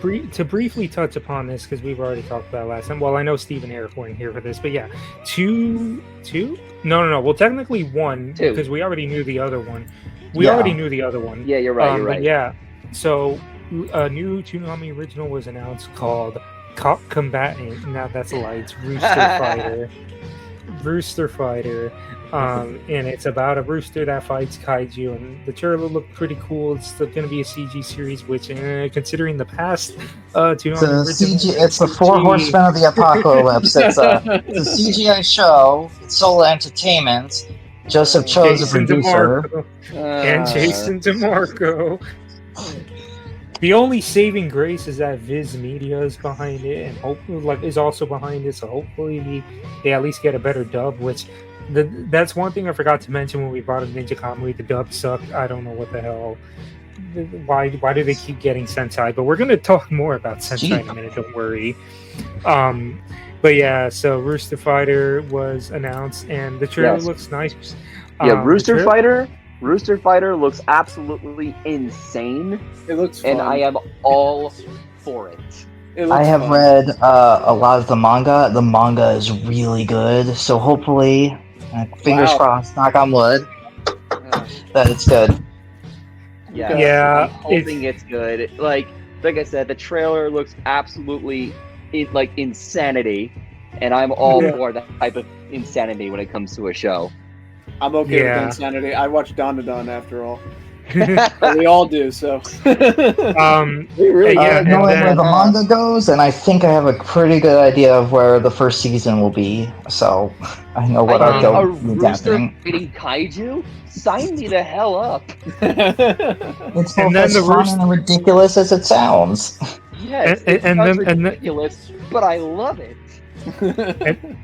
S1: briefly touch upon this because we've already talked about it last time. Well, I know Steve and Eric weren't here for this, but yeah, two. No. Well, technically one
S4: Two.
S1: because we already knew the other one. We
S5: Yeah.
S1: already knew the other one.
S4: Yeah, you're right. You're
S1: But
S4: right.
S1: yeah, so a new Toonami original was announced called Cock Combatant. Now that's a lie. It's Rooster Fighter. And it's about a rooster that fights kaiju, and the trailer looked pretty cool. It's still going to be a CG series, which, considering the past Toonami
S5: It's a
S1: original,
S5: CG. It's the Four Horsemen of the Apocalypse. It's a CGI show. It's sole entertainment. Joseph Cho is the
S1: Jason
S5: producer.
S1: DeMarco and Jason DeMarco. The only saving grace is that Viz Media is behind it, and hopefully, is also behind it. So hopefully, they at least get a better dub. Which, that's one thing I forgot to mention when we brought up Ninja Kamui. The dub sucked. I don't know what the hell. Why do they keep getting Sentai? But we're gonna talk more about Sentai in a minute. Don't worry. But yeah, so Rooster Fighter was announced, and the trailer
S4: Yes.
S1: looks nice.
S4: Yeah, Rooster
S1: the
S4: Fighter. Rooster Fighter looks absolutely insane,
S3: It looks fun.
S4: and I am all for it.
S3: It looks
S5: I have
S3: fun.
S5: read a lot of the manga. The manga is really good. So hopefully, fingers
S3: Wow.
S5: crossed, knock on wood, that it's good.
S4: Yeah,
S1: Yeah,
S4: I'm hoping it's good. Like I said, the trailer looks absolutely insanity, and I'm all
S1: Yeah.
S4: for that type of insanity when it comes to a show.
S3: I'm okay
S1: Yeah.
S3: with Insanity. I watched Don to Don after all. We all do. So.
S1: Yeah, and
S5: knowing where
S1: then
S5: the manga goes, and I think I have a pretty good idea of where the first season will be, so I know what
S4: I
S5: arc
S4: mean, a
S5: they'll be
S4: rooster
S5: adapting.
S4: fighting kaiju? Sign me the hell up.
S5: It's
S1: And
S5: both
S1: then
S5: as
S1: the
S5: fun
S1: roost-
S5: and ridiculous as it sounds.
S4: Yes,
S1: And-
S4: it
S1: and
S4: sounds
S1: then- and then-
S4: ridiculous, but I love it.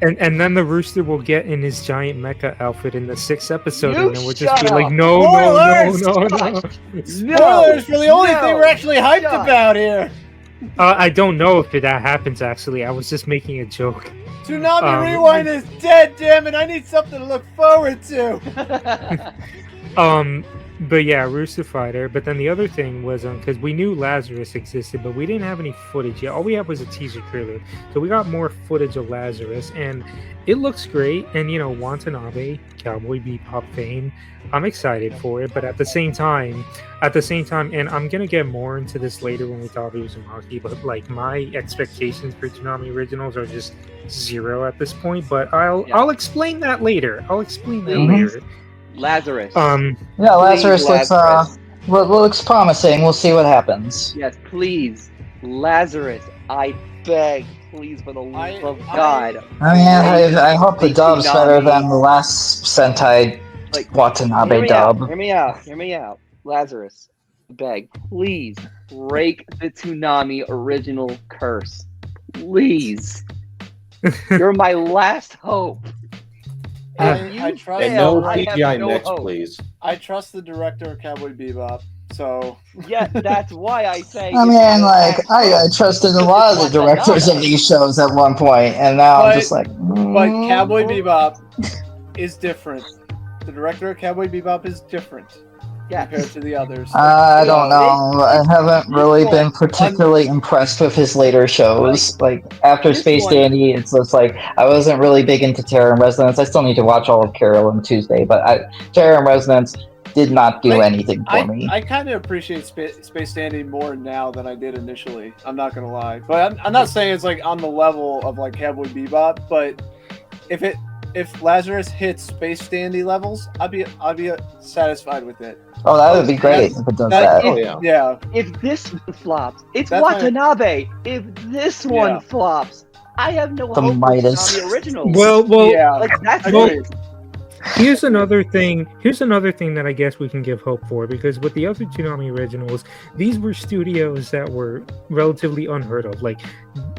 S1: and then the rooster will get in his giant mecha outfit in the 6th episode,
S4: You
S1: and then we'll just be
S4: shut
S1: like,
S4: up.
S1: no,
S3: Spoilers!
S1: no.
S3: Spoilers for the only thing we're actually hyped
S4: Shut.
S3: about here.
S1: I don't know if that happens. Actually, I was just making a joke.
S3: Toonami Rewind is dead. Damn it! I need something to look forward to.
S1: But yeah, Rooster Fighter. But then the other thing was because we knew Lazarus existed, but we didn't have any footage yet. All we had was a teaser trailer, so we got more footage of Lazarus, and it looks great. And Watanabe, Cowboy Bebop fame, I'm excited for it. But at the same time, and I'm gonna get more into this later when we talk about Uzumaki. But like my expectations for Toonami originals are just zero at this point. But I'll explain that later. Later.
S4: Lazarus.
S5: Yeah, Lazarus
S4: Please,
S5: looks promising. We'll see what happens.
S4: Yes, please. Lazarus, I beg, please, for the love of God.
S5: I mean, I hope the dub's better than the last Sentai
S4: Like,
S5: Watanabe dub.
S4: Hear me out. Lazarus, I beg, please break the Toonami original curse. Please. You're my last hope. If you
S3: I trust.
S2: And
S4: fail,
S2: no
S4: I have
S2: CGI
S4: no
S2: next,
S4: hope.
S2: please.
S3: I trust the director of Cowboy Bebop. So.
S4: Yeah, that's why I say.
S5: I mean, like, I trusted a lot of the directors of these shows at one point, and now I'm just like.
S3: But Cowboy Bebop is different. The director of Cowboy Bebop is different compared to the others.
S5: I don't know. I haven't really been particularly impressed with his later shows. Like after Space Dandy, it's just like I wasn't really big into Terror and Resonance. I still need to watch all of Carol and Tuesday, but Terror and Resonance did not do anything for me.
S3: I kind of appreciate Space Dandy more now than I did initially. I'm not gonna lie, but I'm not saying it's like on the level of like Cowboy Bebop. But if Lazarus hits Space Dandy levels, I'd be satisfied with it.
S5: Oh, that would be great if it does that.
S2: Oh yeah.
S3: Yeah.
S4: If this one flops, it's
S3: That's
S4: Watanabe. If this one flops, I have no
S5: The
S4: hope
S5: Midas.
S4: for the original.
S1: Well,
S3: Yeah.
S4: like that's
S3: Agreed.
S4: it.
S1: Here's another thing that I guess we can give hope for, because with the other Toonami originals, these were studios that were relatively unheard of. Like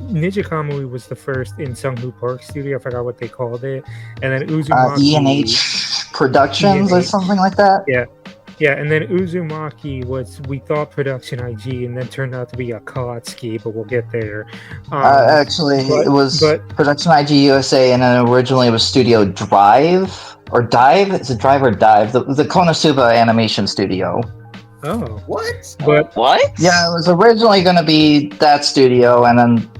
S1: Ninja Kamui was the first in Sunghu Park studio, I forgot what they called it, and then Uzumaki
S5: E&H Productions or
S1: E&H.
S5: something like that.
S1: Yeah, and then Uzumaki was, we thought, Production IG, and then turned out to be a Akatsuki, but we'll get there.
S5: Actually, it was Production IG USA, and then originally it was Studio Drive or Dive. Is it Drive or Dive? The Konosuba Animation Studio.
S1: Oh,
S2: What?
S1: but
S4: What?
S5: Yeah, it was originally going to be that studio, and then,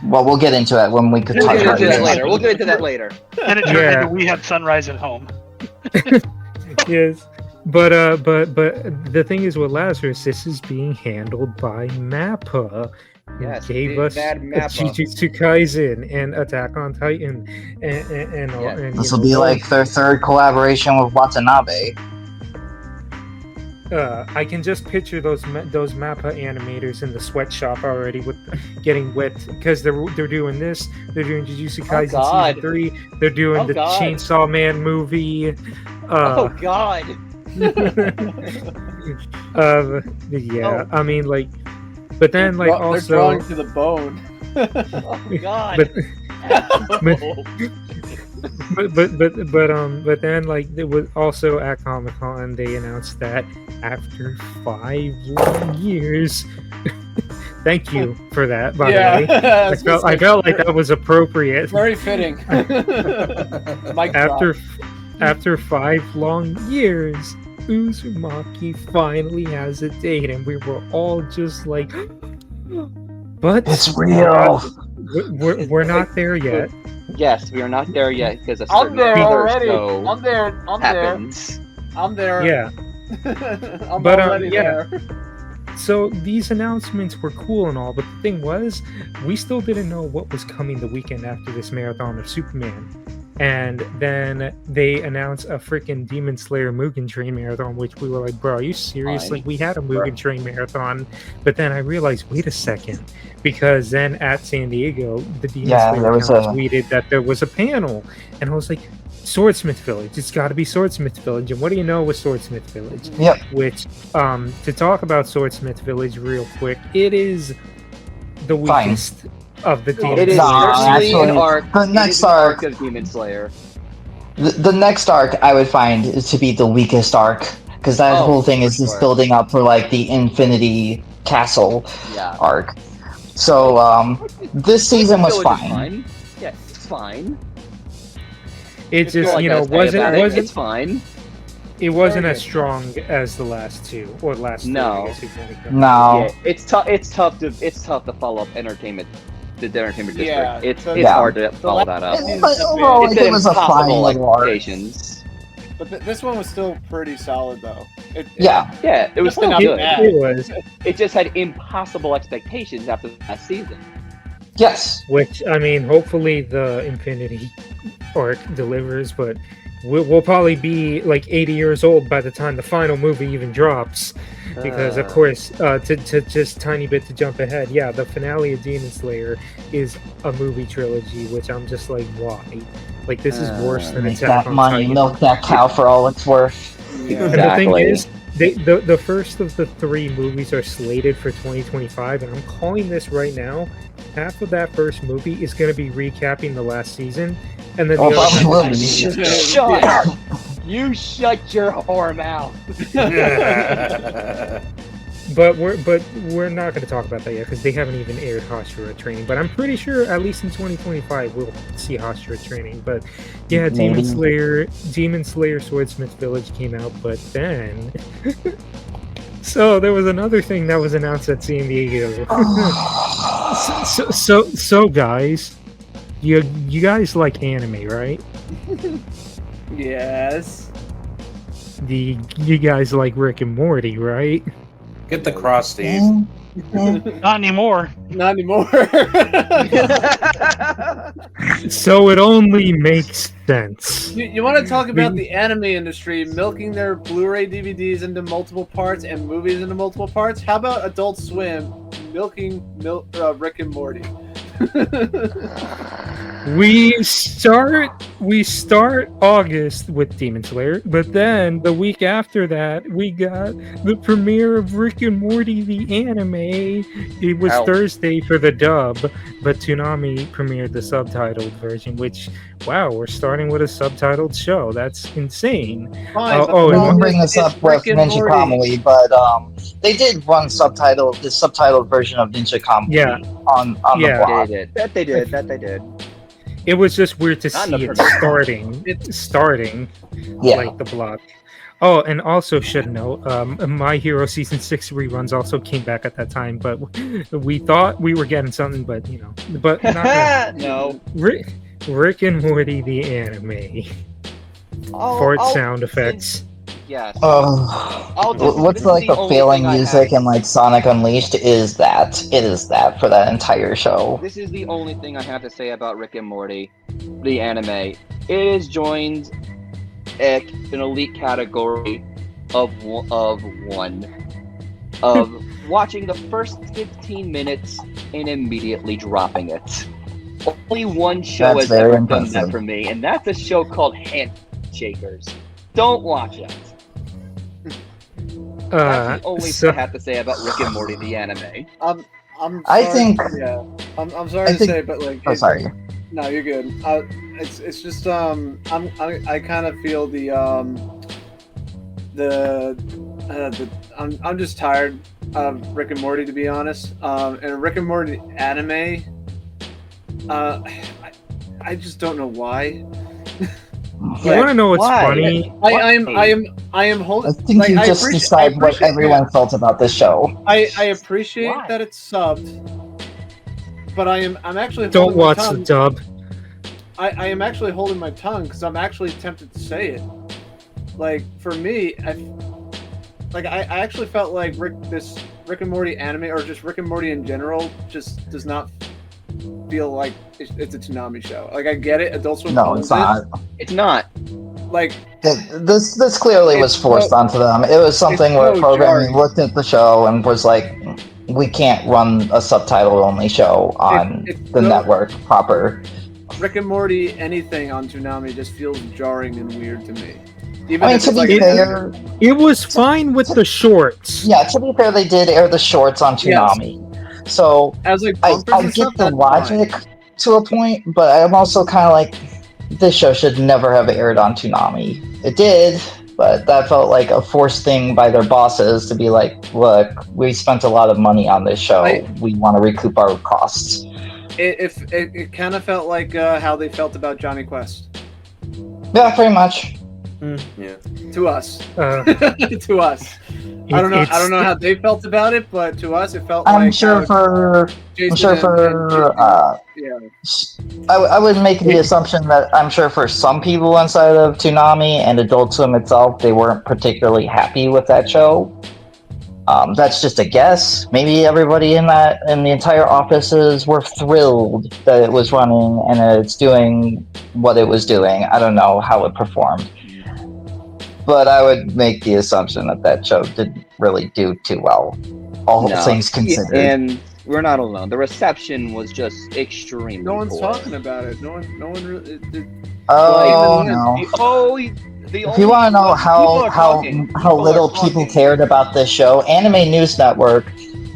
S5: well, we'll get into it when we could
S4: We'll
S5: talk
S4: get
S5: about
S4: into that
S5: it.
S4: later. We'll get into that later.
S6: And it turned
S1: Yeah.
S6: into We Have Sunrise at Home.
S1: yes. But the thing is with Lazarus, this is being handled by MAPPA. Who
S4: Yes,
S1: gave
S4: big
S1: us
S4: bad MAPPA.
S1: Jujutsu Kaisen and Attack on Titan, and all.
S4: Yes.
S1: And,
S5: This will be like their third collaboration with Watanabe.
S1: I can just picture those MAPPA animators in the sweatshop already, with getting wet, because they're doing this. They're doing Jujutsu Kaisen
S4: God.
S1: season 3. They're doing
S4: Oh,
S1: the
S4: God.
S1: Chainsaw Man movie.
S4: Oh God.
S1: Yeah, I mean, like, but then like
S3: they're
S1: also,
S3: drawing to the bone.
S4: Oh God.
S1: but then like it was also at Comic-Con they announced that after 5 long years. Thank you for that, by the way. I felt like that was appropriate.
S3: Very fitting. Mic drop.
S1: After 5 long years, Uzumaki finally has a date, and we were all just like, but
S5: It's real.
S1: we're not there yet.
S4: Yes, we are not there yet because a
S3: I'm
S4: certain
S3: there
S4: other
S3: already.
S4: show
S3: I'm there.
S4: happens.
S3: I'm there.
S1: Yeah.
S3: I'm
S1: But,
S3: already
S1: yeah.
S3: there.
S1: So these announcements were cool and all, but the thing was, we still didn't know what was coming the weekend after this marathon of Superman. And then they announced a freaking Demon Slayer Mugen Train marathon, which we were like, bro, are you serious?
S4: Fine.
S1: Like, we had a Mugen Train marathon, but then I realized, wait a second, because then at San Diego, the Demon Slayer
S5: there was
S1: account
S5: a-
S1: tweeted that there was a panel, and I was like, Swordsmith Village, it's got to be Swordsmith Village. And what do you know with Swordsmith Village?
S5: Yep.
S1: Which, to talk about Swordsmith Village real quick, it is the
S5: Fine.
S1: weakest of the Demon
S4: It is
S5: Nah,
S4: certainly
S5: actually,
S4: an arc.
S5: the
S4: it
S5: next
S4: is an
S5: arc-
S4: of Demon Slayer.
S5: The next arc I would find is to be the weakest arc, because that
S4: Oh,
S5: whole thing
S4: for
S5: is just
S4: sure.
S5: building up for like the Infinity Castle
S4: Yeah.
S5: arc. So this season was
S4: Village is
S5: fine.
S4: Yeah, it's fine.
S1: It
S3: It's
S1: just,
S3: all I
S1: you know,
S4: gotta say about it,
S1: wasn't
S4: It's fine.
S1: it wasn't
S3: Very
S1: as
S3: good.
S1: strong as the last two or last three,
S4: No.
S1: I guess you can call it.
S5: No.
S4: Yeah, it's tough. It's tough to follow up entertainment. The entertainment district.
S3: Yeah,
S4: It's
S3: the-
S4: it's
S5: Yeah.
S4: hard to follow
S3: last-
S4: that up.
S3: It-
S5: But overall,
S4: It's
S5: like,
S4: an
S5: it was a fine
S4: impossible
S5: little arc.
S4: expectations.
S3: But this one was still pretty solid, though.
S5: Yeah.
S4: Yeah, it was still
S3: Not
S4: good.
S3: bad.
S1: It was,
S4: It just had impossible expectations after the last season.
S5: Yes.
S1: which, I mean, hopefully the Infinity arc delivers, but we'll probably be like 80 years old by the time the final movie even drops. Because, of course, to just tiny bit to jump ahead, yeah, the finale of Demon Slayer is a movie trilogy, which I'm just like, why? Like, this is worse than
S5: Make
S1: Attack
S5: that
S1: on
S5: money,
S1: Titan.
S5: milk that cow for all it's worth.
S3: Yeah.
S1: And the thing
S4: Exactly.
S1: is, the first of the three movies are slated for 2025, and I'm calling this right now. Half of that first movie is going to be recapping the last season, and then the
S5: Oh,
S1: other
S5: probably
S1: half
S5: will
S1: is
S5: be.
S1: gonna be-
S4: Shut up! You shut your whore mouth.
S1: But we're not going to talk about that yet because they haven't even aired Hashira training. But I'm pretty sure at least in 2025 we'll see Hashira training. But yeah,
S5: Maybe.
S1: Demon Slayer Swordsmith Village came out, but then so there was another thing that was announced at San Diego. so guys, you guys like anime, right?
S3: Yes.
S1: You guys like Rick and Morty, right?
S2: Get the cross, Steve.
S6: Not anymore.
S3: Not anymore.
S1: So it only makes sense.
S3: You want to talk about the anime industry milking their Blu-ray DVDs into multiple parts and movies into multiple parts? How about Adult Swim milking Rick and Morty?
S1: We start August with Demon Slayer, but then the week after that we got the premiere of Rick and Morty the anime. It was
S2: Ow.
S1: Thursday for the dub, but Toonami premiered the subtitled version, which wow, we're starting with a subtitled show. That's insane.
S3: Fine,
S1: Oh,
S3: but
S1: oh,
S3: the
S1: and
S5: We'll
S3: problem
S5: bring
S3: is
S5: this up
S3: it's
S5: with
S3: Rick and
S5: Ninja
S3: Morty.
S5: Comedy, but they did run the subtitled version of Ninja Comedy
S1: Yeah.
S5: on
S1: Yeah.
S5: the blog.
S4: They did. That they did.
S1: It was just weird to
S4: Not in
S1: see
S4: the
S1: it
S4: production.
S1: starting
S5: Yeah.
S1: like the block. Oh, and also should note, My Hero season 6 reruns also came back at that time, but we thought we were getting something, but but not
S4: No.
S1: Rick and Morty the anime. Fart sound effects.
S4: Yes.
S5: What's
S4: this is
S5: like
S4: the
S5: the
S4: only
S5: failing
S4: thing I
S5: music
S4: have.
S5: and like Sonic Unleashed is that. It is that for that entire show.
S4: This is the only thing I have to say about Rick and Morty, the anime. It has joined an elite category of one. Of watching the first 15 minutes and immediately dropping it. Only one show
S5: That's
S4: has
S5: very
S4: ever done that
S5: impressive.
S4: for me, and that's a show called Handshakers. Don't watch it. That's the only
S1: So
S4: thing I have to say about Rick and Morty, the anime.
S3: I'm
S5: I
S3: sorry-
S5: think-
S3: Yeah. I'm sorry
S5: I
S3: to
S5: think-
S3: say, but like.
S5: Oh, sorry.
S3: No, you're good. It's just I kind of feel I'm just tired of Rick and Morty, to be honest. And Rick and Morty anime, I just don't know why.
S1: you want to know what's
S4: Why?
S1: funny?
S3: I am
S5: I
S3: holding.
S5: think
S3: like,
S5: you
S3: I
S5: just
S3: appreciate-
S5: described
S3: I
S5: what
S3: appreciate-
S5: everyone felt about this show.
S3: I appreciate
S4: Why?
S3: that it's subbed, but I'm actually
S1: Don't
S3: holding my
S1: watch the
S3: tongue.
S1: dub.
S3: I am actually holding my tongue because I'm actually tempted to say it. Like for me, I actually felt like Rick and Morty anime or just Rick and Morty in general just does not feel like it's a Toonami show. Like I get it, Adult Swim.
S5: No,
S3: owns
S5: it's not.
S4: It's not.
S3: Like
S5: This clearly was
S3: It's
S5: forced
S3: so-
S5: onto them. It was something
S3: it's
S5: where
S3: so
S5: programming
S3: jarring.
S5: looked at the show and was like, we can't run a subtitle-only show on
S3: it's
S5: the
S3: so-
S5: network proper.
S3: Rick and Morty, anything on Toonami just feels jarring and weird to me. Even
S5: I mean,
S3: if
S5: to
S3: it's
S5: be
S3: like
S5: fair,
S1: It was fine with the shorts.
S5: yeah, to be fair, they did air the shorts on Toonami. So
S3: as like
S5: I
S3: bumpers and
S5: get
S3: stuff,
S5: the
S3: that's
S5: logic
S3: fine.
S5: to a point, but I'm also kind of like, this show should never have aired on Toonami. It did, but that felt like a forced thing by their bosses to be like, look, we spent a lot of money on this show. We want to recoup our costs.
S3: It kind of felt like how they felt about Johnny Quest
S5: Yeah, pretty much.
S2: Yeah.
S3: to us. To us. I don't know. I don't know how they felt about it, but to us, it felt
S5: I'm
S3: like
S5: sure
S3: how
S5: for
S3: Jason yeah.
S5: I would make the assumption that I'm sure for some people inside of Toonami and Adult Swim itself, they weren't particularly happy with that show. That's just a guess. Maybe everybody in the entire offices were thrilled that it was running and that it's doing what it was doing. I don't know how it performed, but I would make the assumption that that show didn't really do too well, all things considered.
S4: And we're not alone. The reception was just extremely
S3: No one's
S4: poor.
S3: talking about it. No one really.
S5: Oh
S3: Like,
S5: no!
S4: The
S5: If you want to know how little people cared about this show, Anime News Network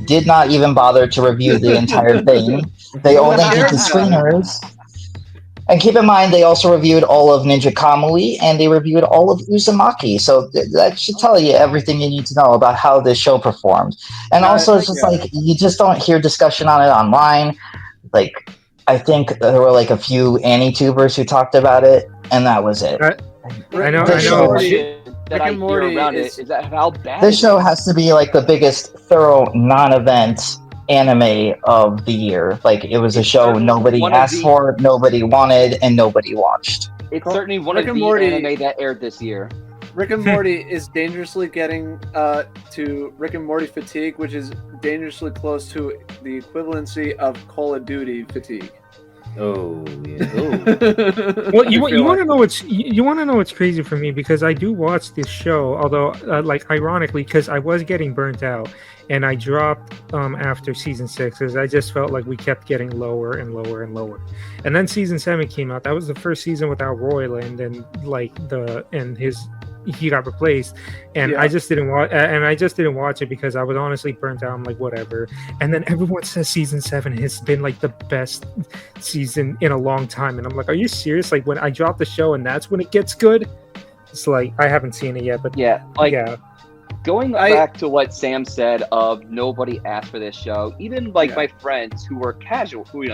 S5: did not even bother to review the entire thing. They only did the screeners. And keep in mind, they also reviewed all of Ninja Kamui and they reviewed all of Uzumaki. So that should tell you everything you need to know about how this show performed. And also, it's just like, you just don't hear discussion on it online. Like, I think there were like a few AniTubers who talked about it, and that was it.
S1: I know.
S5: This
S1: I know.
S5: show-
S4: That I hear around it is that how bad
S5: This show has to be like the biggest thorough non-event anime of the year. Like, it was a
S4: It's
S5: show
S4: certainly
S5: nobody
S4: one of
S5: asked
S4: the-
S5: for, nobody wanted, and nobody watched.
S4: It's certainly one
S3: Rick
S4: of
S3: and
S4: the
S3: Morty-
S4: anime that aired this year.
S3: Rick and Morty is dangerously getting to Rick and Morty fatigue, which is dangerously close to the equivalency of Call of Duty fatigue.
S2: Oh yeah.
S1: Well, you want to know what's crazy for me, because I do watch this show, although like ironically, because I was getting burnt out and I dropped after season 6, because I just felt like we kept getting lower and lower and lower, and then season 7 came out. That was the first season without Royland, and like he got replaced, and
S3: Yeah.
S1: I just didn't watch it because I was honestly burnt out. I'm like, whatever. And then everyone says season 7 has been like the best season in a long time, and I'm like, are you serious? Like, when I drop the show and that's when it gets good? It's like, I haven't seen it yet, but
S4: Yeah, like
S1: yeah.
S4: going back to what Sam said of nobody asked for this show, even like
S3: Yeah.
S4: my friends who were casual, who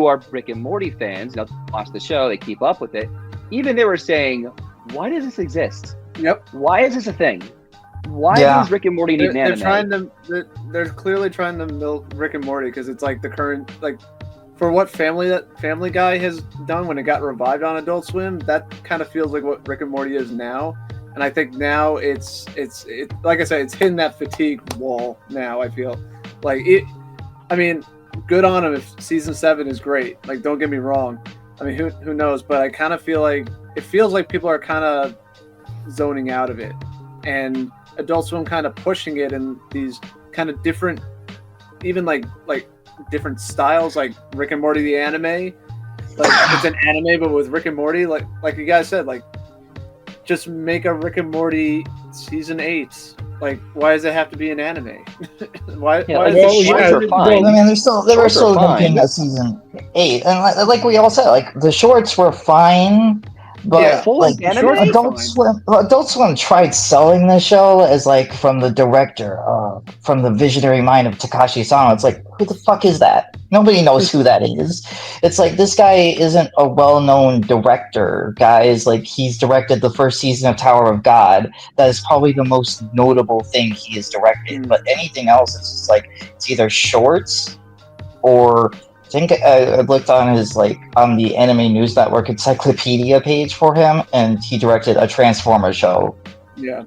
S4: are Rick and Morty fans, watch the show, they keep up with it. Even they were saying, why does this exist?
S3: Yep.
S4: Why is this a thing? Why
S5: Yeah.
S4: does Rick and Morty need an
S3: They're
S4: anime?
S3: trying to. They're clearly trying to milk Rick and Morty because it's like the current for what Family Guy has done when it got revived on Adult Swim. That kind of feels like what Rick and Morty is now, and I think now it's like I said, it's hitting that fatigue wall now. I feel like it. I mean, good on them if season 7 is great. Like, don't get me wrong. I mean, who knows? But I kind of feel like it feels like people are kind of zoning out of it, and Adult Swim kind of pushing it in these kind of different, even like different styles, like Rick and Morty the anime. Like, it's an anime, but with Rick and Morty, like you guys said, like, just make a Rick and Morty season 8. Like, why does it have to be an anime? why?
S4: Yeah,
S3: why
S4: like,
S3: is
S4: the
S3: it-
S4: shorts
S3: why-
S4: are fine.
S5: I mean, they were
S4: Shorts are
S5: still
S4: fine.
S5: hinting at season 8, and like we all said, like, the shorts were fine, but
S3: Yeah,
S4: full-length
S5: like
S4: anime?
S5: Adult Swim tried selling the show as like from the director, from the visionary mind of Takashi Sama. It's like, who the fuck is that? Nobody knows who that is. It's like, this guy isn't a well-known director, guys. Like, he's directed the first season of Tower of God. That is probably the most notable thing he has directed. But anything else, it's just like, it's either shorts or I think I looked on his, like, on the Anime News Network encyclopedia page for him, and he directed a Transformer show.
S3: Yeah.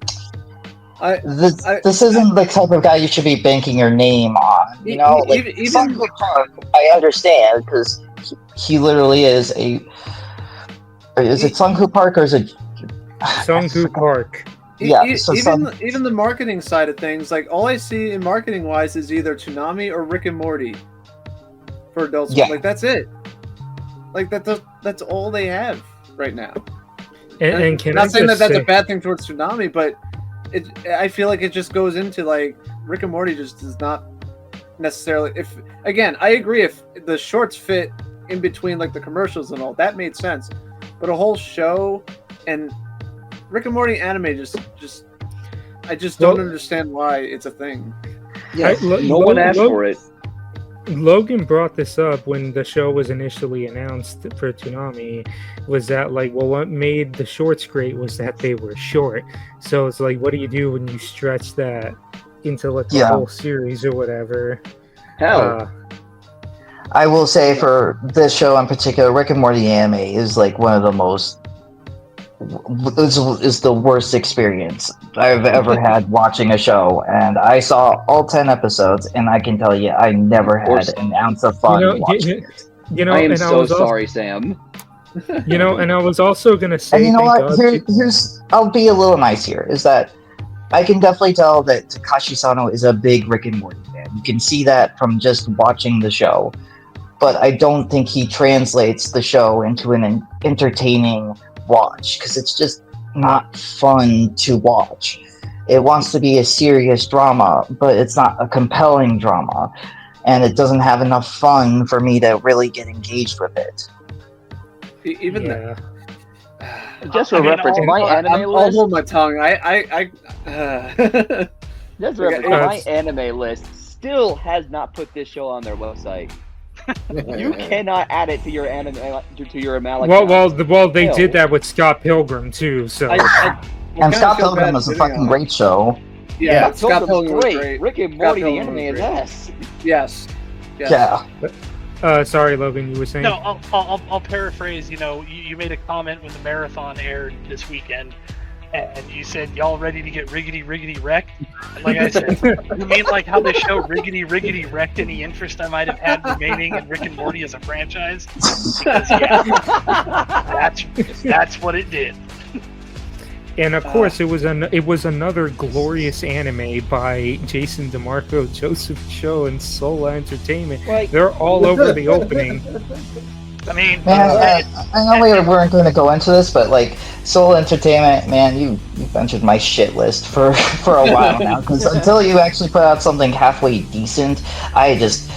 S5: This isn't the type of guy you should be banking your name on. You know, like
S3: even
S5: Sunku Park, I understand because he literally is a. Is it Sunku Park or is it
S1: Sunku Park.
S5: Yeah, so
S3: even the marketing side of things, like all I see in marketing wise is either Toonami or Rick and Morty for adults.
S5: Yeah.
S3: Like that's it. Like that's all they have right now.
S1: And can
S3: not
S1: I
S3: saying that
S1: just
S3: that's
S1: say,
S3: a bad thing towards Toonami, but I feel like it just goes into like Rick and Morty just does not necessarily. If again, I agree if the shorts fit in between like the commercials and all that made sense, but a whole show and Rick and Morty anime just I just don't understand why it's a thing.
S4: Yeah, no one asked for it.
S1: Logan brought this up when the show was initially announced for Toonami, was that like, well, what made the shorts great was that they were short. So it's like, what do you do when you stretch that into like the whole series or whatever?
S4: Hell.
S5: I will say for this show in particular, Rick and Morty anime is like one of the most is the worst experience I've ever had watching a show, and I saw all 10 episodes, and I can tell you, I never had an ounce of fun watching it.
S1: You know,
S4: I am
S1: and
S4: so sorry, Sam.
S1: You know, and I was also gonna say,
S5: and you know what? Here's I'll be a little nice here. Is that I can definitely tell that Takashi Sano is a big Rick and Morty fan. You can see that from just watching the show, but I don't think he translates the show into an entertaining watch because it's just not fun to watch. It wants to be a serious drama, but it's not a compelling drama, and it doesn't have enough fun for me to really get engaged with it.
S3: Even
S4: just for reference, my anime list.
S3: I'll hold my tongue.
S4: Just for reference, my anime list still has not put this show on their website. You cannot add it to your anime to your Amalek.
S1: Well, they did that with Scott Pilgrim too. So
S5: and Scott Pilgrim was a fucking great show.
S3: Yeah,
S4: Scott Pilgrim was great. Rick and Morty, the anime is ass.
S3: Yes.
S5: Yeah.
S1: Sorry, Logan, you were saying?
S6: No, I'll paraphrase. You know, you made a comment when the marathon aired this weekend, and you said, y'all ready to get riggedy wrecked? And like I said, you mean like how they show riggedy wrecked any interest I might have had remaining in Rick and Morty as a franchise? Because, yeah, that's what it did.
S1: And of course, it was another glorious anime by Jason DeMarco, Joseph Cho, and Sola Entertainment. They're all over the opening.
S6: I mean,
S5: man, I know we weren't going to go into this, but like Soul Entertainment, man, you've entered my shit list for a while now. Because until you actually put out something halfway decent, I just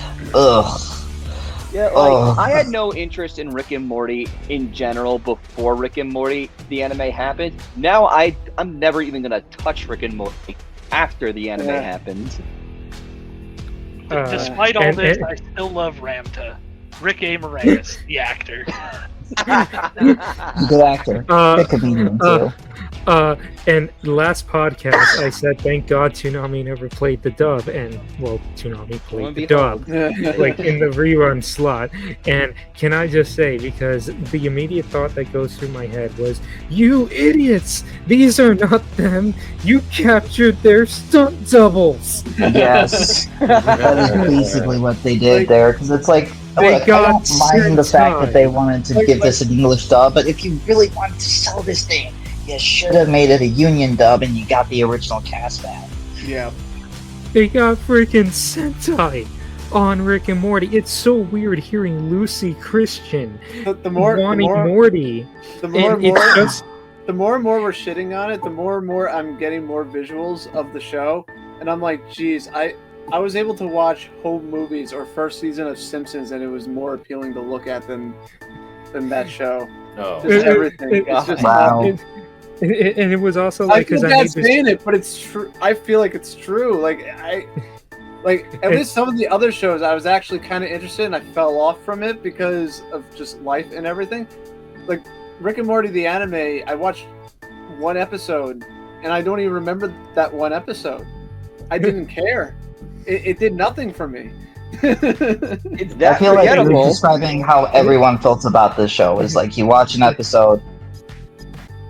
S4: Yeah, like I had no interest in Rick and Morty in general before Rick and Morty the anime happened. Now I'm never even gonna touch Rick and Morty after the anime happens.
S6: Despite all this, I still love Ramta. Rick A. Moranis, the actor.
S5: Good actor. Good comedian too.
S1: And last podcast, I said, thank God Toonami never played the dub, and well, Toonami played the dub, like in the rerun slot. And can I just say, because the immediate thought that goes through my head was, you idiots! These are not them! You captured their stunt doubles!
S5: Yes. That is basically what they did there, because it's like, look, I don't mind the fact that they wanted to give this an English dub, but if you really wanted to sell this thing, you should have made it a union dub and you got the original cast back.
S3: Yeah.
S1: They got freaking Sentai on Rick and Morty. It's so weird hearing Lucy Christian wanting Morty.
S3: The more and more we're shitting on it, the more and more I'm getting more visuals of the show. And I'm like, geez, I was able to watch home movies or first season of Simpsons, and it was more appealing to look at than that show.
S2: Oh,
S3: just everything. It's just
S5: wow.
S1: And it was also like,
S3: I feel bad saying it, but it's true. I feel like it's true. Like at least some of the other shows, I was actually kind of interested, and I fell off from it because of just life and everything. Like Rick and Morty, the anime, I watched one episode, and I don't even remember that one episode. I didn't care. It did nothing for me.
S4: It's that
S5: I feel like
S4: forgettable.
S5: you're describing how everyone felt about this show. Is like you watch an episode,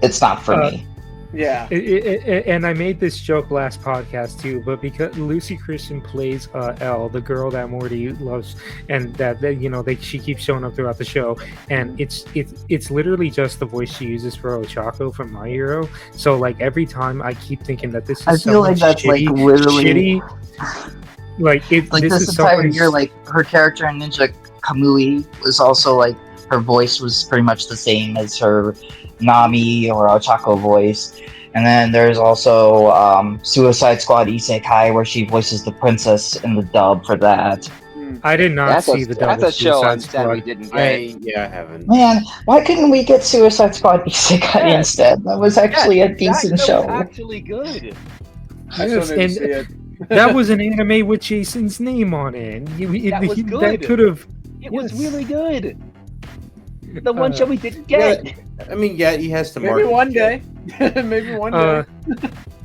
S5: it's not for me.
S3: Yeah.
S1: And I made this joke last podcast too, but because Lucy Christian plays Elle, the girl that Morty loves, and that she keeps showing up throughout the show, and it's literally just the voice she uses for Ochako from My Hero. So like every time I keep thinking that this is
S5: I feel like that's
S1: shitty,
S5: like literally
S1: shitty. Like
S5: this entire year, like her character in Ninja Kamui was also like her voice was pretty much the same as her Nami or Ochako voice. And then there's also Suicide Squad Isekai, where she voices the princess in the dub for that.
S1: I did not see the dub.
S4: That's a show
S1: Suicide
S4: I'm sad we didn't get.
S2: I haven't.
S5: Man, why couldn't we get Suicide Squad Isekai instead? That was actually a decent
S4: that
S5: show.
S4: was actually good.
S3: I still didn't see it.
S1: That was an anime with Jason's name on it.
S4: That was good.
S1: That could have.
S4: It was really good. The one show we didn't get.
S2: Yeah, I mean, yeah, he has to
S3: Maybe
S2: market
S3: one
S2: shit.
S3: day. Maybe one day.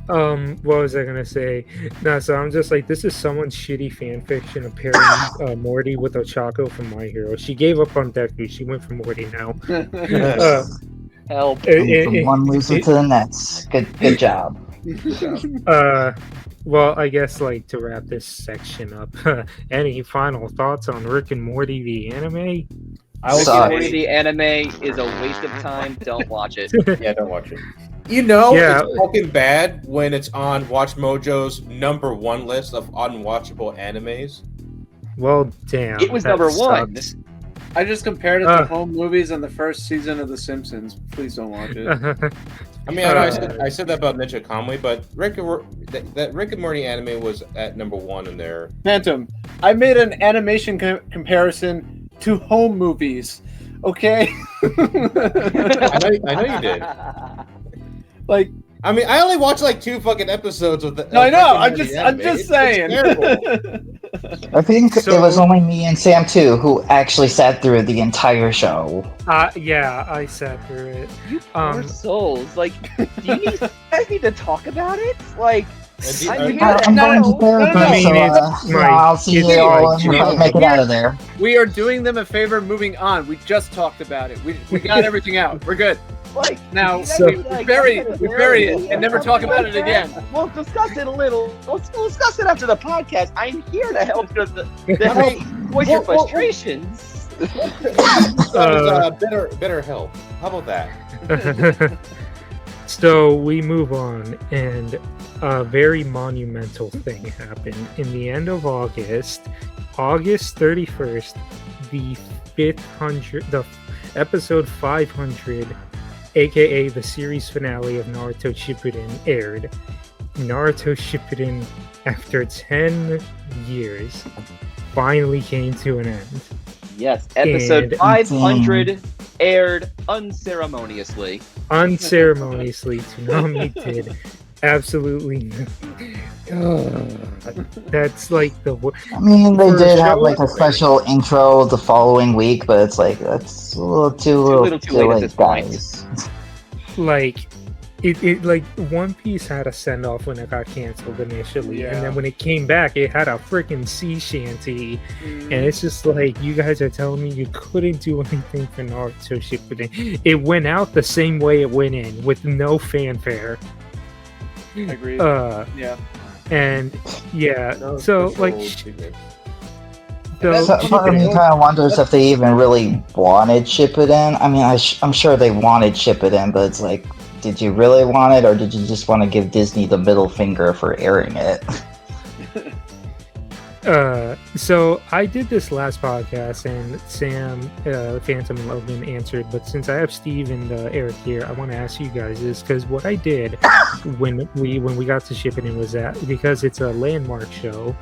S1: What was I gonna say? No, so I'm just like, this is someone's shitty fan fiction of pairing Morty with Ochako from My Hero. She gave up on Deku. She went for Morty now.
S4: Help.
S5: From one loser to the next. Good job.
S1: Well, I guess like to wrap this section up, any final thoughts on Rick and Morty the anime?
S2: I would
S5: Sorry.
S2: say,
S4: The anime is a waste of time. Don't watch it.
S2: yeah, don't watch it. You know,
S1: Yeah.
S2: it's fucking bad when it's on Watch Mojo's #1 list of unwatchable animes.
S1: Well, damn.
S4: It was
S1: that
S4: number one.
S1: sucks.
S3: I just compared it to home movies and the first season of The Simpsons. Please don't watch it.
S2: I mean, I said that about Ninja Kamui, but that Rick and Morty anime was at #1 in there.
S3: Phantom, I made an animation comparison to home movies. Okay.
S2: I know you did.
S3: Like,
S2: I mean, I only watched like 2 fucking episodes of the.
S3: no, I know. I'm
S2: Rick and
S3: just
S2: Morty anime.
S3: saying.
S2: It's terrible.
S5: I think
S1: So-
S5: it was only me and Sam too who actually sat through the entire show.
S1: Yeah, I sat through it.
S4: You poor souls. Like, do you guys need to talk about it? Like,
S2: And the-
S4: I'm
S5: I'm
S4: no,
S5: going to therapy,
S1: I mean,
S5: so
S1: it's my-
S5: I'll see
S1: it's
S5: you all
S1: my
S5: and
S1: job.
S5: make it out of there.
S3: We are doing them a favor moving on. We just talked about it. We got everything out. We're good.
S4: like
S3: Now,
S1: So-
S3: we bury it and never talk about it again.
S4: We'll discuss it a little. We'll discuss it after the podcast. I'm here to help you to
S2: I
S4: help
S2: mean,
S4: voice your
S2: what-
S4: frustrations.
S2: Better help. How about that?
S1: So we move on, and a very monumental thing happened in the end of August 31st. The episode 500, aka the series finale of Naruto Shippuden, aired. Naruto Shippuden, after 10 years, finally came to an end.
S4: Yes, episode
S1: And-
S4: 500 aired unceremoniously.
S1: Unceremoniously, Toonami did absolutely nothing. That's like the
S5: I mean, they
S1: For a
S5: did have
S1: show
S5: like a
S1: like-
S5: special intro the following week, but it's like that's a little too
S4: little too late at this point.
S5: guys.
S1: like it like One Piece had a send off when it got canceled initially, and then when it came back, it had a freaking sea shanty, and it's just like, you guys are telling me you couldn't do anything for Naruto Shippuden. It went out the same way it went in, with no fanfare.
S3: Agreed.
S1: Yeah, and yeah,
S2: No,
S1: so
S2: it's
S1: like,
S2: old,
S1: sh-
S2: too good.
S1: so
S5: So part of me kind of wonders if they even really wanted Shippuden. I mean, I'm sure they wanted Shippuden, but it's like, did you really want it, or did you just want to give Disney the middle finger for airing it?
S1: So I did this last podcast, and Sam, Phantom, and Logan answered. But since I have Steve and Eric here, I want to ask you guys this, because what I did when we got to Shippuden was that, because it's a landmark show,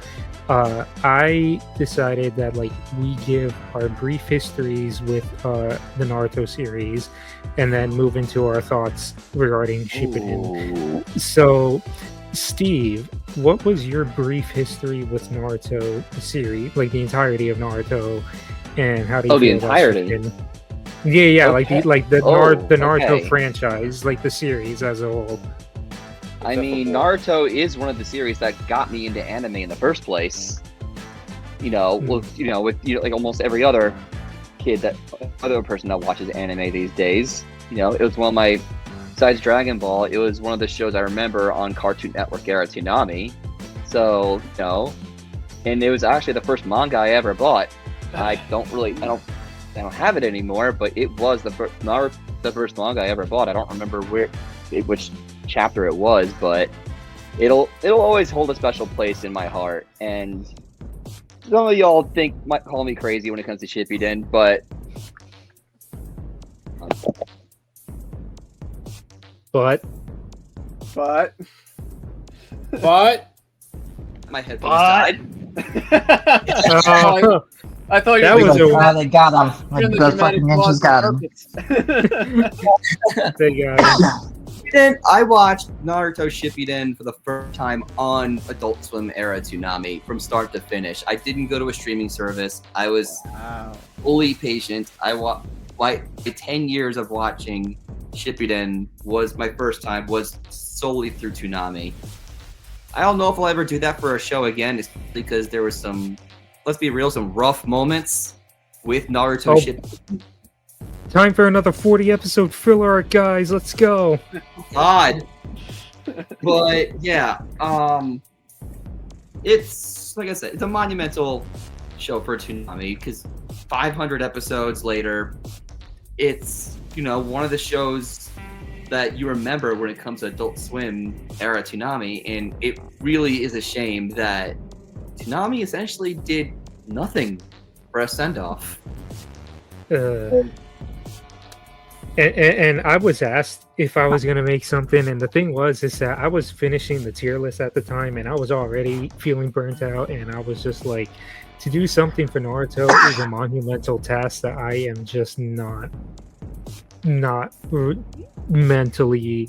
S1: I decided that like we give our brief histories with the Naruto series, and then move into our thoughts regarding Shippuden. So, Steve, what was your brief history with Naruto series, like the entirety of Naruto, and how do you
S4: Oh, the
S1: feel about
S4: entirety?
S1: Shippuden? Yeah,
S4: Okay.
S1: like the
S4: Oh,
S1: Naruto
S4: okay.
S1: franchise, like the series as a whole.
S4: I mean, Naruto is one of the series that got me into anime in the first place. You know, with like almost every other other person that watches anime these days. You know, it was one of my besides Dragon Ball, it was one of the shows I remember on Cartoon Network era Toonami. So, and it was actually the first manga I ever bought. I don't have it anymore, but it was the first manga I ever bought. I don't remember which chapter it was, but it'll always hold a special place in my heart. And some of y'all might call me crazy when it comes to Shippuden, but my headphones died.
S3: I thought
S1: that was
S5: they got him. Like, the fucking ninjas got him.
S1: they got him.
S7: I watched Naruto Shippuden for the first time on Adult Swim era Toonami from start to finish. I didn't go to a streaming service. I was fully patient. My 10 years of watching Shippuden my first time was solely through Toonami. I don't know if I'll ever do that for a show again, because there was some, let's be real, some rough moments with Naruto Shippuden.
S1: Time for another 40 episode filler arc, guys. Let's go.
S7: God. But yeah, it's like I said, it's a monumental show for Toonami because 500 episodes later, it's one of the shows that you remember when it comes to Adult Swim era Toonami, and it really is a shame that Toonami essentially did nothing for a send-off.
S1: And I was asked if I was going to make something, and the thing is that I was finishing the tier list at the time, and I was already feeling burnt out, and I was just like, to do something for Naruto is a monumental task that I am just not mentally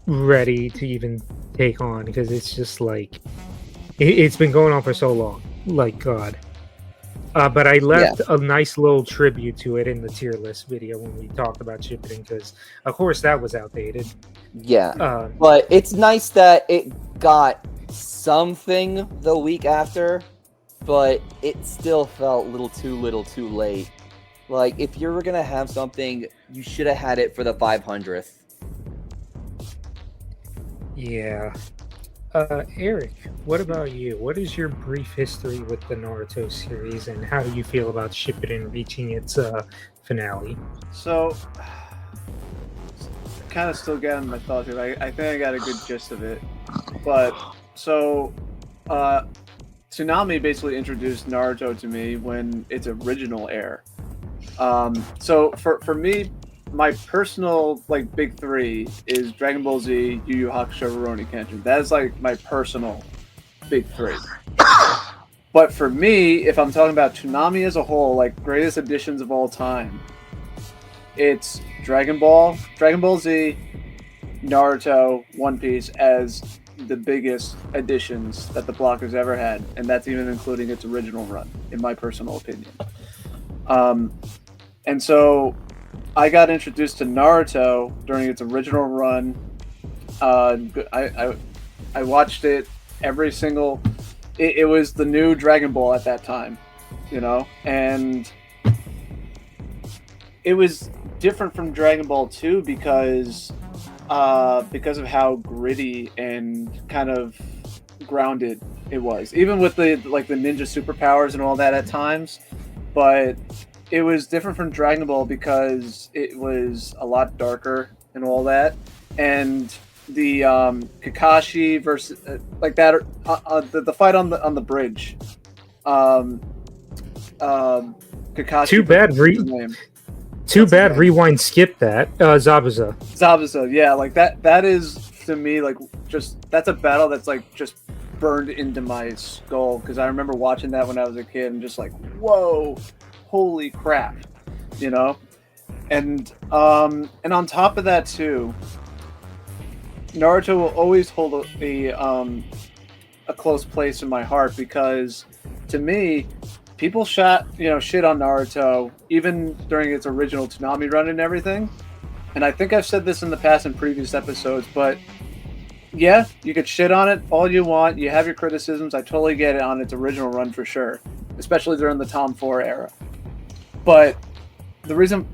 S1: ready to even take on, because it's just like, it's been going on for so long, like God. But I left a nice little tribute to it in the tier list video when we talked about Shippuden, because of course that was outdated.
S4: Yeah, but it's nice that it got something the week after, but it still felt little too late. Like, if you were gonna have something, you should have had it for the 500th.
S1: Yeah. Eric, what about you? What is your brief history with the Naruto series, and how do you feel about Shippuden reaching its finale?
S3: So, kind of still getting my thoughts here. I think I got a good gist of it. But, so, Toonami basically introduced Naruto to me when its original air. So, for me, my personal big three is Dragon Ball Z, Yu Yu Hakusho, Rurouni Kenshin. That is my personal big three. But for me, if I'm talking about Toonami as a whole, greatest additions of all time, it's Dragon Ball Z, Naruto, One Piece as the biggest additions that the block has ever had, and that's even including its original run, in my personal opinion. And so I got introduced to Naruto during its original run. I watched it every single. It was the new Dragon Ball at that time, and it was different from Dragon Ball 2 because of how gritty and kind of grounded it was, even with the ninja superpowers and all that at times, but it was different from Dragon Ball because it was a lot darker and all that. And the Kakashi versus the fight on the bridge. Kakashi.
S1: Too bad. Rewind. Skip that. Zabuza.
S3: Zabuza. Yeah, that is to me that's a battle that's just burned into my skull, because I remember watching that when I was a kid and just whoa. Holy crap, and on top of that too, Naruto will always hold a close place in my heart, because to me, people shit on Naruto even during its original Toonami run and everything, and I think I've said this in the past in previous episodes, but yeah, you could shit on it all you want, you have your criticisms, I totally get it on its original run for sure, especially during the Tom 4 era. But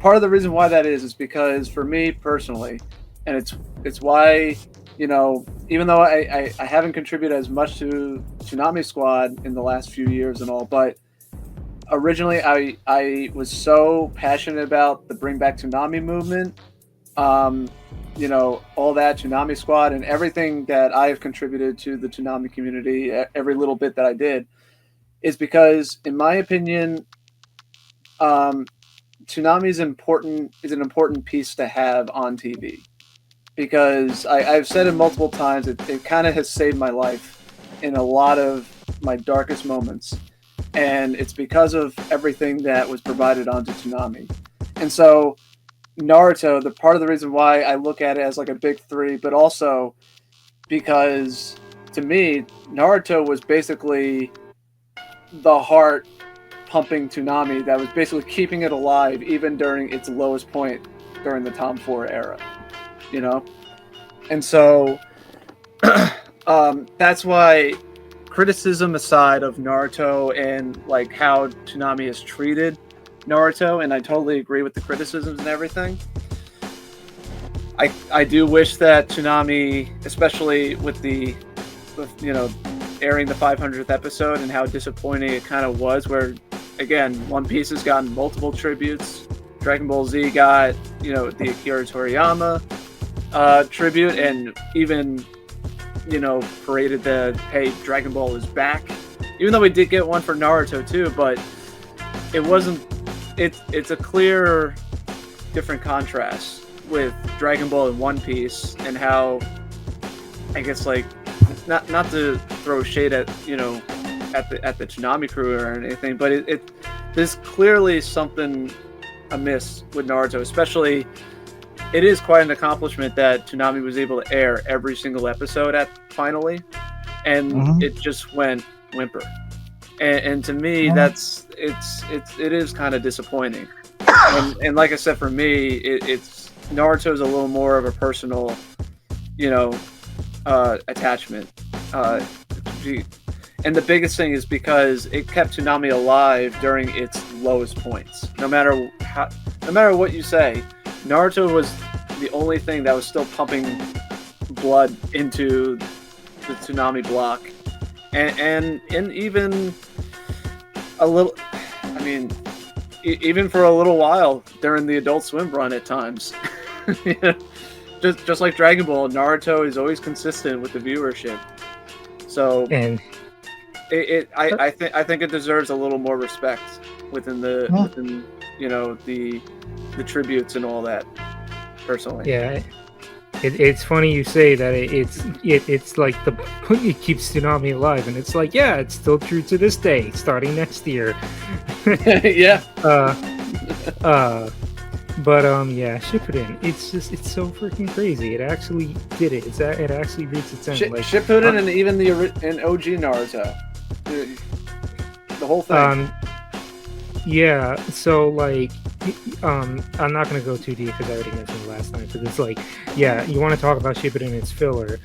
S3: part of the reason why that is because for me personally, and it's why, you know, even though I haven't contributed as much to Toonami Squad in the last few years and all, but originally I was so passionate about the Bring Back Toonami movement, you know, all that Toonami Squad and everything that I have contributed to the Toonami community, every little bit that I did, is because, in my opinion, Toonami is an important piece to have on TV, because I've said it multiple times. It kind of has saved my life in a lot of my darkest moments, and it's because of everything that was provided onto Toonami. And so Naruto, the part of the reason why I look at it as like a big three, but also because to me, Naruto was basically the heart pumping Toonami that was basically keeping it alive even during its lowest point during the Tom 4 era, you know? And so that's why, criticism aside of Naruto and like how Toonami has treated Naruto, and I totally agree with the criticisms and everything, I do wish that Toonami, especially with you know, airing the 500th episode and how disappointing it kind of was, where again, One Piece has gotten multiple tributes. Dragon Ball Z got, you know, the Akira Toriyama tribute, and even, you know, paraded the, hey, Dragon Ball is back. Even though we did get one for Naruto too, but it wasn't. It's a clear, different contrast with Dragon Ball and One Piece, and how, I guess, like, not to throw shade at, you know, at the Toonami crew or anything, but there's clearly something amiss with Naruto. Especially, it is quite an accomplishment that Toonami was able to air every single episode finally, and it just went whimper. And to me, it is kind of disappointing. And like I said, for me, it's Naruto is a little more of a personal, you know, attachment. And the biggest thing is because it kept Toonami alive during its lowest points. No matter what you say, Naruto was the only thing that was still pumping blood into the Toonami block, and even a little. I mean, even for a little while during the Adult Swim run at times. just like Dragon Ball, Naruto is always consistent with the viewership. So, and I think it deserves a little more respect within you know, the tributes and all that. Personally,
S1: yeah. It's funny you say that. It's like it keeps Toonami alive, and it's like, yeah, it's still true to this day, starting next year.
S3: Yeah.
S1: But yeah, Shippuden. It's so freaking crazy. It actually did it. It actually reached its end. Like,
S3: Shippuden and even and OG Naruto, the whole thing.
S1: Yeah. So like, I'm not gonna go too deep because I already mentioned it last time. Because it's like, yeah, you want to talk about Shippuden, it's filler.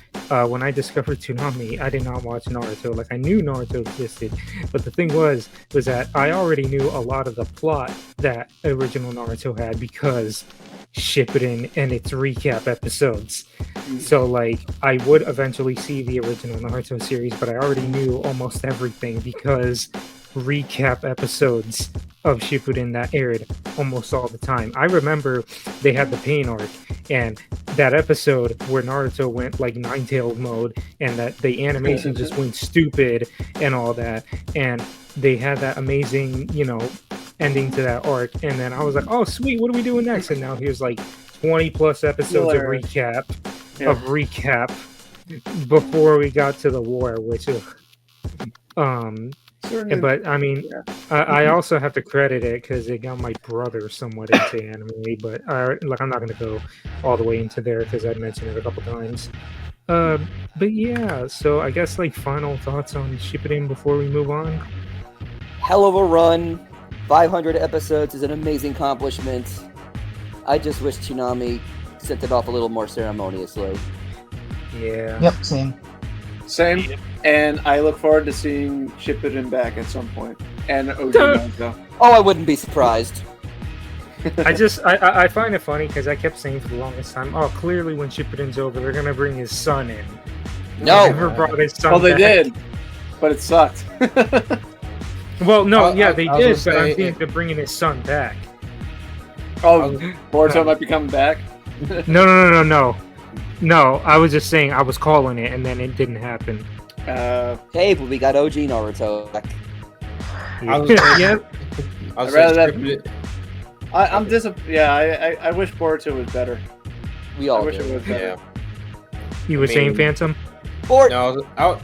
S1: When I discovered Toonami, I did not watch Naruto. Like, I knew Naruto existed, but the thing was that I already knew a lot of the plot that original Naruto had because Shippuden and its recap episodes. So like, I would eventually see the original Naruto series, but I already knew almost everything because recap episodes of Shippuden that aired almost all the time. I remember they had the Pain arc, and that episode where Naruto went like Nine-Tailed mode, and that the animation just went stupid and all that, and they had that amazing, you know, ending to that arc, and then I was like, oh sweet, what are we doing next? And now here's like 20 plus episodes of recap before we got to the war, which but I mean, I also have to credit it because it got my brother somewhat into anime. But like, I'm not going to go all the way into there because I'd mentioned it a couple times. But yeah, so I guess like final thoughts on Shippuden before we move on.
S8: Hell of a run. 500 episodes is an amazing accomplishment. I just wish Toonami sent it off a little more ceremoniously.
S1: Yeah.
S5: Yep. Same.
S3: And I look forward to seeing Shippuden back at some point. And OG Naruto.
S8: Oh, I wouldn't be surprised.
S1: I find it funny because I kept saying for the longest time, oh, clearly when Shippuden's over, they're gonna bring his son in.
S8: No.
S1: They never brought his son.
S3: Well, they
S1: back.
S3: did, but it sucked.
S1: Well, no,
S2: I
S1: they
S2: was
S1: did,
S2: gonna
S1: but
S2: say,
S1: I'm thinking they're bringing his son back.
S3: Oh, Boruto might be coming back.
S1: No, I was just saying I was calling it, and then it didn't happen.
S8: Hey, but we got OG Naruto back.
S2: I was
S1: Yeah.
S2: I was
S3: I'd rather
S2: saying
S3: that-
S2: Shippuden-
S3: I'm disappointed. Yeah, I wish Boruto was better.
S8: We
S3: I
S8: all
S3: wish it
S8: do.
S3: was better.
S2: Yeah.
S1: You were saying Phantom?
S8: Or
S2: No, I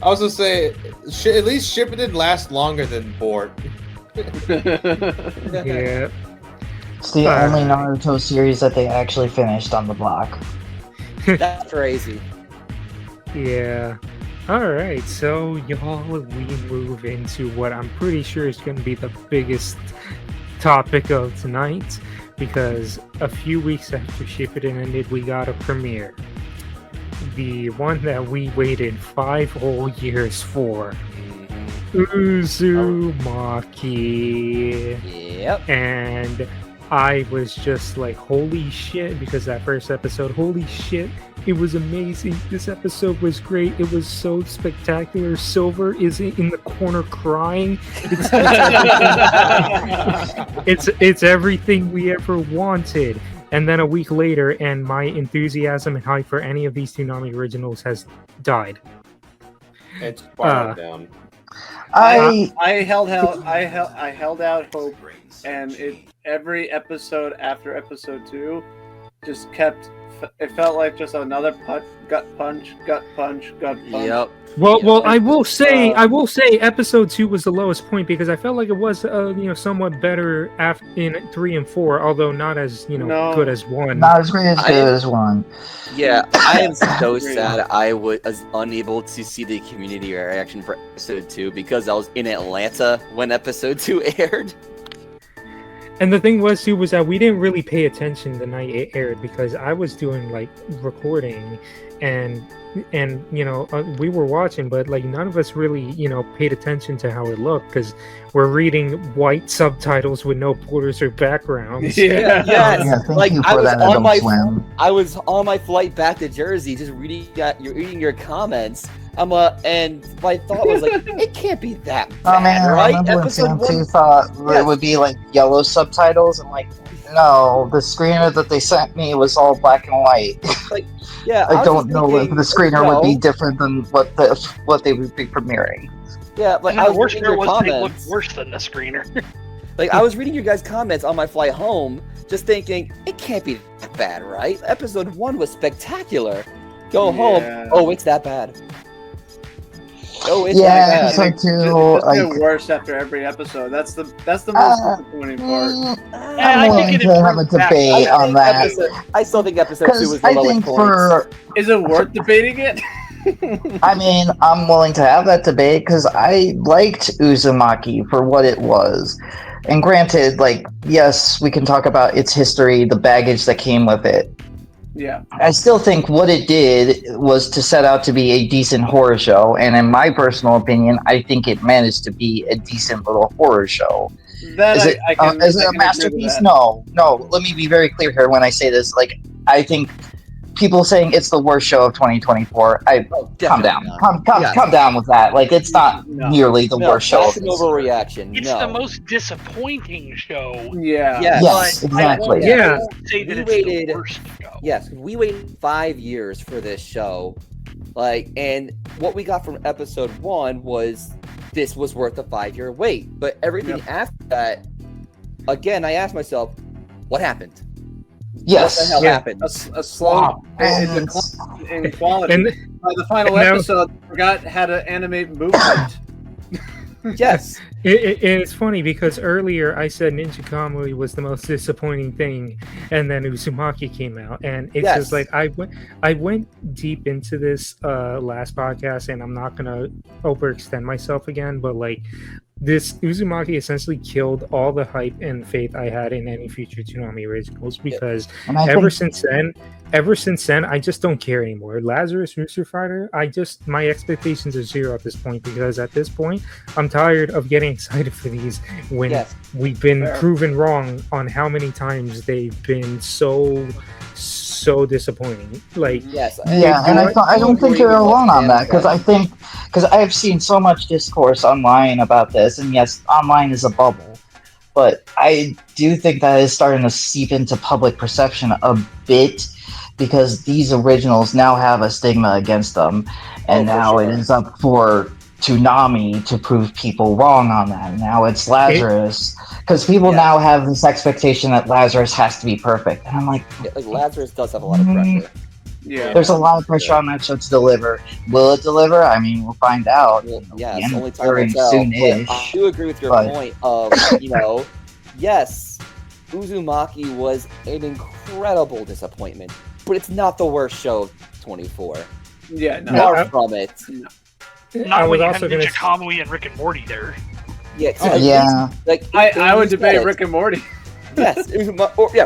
S2: was gonna say, at least Shippuden lasts longer than Board.
S1: Yeah.
S5: It's the only Naruto series that they actually finished on the block.
S8: that's crazy.
S1: Yeah. Alright, so y'all, we move into what I'm pretty sure is going to be the biggest topic of tonight, because a few weeks after Shippuden ended, we got a premiere. The one that we waited 5 whole years for. Uzumaki.
S8: Yep.
S1: And I was just like, holy shit, because that first episode, holy shit, it was amazing. This episode was great. It was so spectacular. Silver is in the corner crying. It's everything we ever wanted. And then a week later, and my enthusiasm and hype for any of these Toonami originals has died.
S2: It's spiraled down.
S5: I
S3: held out hope, and every episode after episode 2 just kept. It felt like just another gut punch.
S8: Yep.
S1: Well, I will say, episode 2 was the lowest point because I felt like it was, somewhat better in 3 and 4, although not as, good as 1.
S5: not as great as good as one.
S8: Yeah, I am so sad I was unable to see the community reaction for episode 2 because I was in Atlanta when episode 2 aired.
S1: And the thing was too was that we didn't really pay attention the night it aired because I was doing like recording, and we were watching, but like none of us really paid attention to how it looked because we're reading white subtitles with no borders or backgrounds.
S3: Yeah.
S8: Yes.
S5: Yeah, thank
S8: Like
S5: you
S8: I
S5: for
S8: was
S5: that,
S8: on
S5: Adult
S8: my
S5: Swim.
S8: I was on my flight back to Jersey, just reading your comments. And my thought was like, it can't be that bad,
S5: Oh man, I
S8: right?
S5: remember when
S8: Episode
S5: Sam 2
S8: 1.
S5: thought
S8: Yes.
S5: it would be like yellow subtitles, and like, no, the screener that they sent me was all black and white.
S8: Yeah,
S5: I
S8: was
S5: don't
S8: just
S5: know if
S8: thinking,
S5: the screener would be
S8: no.
S5: different than what they would be premiering.
S8: Yeah, like
S6: And
S8: I
S6: the
S8: was
S6: worst
S8: reading
S6: part
S8: your
S6: was they looked
S8: comments.
S6: worse than the screener.
S8: Like I was reading your guys' comments on my flight home, just thinking it can't be that bad, right? Episode 1 was spectacular. Go home.
S3: Yeah.
S8: Oh, it's that bad. Oh, it's
S5: Yeah,
S8: that bad.
S5: episode 2,
S3: It just
S5: like,
S3: get worse after every episode. That's the most disappointing part.
S5: I'm
S6: I
S5: willing
S6: think it
S5: to have a
S6: improved back.
S5: debate on that.
S8: I still think episode 2 was
S5: Because
S8: the
S5: I
S8: lowest
S5: think
S8: point.
S5: for,
S3: Is it worth debating it?
S5: I mean, I'm willing to have that debate because I liked Uzumaki for what it was. And granted, like, yes, we can talk about its history, the baggage that came with it.
S3: Yeah.
S5: I still think what it did was to set out to be a decent horror show, and in my personal opinion, I think it managed to be a decent little horror show.
S3: That
S5: Is it,
S3: I can,
S5: is
S3: I
S5: it
S3: can
S5: a
S3: agree with
S5: masterpiece?
S3: that.
S5: No. Let me be very clear here when I say this. Like, I think people saying it's the worst show of 2024. Calm down.
S8: Yes.
S5: Calm down with that. Like, it's not
S3: No.
S5: nearly the
S8: No,
S5: worst show.
S8: that's
S5: Of
S8: an
S5: this.
S8: overreaction.
S6: It's
S8: no.
S6: the most disappointing show.
S3: Yeah.
S8: Yes.
S5: Yes,
S6: but
S5: exactly.
S6: I
S1: Yeah.
S6: won't say that
S8: We
S6: it's
S8: waited-
S6: the worst show.
S8: Yes, we waited 5 years for this show. Like, and what we got from episode 1 was this was worth a 5-year wait. But everything after that, again, I asked myself, what happened? What the
S5: Yes.
S8: hell
S1: Yeah.
S8: happened?
S3: A slow decline in quality.
S1: And
S3: By the final
S1: and now-
S3: episode, I forgot how to animate movement.
S8: Yes.
S1: it's funny because earlier I said Ninja Kamui was the most disappointing thing, and then Uzumaki came out, and it's
S8: Yes.
S1: just like I went deep into this last podcast, and I'm not gonna overextend myself again, but like this Uzumaki essentially killed all the hype and faith I had in any future Toonami originals because
S5: And I
S1: ever
S5: think,
S1: since then, I just don't care anymore. Lazarus Rooster Fighter, my expectations are zero at this point because at this point, I'm tired of getting excited for these when
S8: Yes.
S1: we've been
S3: Fair.
S1: proven wrong on how many times they've been so disappointing. Like,
S8: Yes.
S5: yeah, and I don't think you're alone on that because I've seen so much discourse online about this, and yes, online is a bubble, but I do think that is starting to seep into public perception a bit because these originals now have a stigma against them, and
S8: Oh, for
S5: now
S8: sure.
S5: it is up for Toonami to prove people wrong on that. Now it's Lazarus because people
S8: Yeah.
S5: now have this expectation that Lazarus has to be perfect, and I'm like,
S8: Like Lazarus does have a lot of pressure.
S3: Yeah.
S5: there's a lot of pressure on that show to deliver. Will it deliver? I mean, we'll find out.
S8: Well,
S5: The
S8: yes,
S5: end
S8: only time will
S5: very
S8: tell. But
S5: soon-ish.
S8: I do agree with your
S5: but-
S8: point of, yes, Uzumaki was an incredible disappointment, but it's not the worst show of 24.
S3: Yeah. No.
S8: Far from it.
S1: I
S6: Not
S1: was
S6: when you have
S1: also
S6: Ninja
S1: gonna
S6: Kamui and Rick and Morty there.
S8: Yeah,
S3: Oh,
S8: at
S5: yeah.
S8: least, like
S3: I would
S8: you
S3: debate
S8: said it.
S3: Rick and Morty.
S8: Yes,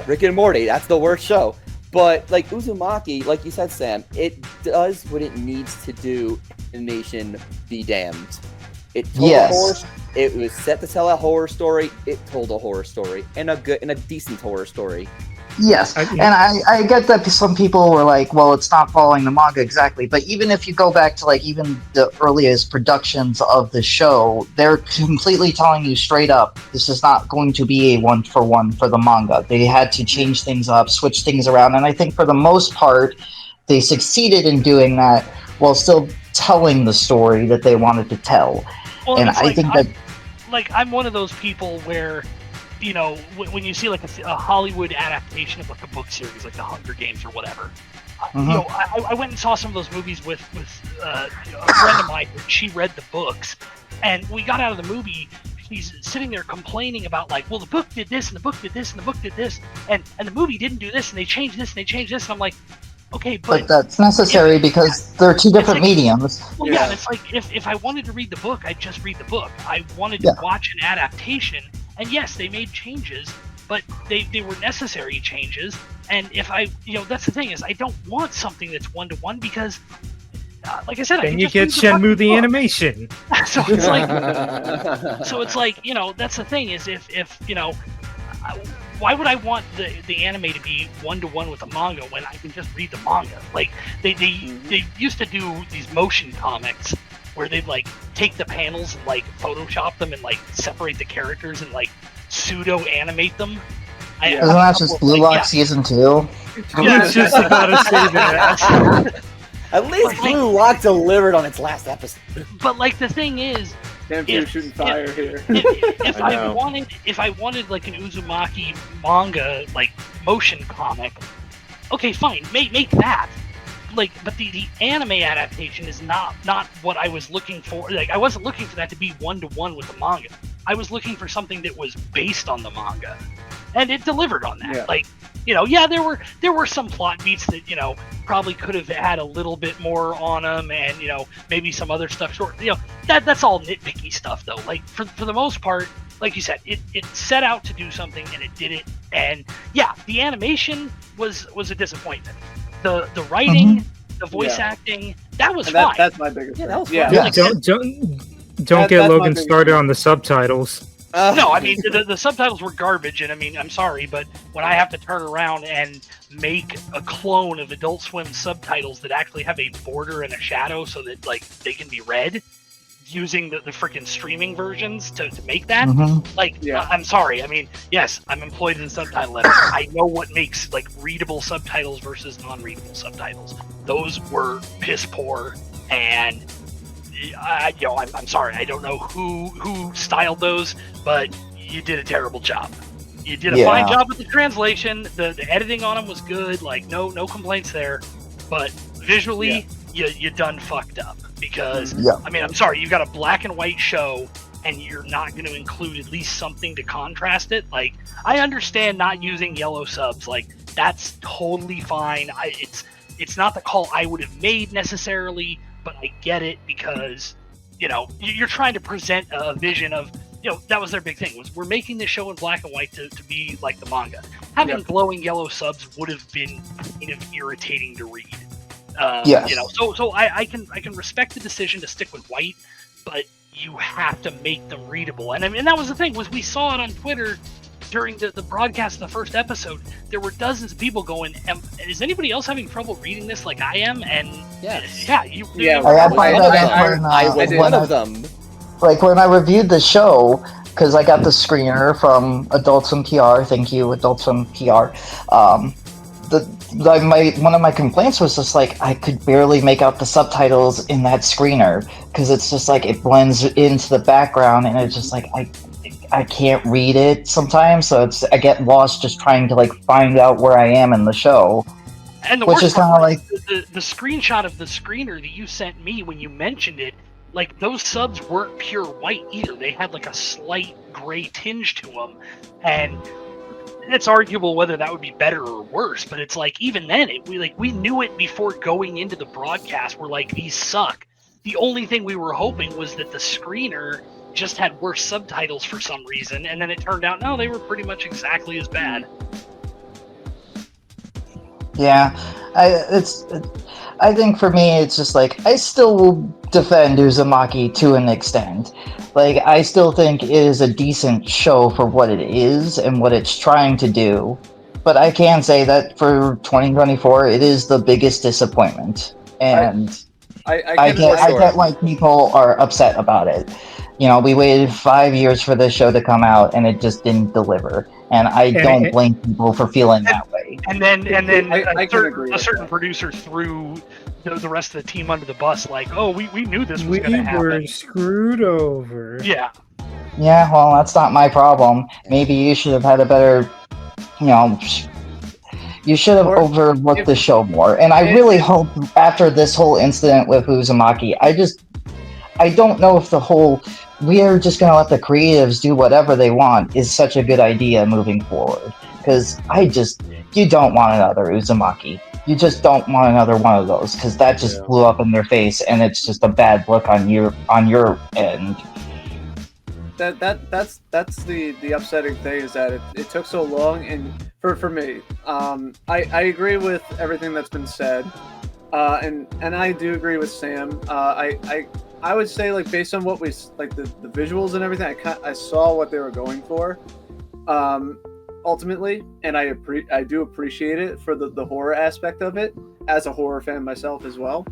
S8: Rick and Morty. That's the worst show. But like Uzumaki, like you said, Sam, it does what it needs to do. Animation be damned. It told
S5: Yes.
S8: a horror. It was set to tell a horror story. It told a horror story and a decent horror story.
S5: Yes, and I get that some people were like, well, it's not following the manga exactly, but even if you go back to like even the earliest productions of the show, they're completely telling you straight up, this is not going to be a one-for-one for the manga. They had to change things up, switch things around, and I think for the most part, they succeeded in doing that while still telling the story that they wanted to tell.
S6: Well,
S5: And
S6: it's
S5: I
S6: like,
S5: think that
S6: I'm one of those people where, when you see like a Hollywood adaptation of like a book series, like The Hunger Games or whatever, I went and saw some of those movies with a friend of mine. She read the books, and we got out of the movie. She's sitting there complaining about like, well, the book did this, and the book did this, and the book did this, and the movie didn't do this, and they changed this, and they changed this, and I'm like, okay,
S5: but that's necessary because they're two different mediums.
S6: well, yeah, it's like if I wanted to read the book, I'd just read the book. I wanted to watch an adaptation, and yes, they made changes, but they were necessary changes. And if that's the thing is, I don't want something that's one-to-one because, like I said, I
S1: then
S6: can
S1: you
S6: just
S1: get
S6: read the fucking
S1: Shenmue the
S6: book.
S1: animation.
S6: So it's like, that's the thing is if why would I want the anime to be one-to-one with the manga when I can just read the manga? Like they used to do these motion comics where they'd like take the panels and like Photoshop them and like separate the characters and like pseudo animate them.
S5: Isn't that just Blue Lock Season 2?
S1: I was just about to say that.
S8: At least Blue Lock delivered on its last episode.
S6: But like the thing is,
S3: Damn, you're shooting fire here.
S6: if
S2: I
S6: I
S2: know.
S6: wanted like an Uzumaki manga like motion comic, okay, fine, make that. Like, but the anime adaptation is not what I was looking for. Like, I wasn't looking for that to be one-to-one with the manga. I was looking for something that was based on the manga, and it delivered on that.
S3: Yeah.
S6: Like, there were some plot beats that probably could have had a little bit more on them, and maybe some other stuff short. That's all nitpicky stuff though. Like for the most part, like you said, it set out to do something and it did it. And yeah, the animation was a disappointment. The writing, the voice acting, that was fine.
S3: That's my biggest.
S8: Yeah, that was
S3: yeah.
S8: fun.
S1: Yeah,
S6: Like,
S1: don't get
S3: that's my
S1: Logan
S3: biggest
S1: started
S3: thing.
S1: on the subtitles.
S6: No, I mean the subtitles were garbage, and I mean I'm sorry, but when I have to turn around and make a clone of Adult Swim subtitles that actually have a border and a shadow so that like they can be read using the freaking streaming versions to make that, I'm sorry. I mean, yes, I'm employed in subtitle editing. I know what makes like readable subtitles versus non-readable subtitles. Those were piss poor, and I'm sorry. I don't know who styled those, but you did a terrible job. You did a fine job with the translation. The editing on them was good. Like no complaints there. But visually, you done fucked up because I mean I'm sorry. You've got a black and white show, and you're not going to include at least something to contrast it. Like I understand not using yellow subs. Like that's totally fine. It's not the call I would have made necessarily. But I get it because you're trying to present a vision of, that was their big thing, was we're making this show in black and white to be like the manga. Having glowing yellow subs would have been kind of irritating to read.
S5: Yes.
S6: So I can respect the decision to stick with white, but you have to make them readable. And I mean, that was the thing, was we saw it on Twitter during the broadcast of the first episode. There were dozens of people going, is anybody else having trouble reading this like I am? And
S8: I was one of them.
S5: Like when I reviewed the show, because I got the screener from Adult Swim PR, thank you, Adult Swim PR. One of my complaints was just like I could barely make out the subtitles in that screener because it's just like it blends into the background, and it's just like I can't read it sometimes, so I get lost just trying to like find out where I am in the show.
S6: And
S5: which is kind of like
S6: the screenshot of the screener that you sent me when you mentioned it. Like, those subs weren't pure white either. They had like a slight gray tinge to them, and it's arguable whether that would be better or worse. But it's like, even then, we knew it before going into the broadcast. We're like, these suck. The only thing we were hoping was that the screener just had worse subtitles for some reason, and then it turned out no, they were pretty much exactly as bad.
S5: Yeah, I think for me, it's just like, I still will defend Uzumaki to an extent. Like, I still think it is a decent show for what it is and what it's trying to do. But I can say that for 2024, it is the biggest disappointment. And I get why people are upset about it. We waited 5 years for this show to come out, and it just didn't deliver. And I don't blame people for feeling that way.
S6: And then a certain producer threw the rest of the team under the bus, like, oh, we knew this was going to happen.
S1: We were screwed over.
S6: Yeah.
S5: Yeah, well, that's not my problem. Maybe you should have had a better, you should have overlooked the show more. And I really hope after this whole incident with Uzumaki, I don't know if the whole, we are just going to let the creatives do whatever they want is such a good idea moving forward. Because you don't want another Uzumaki. You just don't want another one of those, because that just blew up in their face, and it's just a bad look on your end.
S3: That's the upsetting thing, is that it took so long, and for me, I agree with everything that's been said, and I do agree with Sam. I would say, like, based on what we like, the visuals and everything, I saw what they were going for, ultimately, and I do appreciate it for the horror aspect of it, as a horror fan myself as well.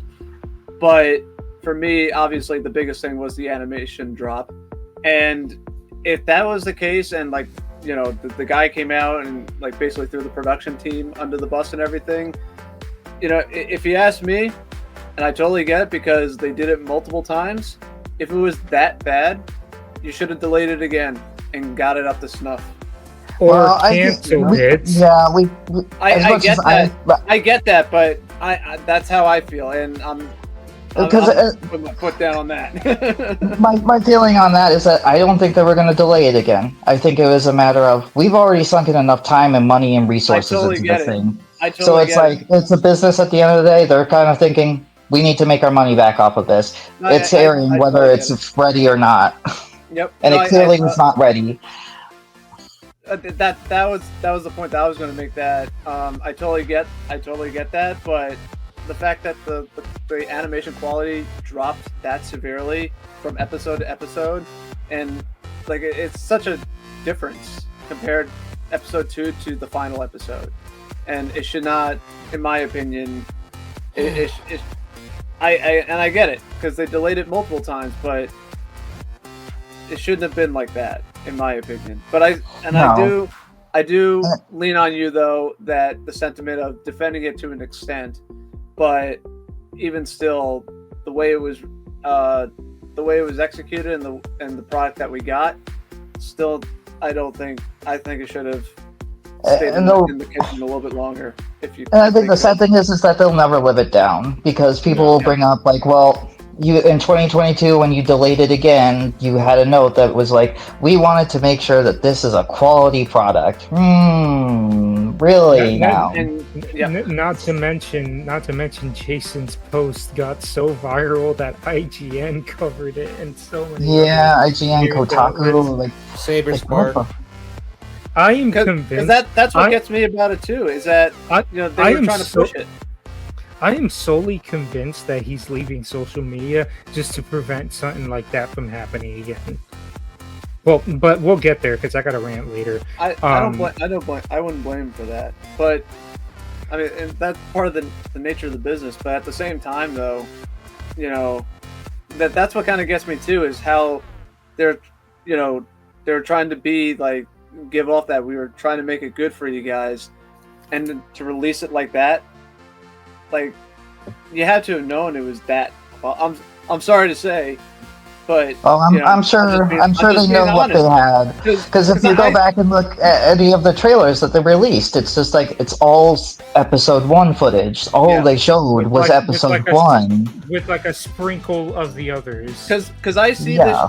S3: But for me, obviously, the biggest thing was the animation drop. And if that was the case, and like, the guy came out and like basically threw the production team under the bus and everything, if you ask me, and I totally get it because they did it multiple times, if it was that bad, you should have delayed it again and got it up to snuff.
S1: Or canceled it.
S5: Yeah,
S3: I get that. I get that, but I that's how I feel, and I'm putting my foot down on that.
S5: my feeling on that is that I don't think they were going to delay it again. I think it was a matter of, we've already sunk in enough time and money and resources into the thing. So it's like, it's a business at the end of the day. They're kind of thinking, we need to make our money back off of this. It's airing whether it's ready or not.
S3: Yep.
S5: And it clearly is not ready.
S3: That was the point that I was going to make. That I totally get that, but the fact that the animation quality dropped that severely from episode to episode, and like it's such a difference compared episode 2 to the final episode, and it should not, in my opinion, I get it because they delayed it multiple times, but it shouldn't have been like that, in my opinion. But I do lean on you, though, that the sentiment of defending it to an extent, but even still, the way it was executed and the product that we got, still, I think it should have stayed in the kitchen a little bit longer.
S5: I think the sad thing is that they'll never live it down, because people will bring up, like, well, you in 2022, when you delayed it again, you had a note that was like, we wanted to make sure that this is a quality product. Really now.
S3: And yeah,
S1: Not to mention, Jason's post got so viral that IGN covered it, and so many.
S5: Yeah,
S1: other
S5: IGN,
S1: news
S5: Kotaku,
S1: outlets.
S5: like
S2: Saber
S5: what
S2: Spark.
S5: the
S1: I am
S3: because
S1: convinced.
S3: that's what
S1: I-
S3: gets me about it too. Is that
S1: I
S3: they were
S1: am
S3: trying to
S1: so-
S3: push it.
S1: I am solely convinced that he's leaving social media just to prevent something like that from happening again. Well, but we'll get there because I got a rant later.
S3: I wouldn't blame him for that. But I mean, and that's part of the nature of the business. But at the same time, though, that's what kind of gets me too is how they're trying to be like give off that we were trying to make it good for you guys, and to release it like that, like you had to have known it was that. Well, I'm sorry to say. But,
S5: I'm sure they know what they had. Because if you go back and look at any of the trailers that they released, it's just like it's all episode 1 footage. All they showed was episode 1
S1: with like a sprinkle of the others.
S3: Because I see this.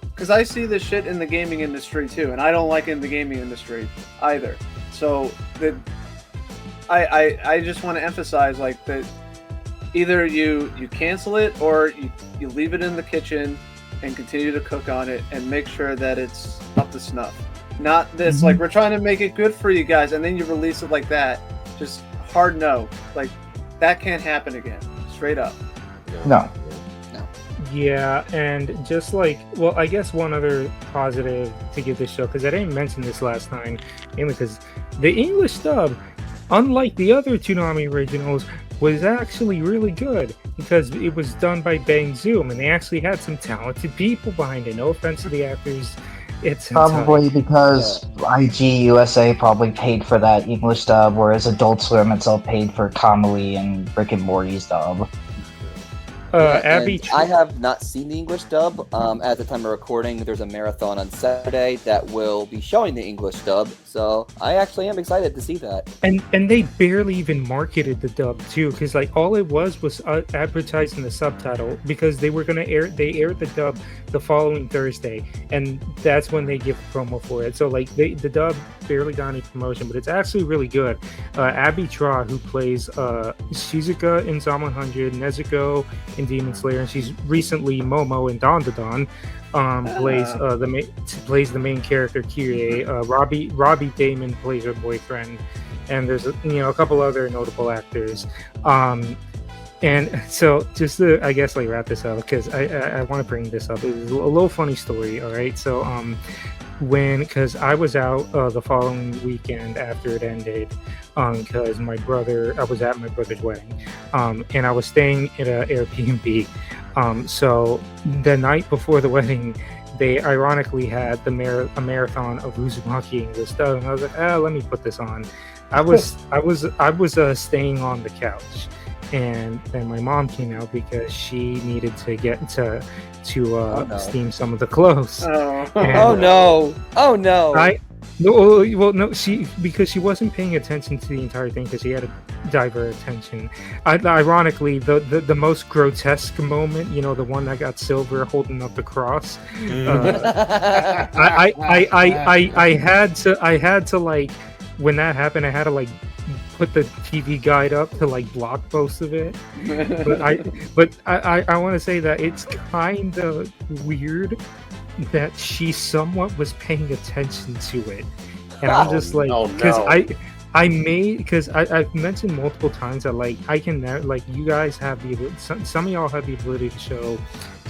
S3: Because I see this shit in the gaming industry too, and I don't like it in the gaming industry either. So I just want to emphasize like that. Either you cancel it or you leave it in the kitchen and continue to cook on it and make sure that it's up to snuff. Not this like we're trying to make it good for you guys and then you release it like that. Just hard no. Like that can't happen again. Straight up.
S5: No.
S1: Yeah, and just like, well, I guess one other positive to give this show, because I didn't mention this last time, mainly because the English dub, unlike the other Toonami originals, was actually really good because it was done by Bang Zoom and they actually had some talented people behind it. No offense to the actors. It's
S5: probably because IG USA probably paid for that English dub, whereas Adult Swim itself paid for Comedy and Rick and Morty's dub.
S8: Abby, I have not seen the English dub. At the time of recording, there's a marathon on Saturday that will be showing the English dub, so I actually am excited to see that.
S1: And they barely even marketed the dub too, because like all it was advertising the subtitle because they were gonna aired the dub the following Thursday, and that's when they give promo for it. So like the dub barely got any promotion, but it's actually really good. Abby Tra, who plays Shizuka in Zom 100, Nezuko in Demon Slayer, and she's recently Momo in Dawn to Dawn. Plays the main character Kyrie. Robbie Damon plays her boyfriend, and there's a couple other notable actors. And so just to I guess like wrap this up because I want to bring this up. It's a little funny story. All right, so because I was out the following weekend after it ended, because I was at my brother's wedding, and I was staying in an Airbnb. So the night before the wedding, they ironically had a marathon of Uzumaki English dub, and I was like, let me put this on. I was staying on the couch, and then my mom came out because she needed to get to steam some of the clothes.
S8: Oh no!
S1: Because she wasn't paying attention to the entire thing because she had to divert attention. Ironically, the most grotesque moment, the one that got Silver holding up the cross. I had to like when that happened, I had to like put the TV guide up to like block most of it. But I want to say that it's kind of weird that she somewhat was paying attention to it, and I'm just like, because I've mentioned multiple times that like I can like you guys have some of y'all have the ability to show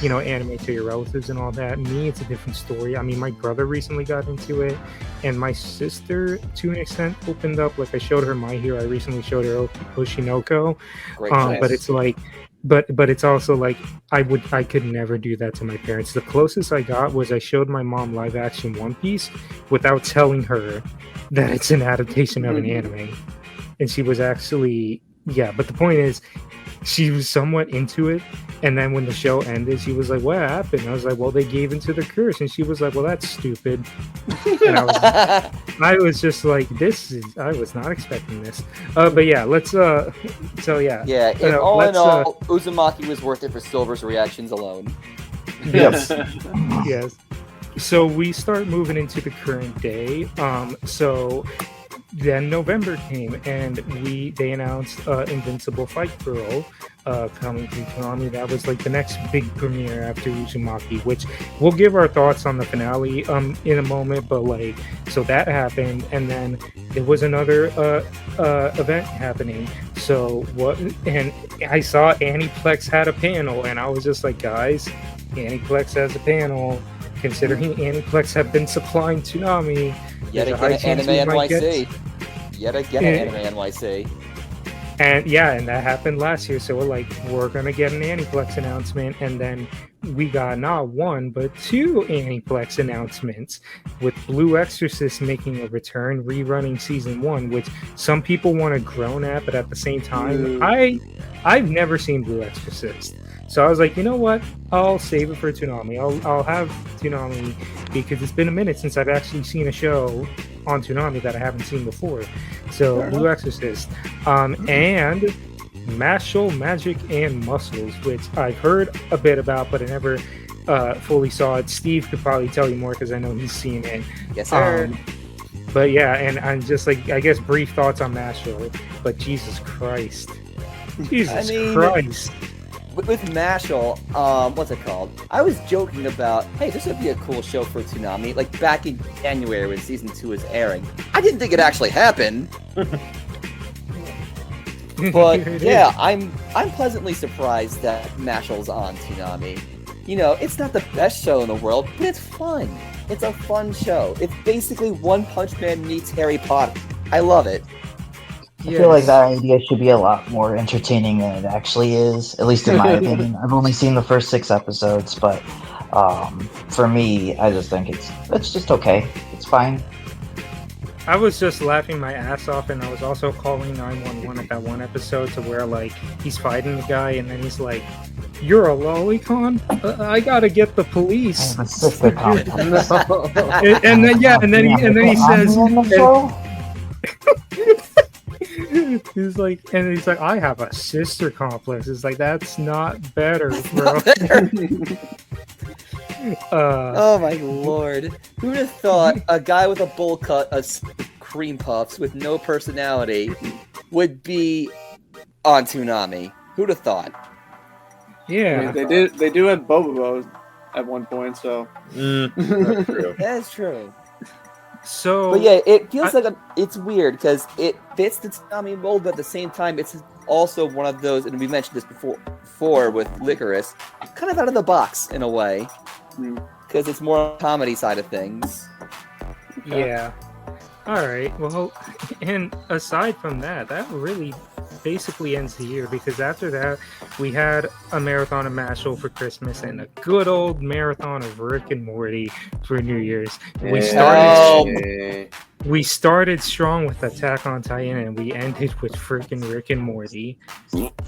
S1: anime to your relatives and all that. Me, it's a different story. I mean, my brother recently got into it, and my sister to an extent opened up. Like I showed her My Hero. I recently showed her Oshinoko. But it's like but it's also like I could never do that to my parents. The closest I got was I showed my mom live action One Piece without telling her that it's an adaptation of an anime, and she was actually but the point is she was somewhat into it, and then when the show ended she was like, what happened? I was like, well, they gave into the curse, and she was like, well, that's stupid. And I was just like, I was not expecting this. But yeah, let's all in
S8: all, Uzumaki was worth it for Silver's reactions alone.
S1: Yes. Yes. So we start moving into the current day. So then November came, and they announced Invincible Fight Girl coming to Toonami. That was like the next big premiere after Uzumaki, which we'll give our thoughts on the finale in a moment. But like, so that happened, and then there was another event happening. So what? And I saw Aniplex had a panel, and I was just like, guys, Aniplex has a panel. Considering Aniplex have been supplying Toonami,
S8: Yet again, Anime NYC. Yet again, Anime NYC.
S1: And yeah, and that happened last year. So we're gonna get an Aniplex announcement, and then we got not one but two Aniplex announcements, with Blue Exorcist making a return, rerunning season 1, which some people want to groan at, but at the same time, I've never seen Blue Exorcist. So I was like, you know what? I'll save it for Toonami. I'll have Toonami, because it's been a minute since I've actually seen a show on Toonami that I haven't seen before. So Blue Exorcist, and Mashal, Magic and Muscles, which I've heard a bit about, but I never fully saw it. Steve could probably tell you more because I know he's seen it.
S8: Yes, sir.
S1: But yeah, and I'm just like, I guess brief thoughts on Mashal, but Jesus Christ. Christ.
S8: With Mashal, what's it called? I was joking about, hey, this would be a cool show for Toonami, like back in January when season 2 was airing. I didn't think it actually happened. But yeah, I'm pleasantly surprised that Mashal's on Toonami. You know, it's not the best show in the world, but it's fun. It's a fun show. It's basically One Punch Man meets Harry Potter. I love it.
S5: I feel like that idea should be a lot more entertaining than it actually is, at least in my opinion. I've only seen the first 6 episodes, but for me, I just think it's just okay. It's fine.
S1: I was just laughing my ass off, and I was also calling 911 at that one episode to where like he's fighting the guy, and then he's like, "You're a lolicon? I gotta get the police."
S5: I'm a sister cop.
S1: and then he says. He's like, I have a sister complex. It's like, that's not better, bro.
S8: Oh my lord. Who'd have thought a guy with a bowl cut of cream puffs with no personality would be on Toonami? Who'd have thought?
S1: Yeah.
S3: I mean, they do have Bobobo at one point, so.
S2: That's true.
S8: That's true.
S1: So,
S8: but yeah, it feels like it's weird because it fits the Toonami mold, but at the same time, it's also one of those, and we mentioned this before with Licorice, kind of out of the box in a way, because it's more on the comedy side of things.
S1: Yeah. All right. Well, and aside from that, that really basically ends the year, because after that we had a marathon of Mashal for Christmas and a good old marathon of Rick and Morty for New Year's. We started strong with Attack on Titan, and we ended with freaking Rick and Morty.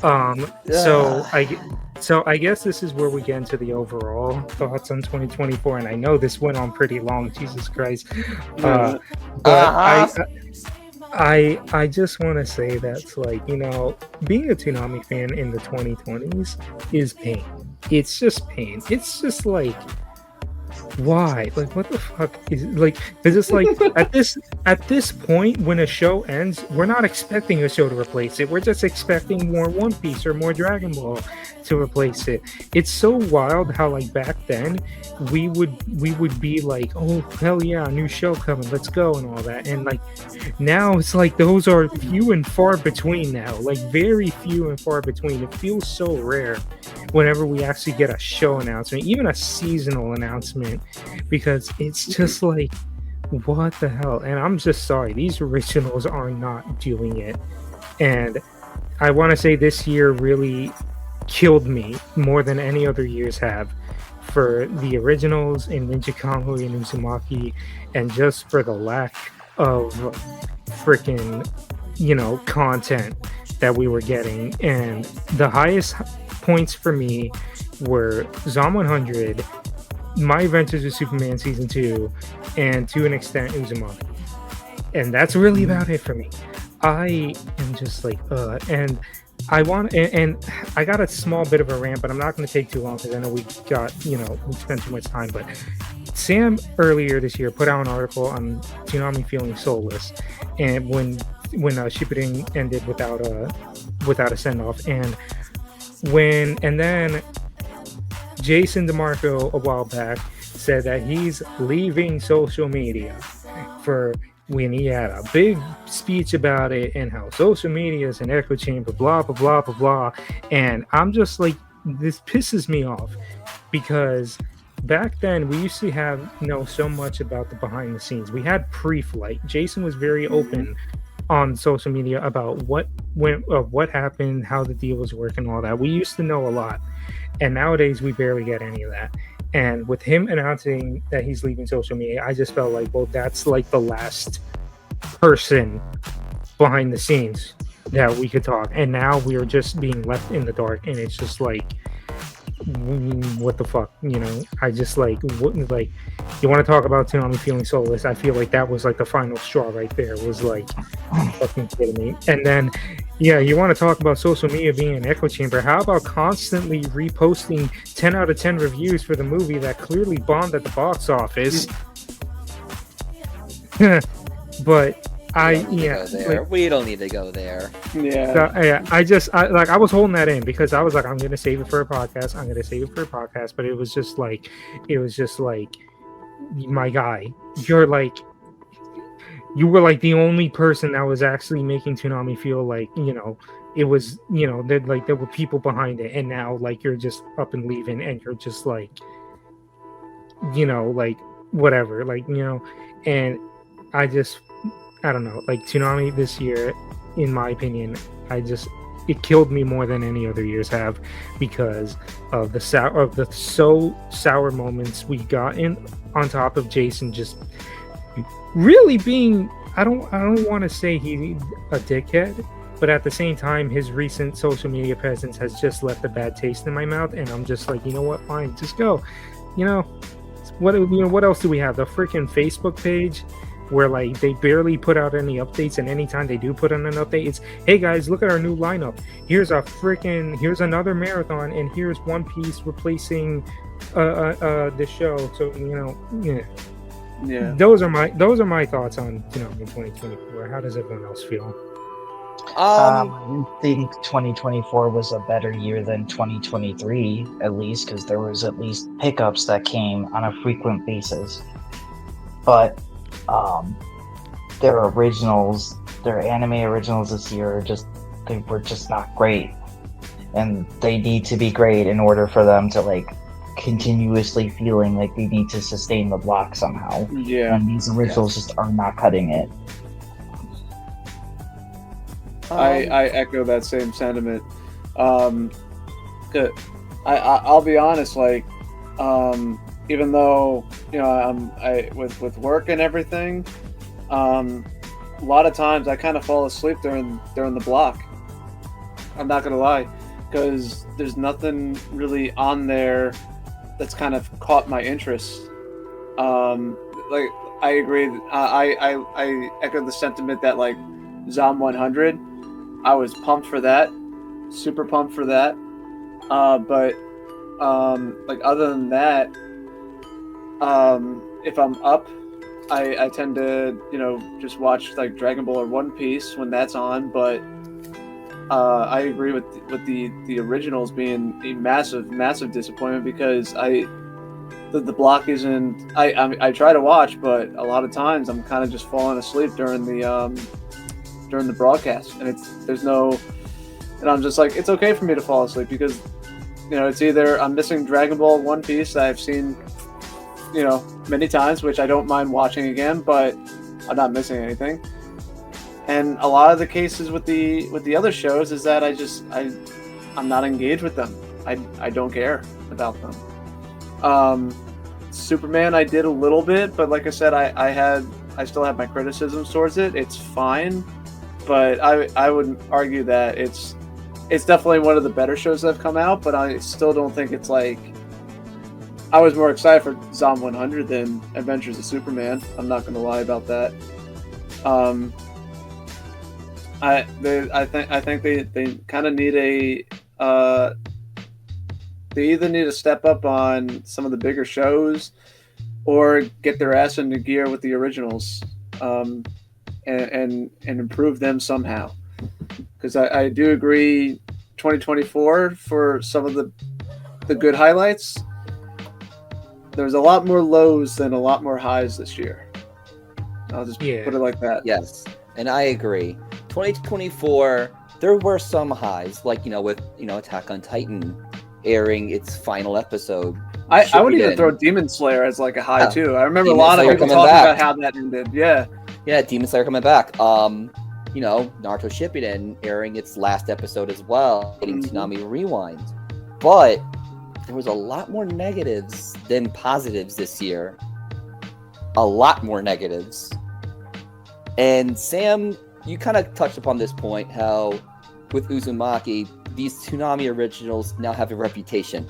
S1: So I guess this is where we get into the overall thoughts on 2024, and I know this went on pretty long, Jesus Christ. But I just want to say that, like, you know, being a Toonami fan in the 2020s is pain. It's just pain. It's just like, why? Like, what the fuck is like? Because it's like at this point, when a show ends, we're not expecting a show to replace it. We're just expecting more One Piece or more Dragon Ball to replace it. It's so wild how, like, back then we would be like, oh hell yeah, a new show coming, let's go, and all that. And like now it's like those are few and far between now. Like, very few and far between. It feels so rare whenever we actually get a show announcement, even a seasonal announcement, because it's just like, what the hell? And I'm just sorry, these originals are not doing it. And I want to say this year really killed me more than any other years have, for the originals in Ninja Kamui and Uzumaki, and just for the lack of freaking, you know, content that we were getting. And the highest points for me were Zom 100, My Adventures with Superman Season 2, and to an extent Uzumaki. And that's really about it for me. I am just like, and I want, and I got a small bit of a rant, but I'm not going to take too long because I know we spent too much time. But Sam earlier this year put out an article on Toonami feeling soulless, and when Shippuden ended without a send off, and then Jason DeMarco a while back said that he's leaving social media for when he had a big speech about it and how social media is an echo chamber, blah blah blah blah blah. And I'm just like, this pisses me off because back then we used to know so much about the behind the scenes. We had pre-flight. Jason was very open on social media about what happened, how the deal was working, all that. We used to know a lot, and nowadays we barely get any of that. And with him announcing that he's leaving social media, I just felt like, well, that's like the last person behind the scenes that we could talk. And now we are just being left in the dark, and it's just like, what the fuck, I just like, you want to talk about Toonami feeling soulless? I feel like that was like the final straw right there. It was like, fucking kidding me. And then, yeah, you want to talk about social media being an echo chamber? How about constantly reposting 10 out of 10 reviews for the movie that clearly bombed at the box office? But
S8: we don't need to go there.
S3: Yeah.
S1: I was holding that in because I was like, I'm gonna save it for a podcast. But it was just like, my guy, you were like the only person that was actually making Toonami feel like, it was, there were people behind it, and now like you're just up and leaving, and you're just like, like whatever, and I don't know, like Toonami this year, in my opinion, it killed me more than any other years have because of the sour moments we got in, on top of Jason just really being, I don't want to say he's a dickhead, but at the same time, his recent social media presence has just left a bad taste in my mouth, and I'm just like, you know what, fine, just go. What else do we have? The freaking Facebook page, where like they barely put out any updates, and anytime they do put on an update, it's, hey guys, look at our new lineup. Here's another marathon, and here's One Piece replacing the show. So
S3: Yeah.
S1: Those are my thoughts on 2024. How does everyone else feel?
S5: I think 2024 was a better year than 2023, at least, because there was at least pickups that came on a frequent basis. But their anime originals this year they were just not great, and they need to be great in order for them to like continuously feeling like they need to sustain the block somehow.
S3: Yeah.
S5: And these originals just are not cutting it.
S3: I echo that same sentiment. I'll be honest, like, even though with work and everything, a lot of times I kind of fall asleep during the block. I'm not gonna lie, because there's nothing really on there that's kind of caught my interest. Like, I agree. I echo the sentiment that like Zom 100, I was pumped for that, super pumped for that. But like other than that, if I'm up, I tend to just watch like Dragon Ball or One Piece when that's on. But I agree with the originals being a massive disappointment, because the block isn't. I try to watch, but a lot of times I'm kind of just falling asleep during the broadcast, and and I'm just like, it's okay for me to fall asleep, because it's either I'm missing Dragon Ball, One Piece that I've seen many times, which I don't mind watching again, but I'm not missing anything. And a lot of the cases with the other shows is that I'm not engaged with them. I don't care about them. Superman, I did a little bit, but like I said, I still have my criticisms towards it. It's fine, but I would argue that it's definitely one of the better shows that have come out, but I still don't think it's like, I was more excited for Zom 100 than Adventures of Superman. I'm not going to lie about that. I think they kind of need they either need to step up on some of the bigger shows, or get their ass into gear with the originals, and improve them somehow. Because I do agree, 2024 for some of the good highlights. There's a lot more lows than a lot more highs this year. I'll just
S1: Yeah.
S3: put it like that.
S8: Yes, and I agree. 2024, there were some highs, like with Attack on Titan airing its final episode.
S3: I would even
S8: Shippuden.
S3: throw Demon Slayer as like a high
S8: Yeah.
S3: too. I remember
S8: Demon
S3: a lot of
S8: Slayer
S3: people
S8: coming
S3: talking
S8: back.
S3: about how that ended. Yeah.
S8: Yeah, Demon Slayer coming back. Naruto Shippuden airing its last episode as well, getting
S3: Mhm.
S8: Toonami Rewind. But there was a lot more negatives than positives this year. A lot more negatives. And Sam, you kind of touched upon this point, how with Uzumaki, these Toonami originals now have a reputation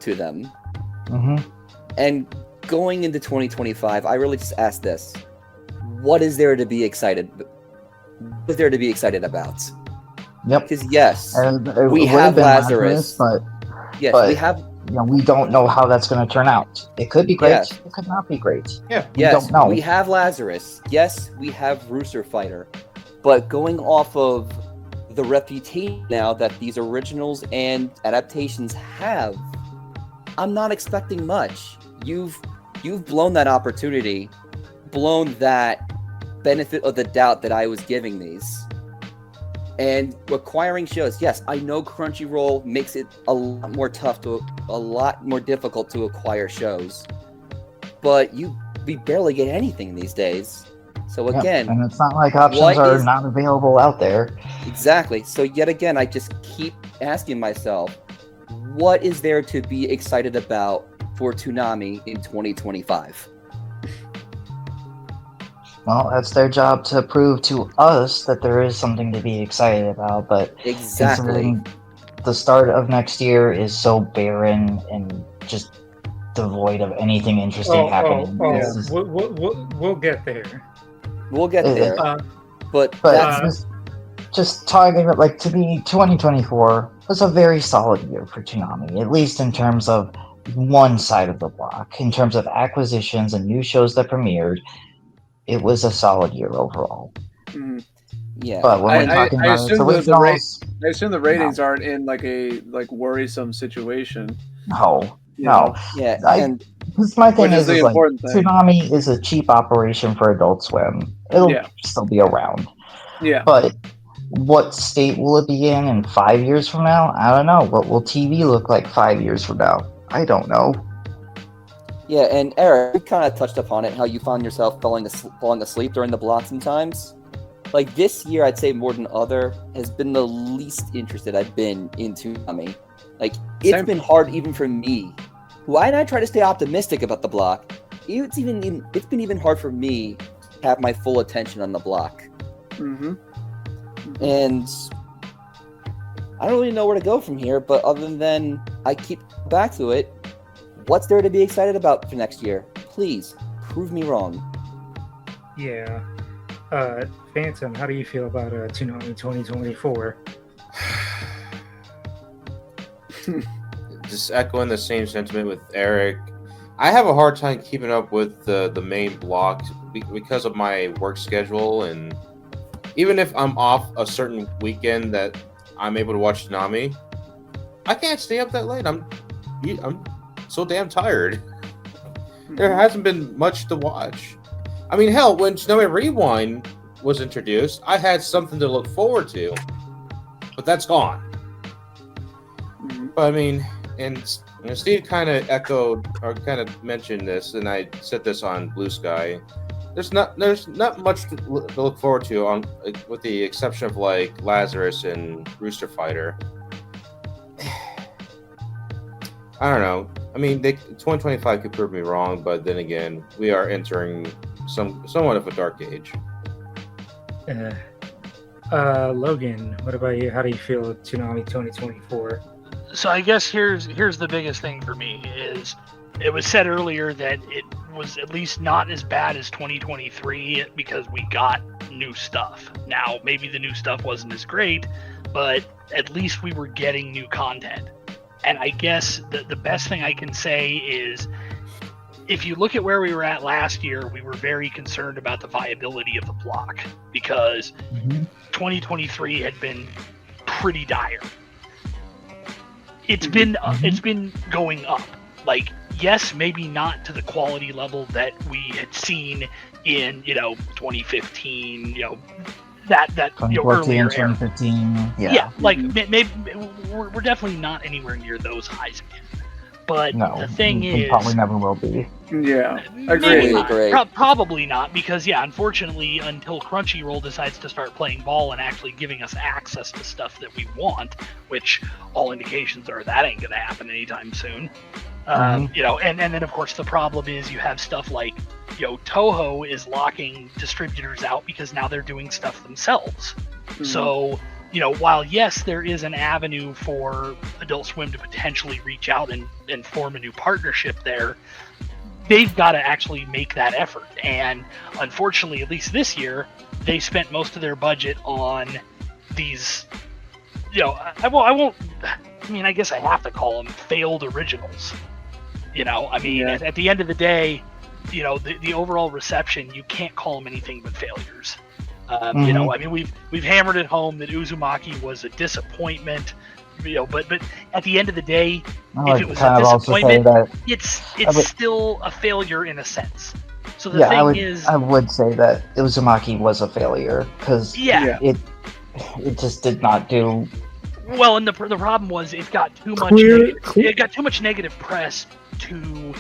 S8: to them.
S5: Hmm.
S8: And going into 2025, I really just ask this: what is there to be excited? What is there to be excited about?
S5: Yep.
S8: Because yes,
S5: And it
S8: we
S5: would
S8: have
S5: been
S8: Lazarus.
S5: but
S8: yes,
S5: but-
S8: we have
S5: we don't know how that's going to turn out. It could be great.
S8: Yes.
S5: It could not be great.
S2: Yeah.
S5: We
S8: yes,
S5: don't know.
S8: we have Lazarus. Yes, we have Rooster Fighter. But going off of the reputation now that these originals and adaptations have, I'm not expecting much. You've blown that opportunity, blown that benefit of the doubt that I was giving these. And acquiring shows, yes, I know Crunchyroll makes it a lot more difficult to acquire shows. But we barely get anything these days. So
S5: Yeah,
S8: again,
S5: and it's not like options
S8: what
S5: are
S8: is-
S5: not available out there.
S8: exactly. So yet again, I just keep asking myself, what is there to be excited about for Toonami in 2025?
S5: Well, that's their job to prove to us that there is something to be excited about. But
S8: Exactly.
S5: considering the start of next year is so barren and just devoid of anything interesting happening, it's just-
S1: We'll get there.
S8: We'll get
S5: Uh,
S8: there.
S1: Uh,
S8: But
S5: but
S8: that's
S5: just talking about, like, to me, 2024 was a very solid year for Toonami, at least in terms of one side of the block. In terms of acquisitions and new shows that premiered, it was a solid year overall.
S3: Mhm.
S8: yeah.
S5: But when we're talking about its
S3: assume the
S5: originals,
S3: I assume the ratings aren't in like a worrisome situation.
S5: no.
S3: you
S5: No.
S3: know?
S8: Yeah,
S5: I-
S8: and
S5: Because my thing
S3: Which is
S5: is,
S3: the
S5: like,
S3: important thing.
S5: Toonami is a cheap operation for Adult Swim. It'll
S3: Yeah.
S5: still be around.
S3: Yeah.
S5: But what state will it be in 5 years from now? I don't know. What will TV look like 5 years from now? I don't know.
S8: yeah, and Eric, you kind of touched upon it, how you found yourself falling asleep during the block sometimes. Like this year, I'd say more than other has been the least interested I've been in Toonami. Like it's
S3: Same.
S8: been hard even for me, who I try to stay optimistic about the block. It's been even hard for me to have my full attention on the block,
S3: Mm-hmm.
S8: and I don't really know where to go from here. But other than I keep back to it, what's there to be excited about for next year? Please prove me wrong.
S1: Yeah. Phantom, how do you feel about Toonami 2024?
S2: Just echoing the same sentiment with Eric. I have a hard time keeping up with the main block because of my work schedule, and even if I'm off a certain weekend that I'm able to watch Toonami, I can't stay up that late. I'm so damn tired. There hasn't been much to watch. I mean, hell, when Toonami Rewind was introduced, I had something to look forward to, but that's gone.
S3: Mhm.
S2: But I mean, and Steve kind of echoed or kind of mentioned this, and I said this on Blue Sky. There's not much to look forward to, on with the exception of like Lazarus and Rooster Fighter. I don't know. I mean, 2025 could prove me wrong, but then again, we are entering somewhat of a dark age.
S1: Logan, what about you? How do you feel with Toonami 2024?
S6: So I guess here's the biggest thing for me is it was said earlier that it was at least not as bad as 2023 because we got new stuff. Now maybe the new stuff wasn't as great, but at least we were getting new content. And I guess the best thing I can say is if you look at where we were at last year, we were very concerned about the viability of the block because 2023 had been pretty dire. It's been going up. Like, yes, maybe not to the quality level that we had seen in 2015. That
S5: 2014,
S6: earlier
S5: 2015.
S6: yeah, like maybe we're definitely not anywhere near those highs again. But the thing
S5: we
S6: is,
S5: probably never will be.
S3: Yeah,
S6: maybe
S3: agree.
S6: not. Probably not, because unfortunately, until Crunchyroll decides to start playing ball and actually giving us access to stuff that we want, which all indications are that ain't gonna happen anytime soon. And then of course the problem is you have stuff like Toho is locking distributors out because now they're doing stuff themselves. So while yes, there is an avenue for Adult Swim to potentially reach out and form a new partnership there, they've got to actually make that effort. And unfortunately, at least this year, they spent most of their budget on these, I guess I have to call them failed originals. At the end of the day, the overall reception, you can't call them anything but failures. We've hammered it home that Uzumaki was a disappointment, but at the end of the day, if it was a disappointment, it's still a failure in a sense. So the thing is,
S5: I would say that Uzumaki was a failure because it just did not do
S6: well. And the problem was it got too much. It got too much negative press to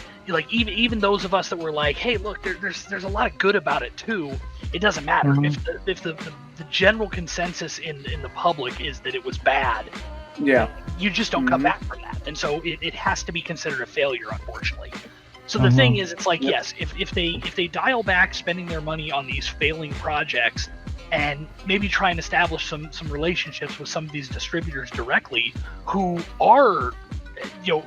S6: even those of us that were like, hey, look, there's a lot of good about it too. It doesn't matter if the general consensus in the public is that it was bad.
S3: Yeah,
S6: you just don't come back from that, and so it has to be considered a failure, unfortunately. So the thing is, it's like yes, if they dial back spending their money on these failing projects and maybe try and establish some relationships with some of these distributors directly, who are,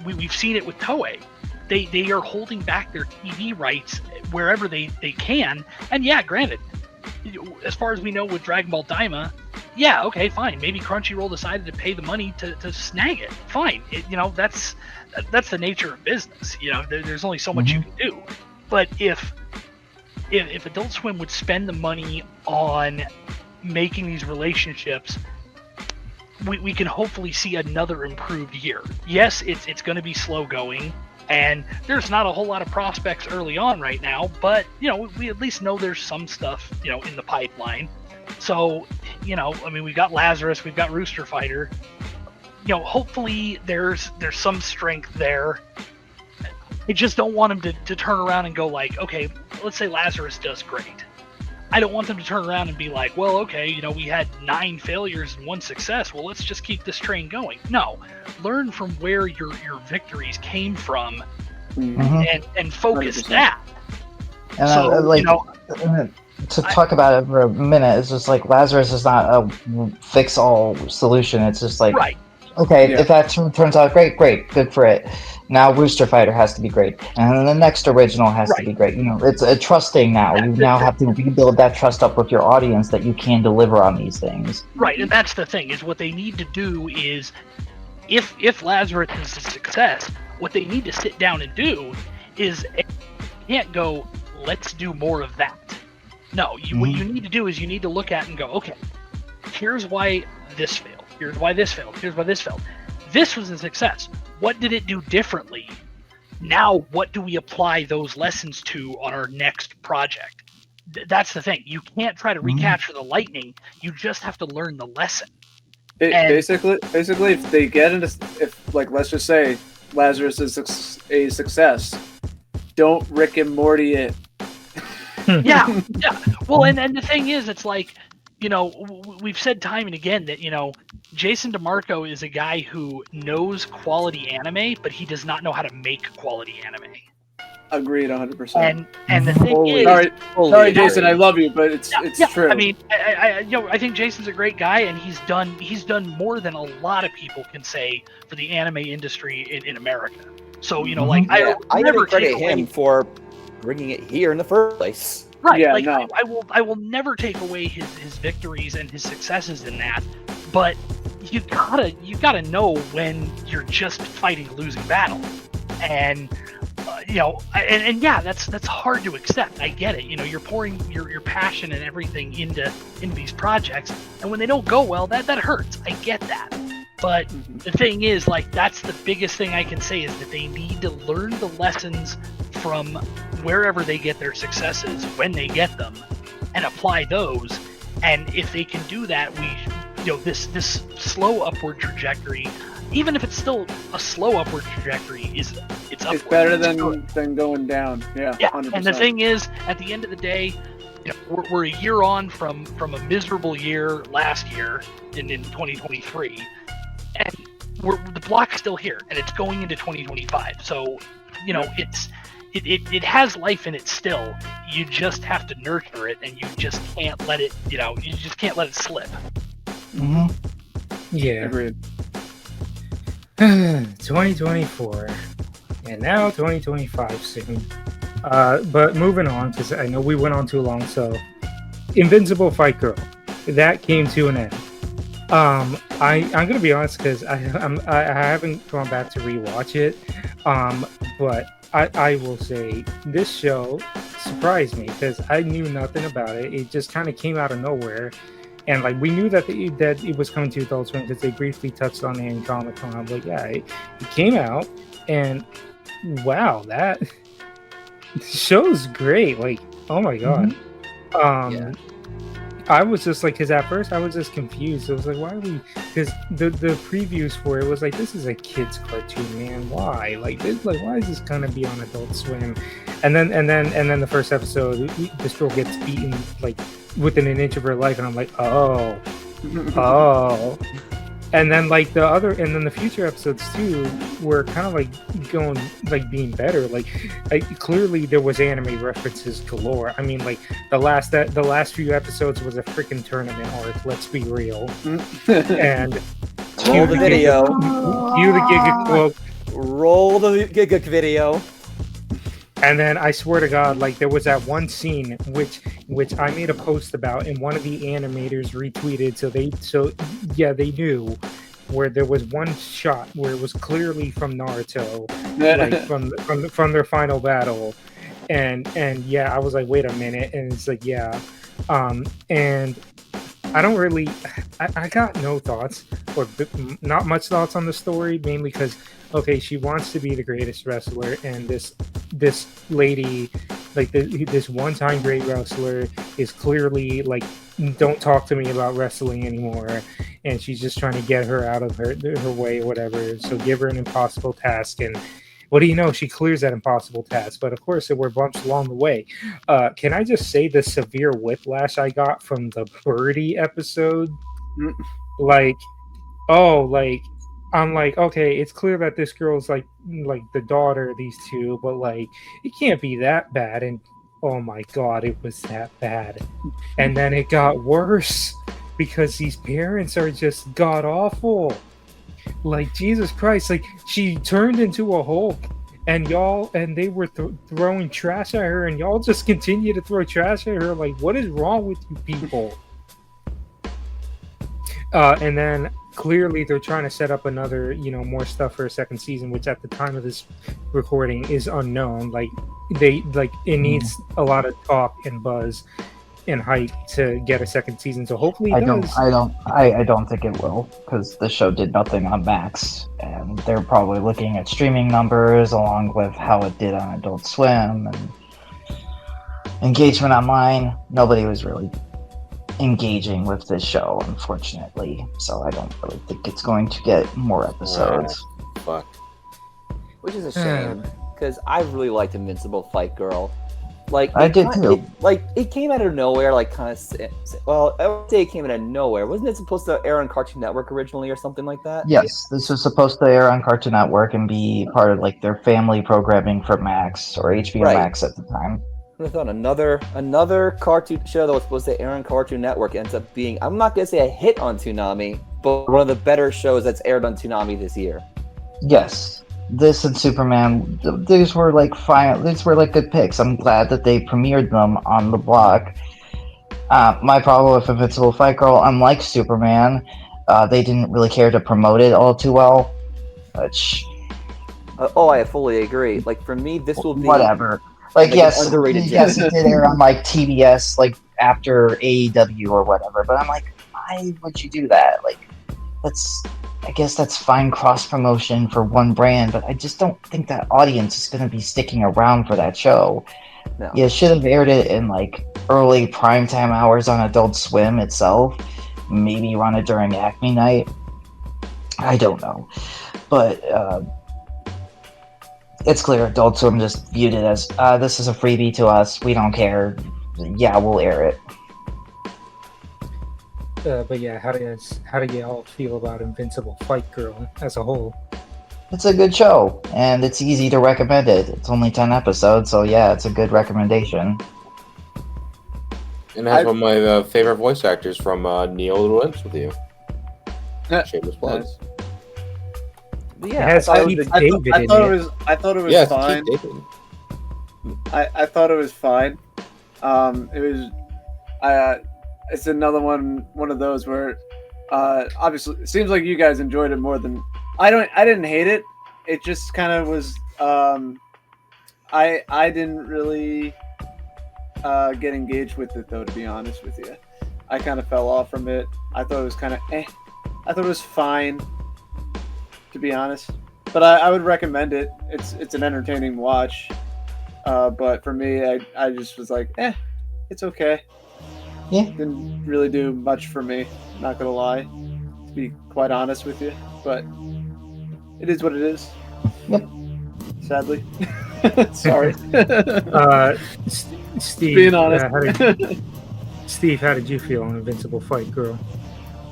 S6: we've seen it with Toei. They are holding back their TV rights wherever they can. And granted, as far as we know with Dragon Ball Daima, okay, fine. Maybe Crunchyroll decided to pay the money to snag it. Fine. That's the nature of business. There's only so much you can do. But if Adult Swim would spend the money on making these relationships, we can hopefully see another improved year. Yes, it's going to be slow going. And there's not a whole lot of prospects early on right now, but we at least know there's some stuff in the pipeline. So we've got Lazarus, we've got Rooster Fighter. Hopefully there's some strength there. I just don't want them to turn around and go like, okay, let's say Lazarus does great. I don't want them to turn around and be like, well, okay, we had 9 failures and 1 success. Well, let's just keep this train going. No, learn from where your victories came from, and focus 100%. That.
S5: And to talk about it for a minute, it's just like Lazarus is not a fix-all solution. It's just like, okay, if that turns out great, good for it. Now Rooster Fighter has to be great, and then the next original has to be great. It's a trust thing now. You now have to rebuild that trust up with your audience that you can deliver on these things.
S6: Right, and that's the thing, is what they need to do is, if Lazarus is a success, what they need to sit down and do is, you can't go, let's do more of that. No, what you need to do is you need to look at and go, okay, here's why this failed. Here's why this failed. Here's why this failed. This was a success. What did it do differently? Now, what do we apply those lessons to on our next project? That's the thing. You can't try to recapture the lightning. You just have to learn the lesson.
S3: Basically, if they get into, let's just say Lazarus is a success, don't Rick and Morty it.
S6: Yeah. Well, and the thing is, it's like, we've said time and again that, Jason DeMarco is a guy who knows quality anime, but he does not know how to make quality anime.
S3: Agreed, 100%.
S6: And the thing is,
S3: sorry, Jason, I love you, but it's true.
S6: I mean, I think Jason's a great guy, and he's done more than a lot of people can say for the anime industry in America. So I never
S8: credit him for bringing it here in the first place.
S6: Right. Yeah, I will never take away his victories and his successes in that, but you gotta know when you're just fighting a losing battle. And and yeah, that's hard to accept. I get it. You're pouring your passion and everything into these projects, and when they don't go well, that hurts. I get that. But the thing is, like, that's the biggest thing I can say is that they need to learn the lessons from wherever they get their successes when they get them, and apply those. And if they can do that, this slow upward trajectory, even if it's still a slow upward trajectory, it's upward.
S3: It's better than going down. Yeah, 100%.
S6: And the thing is, at the end of the day, we're a year on from a miserable year last year in 2023, and the block's still here, and it's going into 2025. So, it has life in it still. You just have to nurture it, and you just can't let it. You just can't let it slip.
S5: Mm-hmm.
S1: Yeah.
S3: Agreed.
S1: 2024, and now 2025 soon. But moving on, because I know we went on too long. So, Invincible Fight Girl, that came to an end. I'm gonna be honest, because I haven't gone back to rewatch it. But I will say this show surprised me because I knew nothing about it. It just kind of came out of nowhere. And like we knew that it was coming to Adult Swim because they briefly touched on it in Comic-Con. But yeah, it came out, and wow, that show's great. Like, oh my god.
S8: Yeah.
S1: I was just like, because at first I was just confused. I was like, why are we? Because the previews for it was like, this is a kid's cartoon, man. Why? Like why is this gonna be on Adult Swim? And then the first episode, this girl gets beaten like within an inch of her life, and I'm like, oh. And then the future episodes too were kind of like going like being better. Like clearly there was anime references galore. I mean, like the last few episodes was a freaking tournament arc. Let's be real. And
S8: Roll the video.
S1: Cue the Giga quote.
S8: Roll the Giga video.
S1: And then I swear to God, like there was that one scene which I made a post about, and one of the animators retweeted. So they knew, where there was one shot where it was clearly from Naruto, like from their final battle, and yeah, I was like, wait a minute, and it's like yeah, and I don't really, I got no thoughts or not much thoughts on the story, mainly because okay, she wants to be the greatest wrestler, and this lady, like this one-time great wrestler, is clearly like, don't talk to me about wrestling anymore, and she's just trying to get her out of her way or whatever. So give her an impossible task, and what do you know? She clears that impossible task. But of course, there were bumps along the way. Can I just say the severe whiplash I got from the Birdie episode? Like, I'm like, okay, it's clear that this girl's like the daughter of these two, but like it can't be that bad. And oh my god, it was that bad. And then it got worse because these parents are just god awful. Like Jesus Christ, like she turned into a Hulk, and they were throwing trash at her, and y'all just continue to throw trash at her. Like, what is wrong with you people? And then clearly they're trying to set up another, more stuff for a second season, which at the time of this recording is unknown. Like it needs a lot of talk and buzz and hype to get a second season. So hopefully
S5: I don't think it will, because the show did nothing on Max, and they're probably looking at streaming numbers along with how it did on Adult Swim and engagement online. Nobody was really engaging with this show, unfortunately. So I don't really think it's going to get more episodes.
S2: Fuck.
S8: Which is a shame, because I really liked Invincible Fight Girl. Like
S5: I did too.
S8: It came out of nowhere, like kind of. Well, I would say it came out of nowhere. Wasn't it supposed to air on Cartoon Network originally, or something like that?
S5: Yes, this was supposed to air on Cartoon Network and be part of like their family programming for Max or HBO Max at the time.
S8: I thought another cartoon show that was supposed to air on Cartoon Network ends up being, I'm not gonna say a hit on Toonami, but one of the better shows that's aired on Toonami this year.
S5: Yes. This and Superman, these were like good picks. I'm glad that they premiered them on the block. My problem with Invincible Fight Girl, unlike Superman, they didn't really care to promote it all too well, which
S8: I fully agree. Like for me, this will be
S5: Whatever. Like,
S8: like an
S5: yes,
S8: underrated
S5: yes,
S8: gem.
S5: it did air on like TBS, like after AEW or whatever. But I'm like, why would you do that? Like, I guess that's fine cross promotion for one brand, but I just don't think that audience is going to be sticking around for that show.
S8: No.
S5: You should have aired it in like early primetime hours on Adult Swim itself. Maybe run it during Acme night. I don't know, but it's clear Adult Swim just viewed it as this is a freebie to us. We don't care. Yeah, we'll air it.
S1: But yeah, how do you all feel about Invincible Fight Girl as a whole?
S5: It's a good show, and it's easy to recommend it. It's only 10 episodes, so yeah, it's a good recommendation.
S2: And has one of my favorite voice actors from Neil Lewis with you. Shameless plugs.
S8: Yeah,
S1: It has
S3: I
S1: Keith
S3: thought
S1: David in it.
S3: I thought it was
S2: Yeah,
S3: fine.
S2: Keith David.
S3: I thought it was fine. It was. It's another one of those where, obviously, it seems like you guys enjoyed it more than I didn't hate it. It just kind of was. I didn't really get engaged with it though. To be honest with you, I kind of fell off from it. I thought it was kind of I thought it was fine, to be honest. But I would recommend it. It's an entertaining watch. But for me, I just was like, it's okay.
S5: Yeah.
S3: Didn't really do much for me, not gonna lie, to be quite honest with you. But it is what it is.
S5: Yep.
S3: Sadly. Sorry.
S1: Steve,
S3: Being honest.
S1: Steve, how did you feel on Invincible Fight Girl?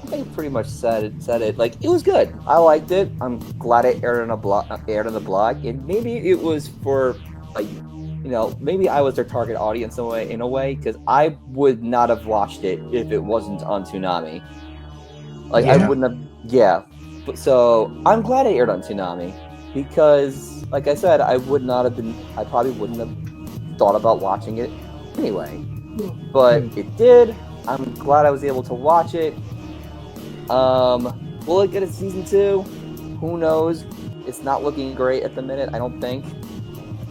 S8: I think pretty much said it. Like it was good. I liked it. I'm glad it aired on the blog, and maybe it was for like, maybe I was their target audience in a way, because I would not have watched it if it wasn't on Toonami. Like I wouldn't have. Yeah. But so I'm glad it aired on Toonami, because, like I said, I probably wouldn't have thought about watching it anyway. But it did. I'm glad I was able to watch it. Will it get a season 2? Who knows? It's not looking great at the minute, I don't think.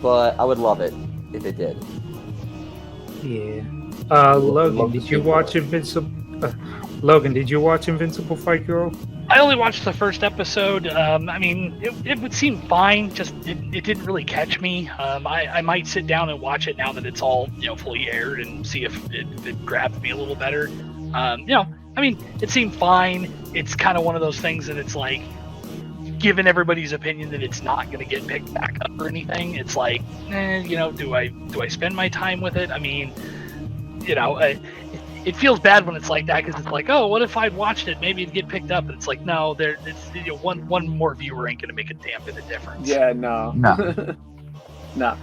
S8: But I would love it if it did.
S1: Yeah. Logan, did you watch Invincible? Logan, did you watch Invincible Fight Girl?
S6: I only watched the first episode. I mean, it would seem fine. Just it didn't really catch me. I might sit down and watch it now that it's all fully aired and see if it grabs me a little better. I mean, it seemed fine. It's kind of one of those things that it's like, given everybody's opinion that it's not going to get picked back up or anything, it's like, do I spend my time with it? I mean, it feels bad when it's like that, because it's like, oh, what if I'd watched it? Maybe it'd get picked up. And it's like, no, one more viewer ain't going to make a damn bit of difference.
S3: Yeah, no. No.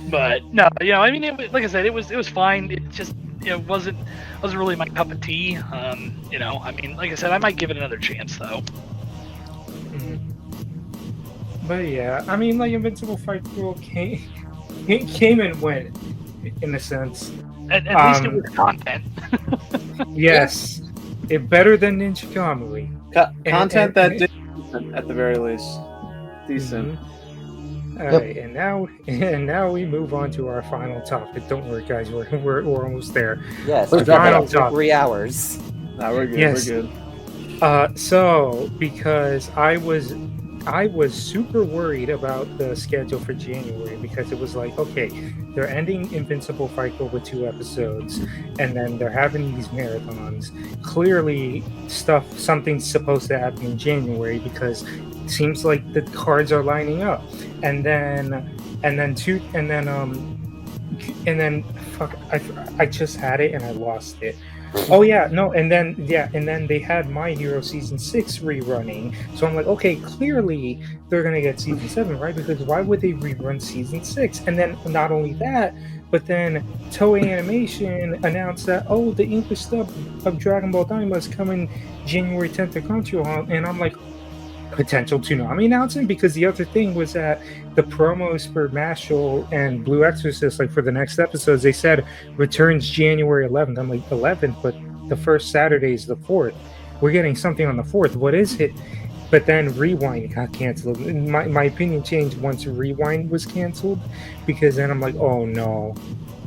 S6: But no, I mean, like I said, it was fine. It just wasn't really my cup of tea. I mean, like I said, I might give it another chance though.
S1: But yeah, I mean, like Invincible Fight Girl came and went, in a sense.
S6: At least it was content.
S1: Yes, it better than Ninja Kamui.
S3: Content that did at the very least. Decent.
S1: All right, and now we move on to our final topic. Don't worry, guys, we're almost there.
S8: Yes,
S1: Our final topic.
S8: 3 hours.
S3: No, we're good.
S1: Yes.
S3: We're good.
S1: So because I was super worried about the schedule for January, because it was like, okay, they're ending Invincible Fight Girl with 2 episodes, and then they're having these marathons. Clearly, something's supposed to happen in January, because it seems like the cards are lining up. And then fuck, I just had it and I lost it. Oh yeah, no, and then they had My Hero season 6 rerunning. So I'm like, okay, clearly they're gonna get season 7, right? Because why would they rerun season 6? And then not only that, but then Toei Animation announced that, oh, the English dub of Dragon Ball Daima is coming January 10th to Crunchyroll, and I'm like, potential Toonami announcement? Because the other thing was that the promos for Mashal and Blue Exorcist, like for the next episodes, they said returns January 11th. I'm like, 11th, but the first Saturday is the 4th. We're getting something on the 4th. What is it? But then Rewind got canceled. My opinion changed once Rewind was canceled, because then I'm like, oh no,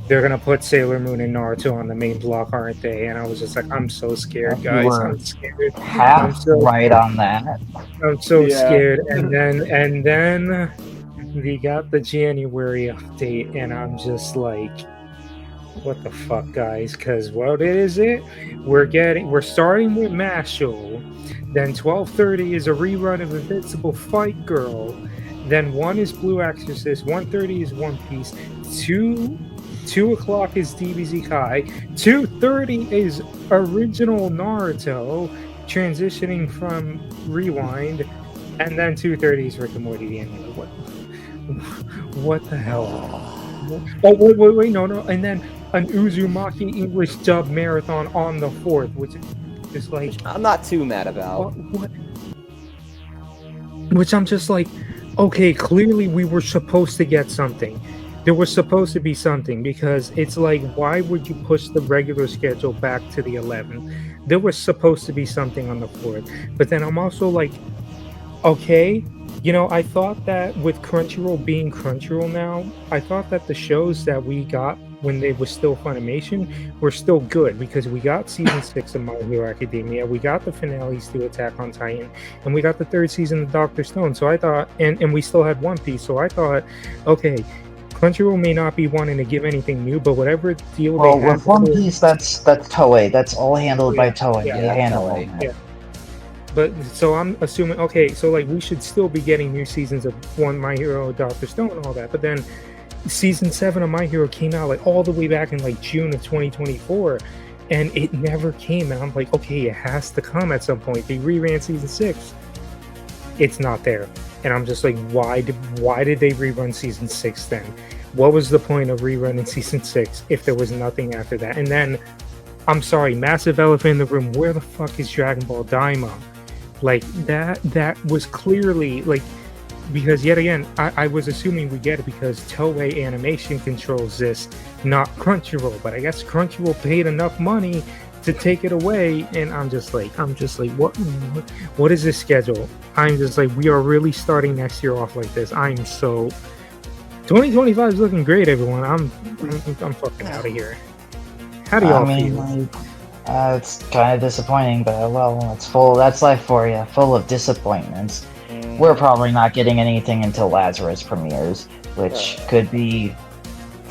S1: they're gonna put Sailor Moon and Naruto on the main block, aren't they? And I was just like, I'm so scared,
S5: You
S1: guys.
S5: were
S1: I'm scared. I'm
S5: half
S1: so
S5: right on that.
S1: I'm so
S3: Yeah.
S1: scared. And then we got the January update, and I'm just like, what the fuck, guys? Because what is it? We're starting with Mashal, then 12:30 is a rerun of Invincible Fight Girl, then 1 is Blue Exorcist, 1:30 is One Piece, 2 o'clock is DBZ Kai, 2:30 is original Naruto, transitioning from Rewind, and then 2:30 is Rick and Morty the anime. What the hell? Oh wait, no, and then an Uzumaki English dub marathon on the 4th, which is like,
S8: I'm not too mad about.
S1: what? Which I'm just like, okay, clearly we were supposed to get something. There was supposed to be something, because it's like, why would you push the regular schedule back to the 11th? There was supposed to be something on the 4th. But then I'm also like, okay, I thought that with Crunchyroll being Crunchyroll now, I thought that the shows that we got when they were still Funimation were still good, because we got season 6 of My Hero Academia, we got the finales to Attack on Titan, and we got the 3rd season of Dr. Stone. So I thought, and we still had One Piece, so I thought, okay, Crunchyroll may not be wanting to give anything new, but whatever deal
S5: Well,
S1: they have
S5: with One Piece, that's Toei. That's all handled by Toei.
S1: yeah,
S5: They handle
S8: Toei.
S5: all that.
S1: Yeah. But so I'm assuming, okay, so like we should still be getting new seasons of My Hero, Dr. Stone, and all that. But then season 7 of My Hero came out like all the way back in like June of 2024, and it never came. And I'm like, okay, it has to come at some point. They reran season 6. It's not there. And I'm just like, why did they rerun season 6 then? What was the point of rerunning season 6 if there was nothing after that? And then, I'm sorry, massive elephant in the room, where the fuck is Dragon Ball Daima? Like, that was clearly, like, because yet again, I was assuming we get it because Toei Animation controls this, not Crunchyroll. But I guess Crunchyroll paid enough money to take it away, and I'm just like, what is this schedule? I'm just like, we are really starting next year off like this. 2025 is looking great, everyone. I'm fucking out of here. How do y'all feel?
S5: Like, it's kind of disappointing, but well, it's full. That's life for you, full of disappointments. We're probably not getting anything until Lazarus premieres, which could be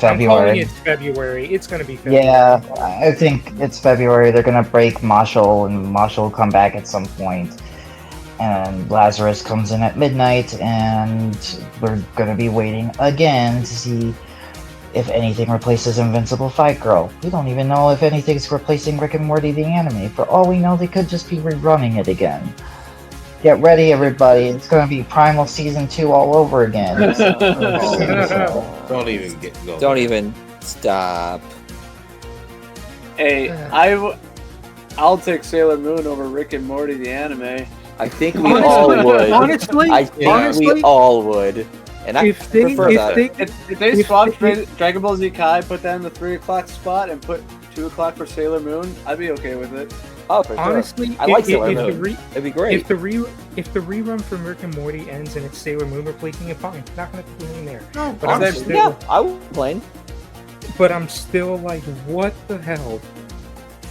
S1: I'm calling
S5: February.
S1: it February. It's gonna be February.
S5: Yeah, I think it's February. They're gonna break Marshall, and Marshall will come back at some point. And Lazarus comes in at midnight, and we're gonna be waiting again to see if anything replaces Invincible Fight Girl. We don't even know if anything's replacing Rick and Morty the anime. For all we know, they could just be rerunning it again. Get ready, everybody. It's gonna be Primal Season 2 all over again.
S2: Don't even get going.
S8: Don't even stop.
S3: Hey, I'll take Sailor Moon over Rick and Morty the anime.
S8: I think we all would.
S1: Honestly,
S8: I think we all would. And I
S1: if they
S8: prefer that.
S3: If they swap Dragon Ball Z Kai, put that in the 3 o'clock spot, and put 2 o'clock for Sailor Moon, I'd be okay with it.
S8: Oh, for
S1: honestly,
S8: sure. I like Sailor Moon. It'd be great.
S1: If the rerun from Rick and Morty ends and it's Sailor Moon replacing it, fine. Not gonna put it in there.
S3: No,
S1: but I'm still,
S8: yeah, I would complain.
S1: But I'm still like, what the hell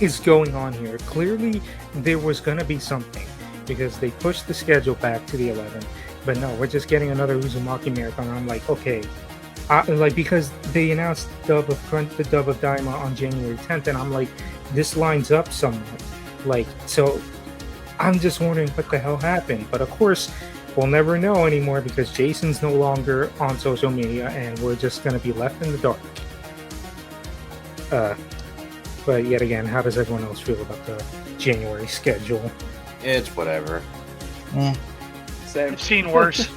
S1: is going on here? Clearly, there was gonna be something because they pushed the schedule back to the 11th. But no, we're just getting another Uzumaki marathon. I'm like, okay. Because they announced the dub of Daima on January 10th, and I'm like, this lines up somewhat. Like, so I'm just wondering what the hell happened. But of course, we'll never know anymore because Jason's no longer on social media, and we're just going to be left in the dark. But yet again, how does everyone else feel about the January schedule?
S2: It's whatever.
S5: Yeah.
S3: Same.
S6: I've seen worse.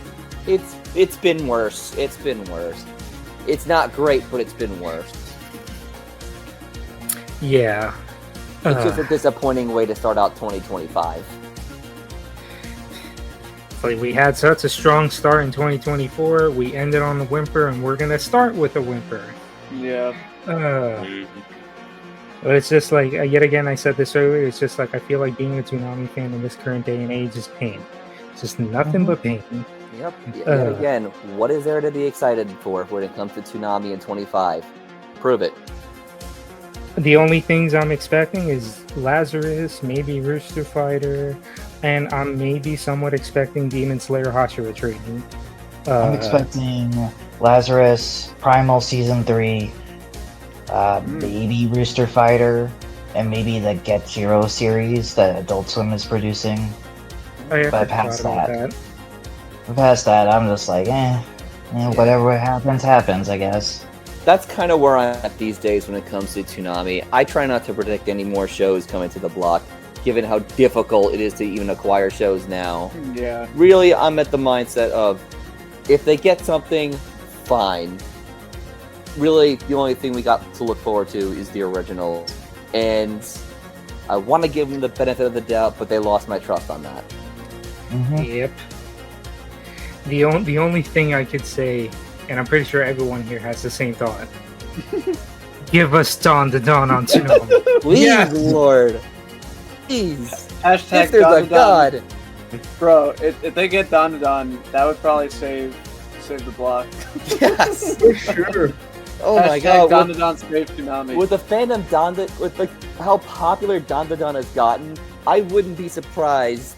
S8: It's been worse. It's been worse. It's not great, but it's been worse.
S1: Yeah.
S8: It's just a disappointing way to start out 2025.
S1: Like, we had such a strong start in 2024. We ended on the whimper, and we're gonna start with a whimper.
S3: Yeah.
S1: But it's just like, yet again, I said this earlier. It's just like I feel like being a Toonami fan in this current day and age is pain. Just nothing but pain.
S8: Yep. Yet
S1: Uh.
S8: again, what is there to be excited for when it comes to Toonami in 25? Prove it.
S1: The only things I'm expecting is Lazarus, maybe Rooster Fighter, and I'm maybe somewhat expecting Demon Slayer Hashira training.
S5: I'm expecting Lazarus, Primal Season 3, maybe Rooster Fighter, and maybe the Get Zero series that Adult Swim is producing. But past that, I'm just like, whatever happens, I guess.
S8: That's kind of where I'm at these days when it comes to Toonami. I try not to predict any more shows coming to the block, given how difficult it is to even acquire shows now.
S3: Yeah.
S8: Really, I'm at the mindset of, if they get something, fine. Really, the only thing we got to look forward to is the original. And I want to give them the benefit of the doubt, but they lost my trust on that.
S5: Mm-hmm.
S1: Yep. The only thing I could say, and I'm pretty sure everyone here has the same thought. Give us Dawn to Dawn on Toonami.
S8: Please, Lord. Please.
S3: Hashtag
S8: If there's
S3: Dawn
S8: a
S3: to Dawn.
S8: god.
S3: Bro, if they get Dawn to Dawn, that would probably save the block.
S8: Yes.
S2: For sure.
S8: Oh my
S3: Hashtag
S8: god.
S3: Dawn to Dawn save Toonami.
S8: With the fandom with like how popular Dawn to Dawn has gotten, I wouldn't be surprised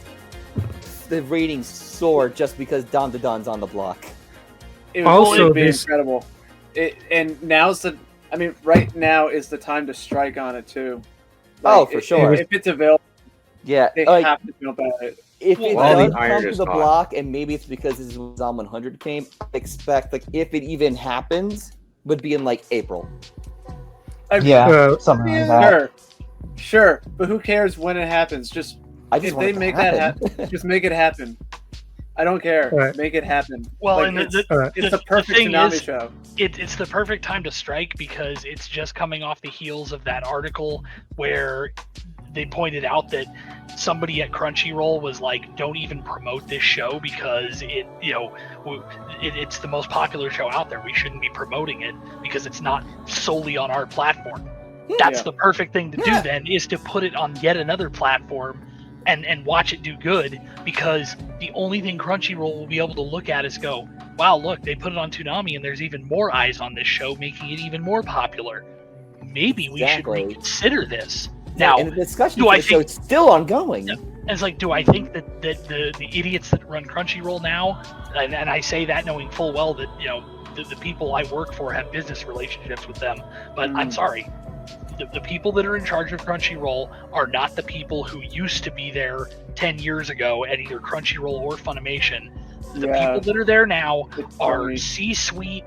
S8: if the ratings soar just because Dawn to Dawn's on the block.
S3: It would
S1: Also,
S3: be
S1: this-
S3: incredible. Right now is the time to strike on it too.
S8: Oh, for sure.
S3: If it's available,
S8: Yeah,
S3: they
S8: like,
S3: have to jump at it.
S8: if it
S2: While the
S8: does
S2: iron
S8: come to
S2: is
S8: the
S2: hot.
S8: block, and maybe it's because this was on 100 came, I expect like if it even happens, would be in like April.
S5: Yeah,
S1: Uh,
S5: something like that.
S3: Sure, but who cares when it happens? Just
S8: I just
S3: if
S8: want
S3: they
S8: it to
S3: make
S8: happen.
S3: that happen, just make it happen. I don't care.
S1: Right.
S3: Make it happen.
S6: Well,
S3: Like,
S6: and
S3: it's
S6: the
S3: the perfect
S6: thing
S3: Toonami
S6: is,
S3: show.
S6: it's the perfect time to strike because it's just coming off the heels of that article where they pointed out that somebody at Crunchyroll was like, "Don't even promote this show because it's the most popular show out there. We shouldn't be promoting it because it's not solely on our platform." That's
S3: Yeah.
S6: the perfect thing to do then, is to put it on yet another platform and watch it do good, because the only thing Crunchyroll will be able to look at is go, wow, look, they put it on Toonami and there's even more eyes on this show, making it even more popular. Maybe we should
S8: Exactly.
S6: reconsider this. Now,
S8: and the discussion
S6: do
S8: for
S6: I
S8: the show
S6: think-
S8: is still ongoing.
S6: and it's like, do I think that the idiots that run Crunchyroll now, and I say that knowing full well that, the people I work for have business relationships with them, but I'm sorry. The people that are in charge of Crunchyroll are not the people who used to be there 10 years ago at either Crunchyroll or Funimation. The
S3: Yeah.
S6: people that are there now
S3: It's
S6: are
S3: Sony.
S6: C-suite,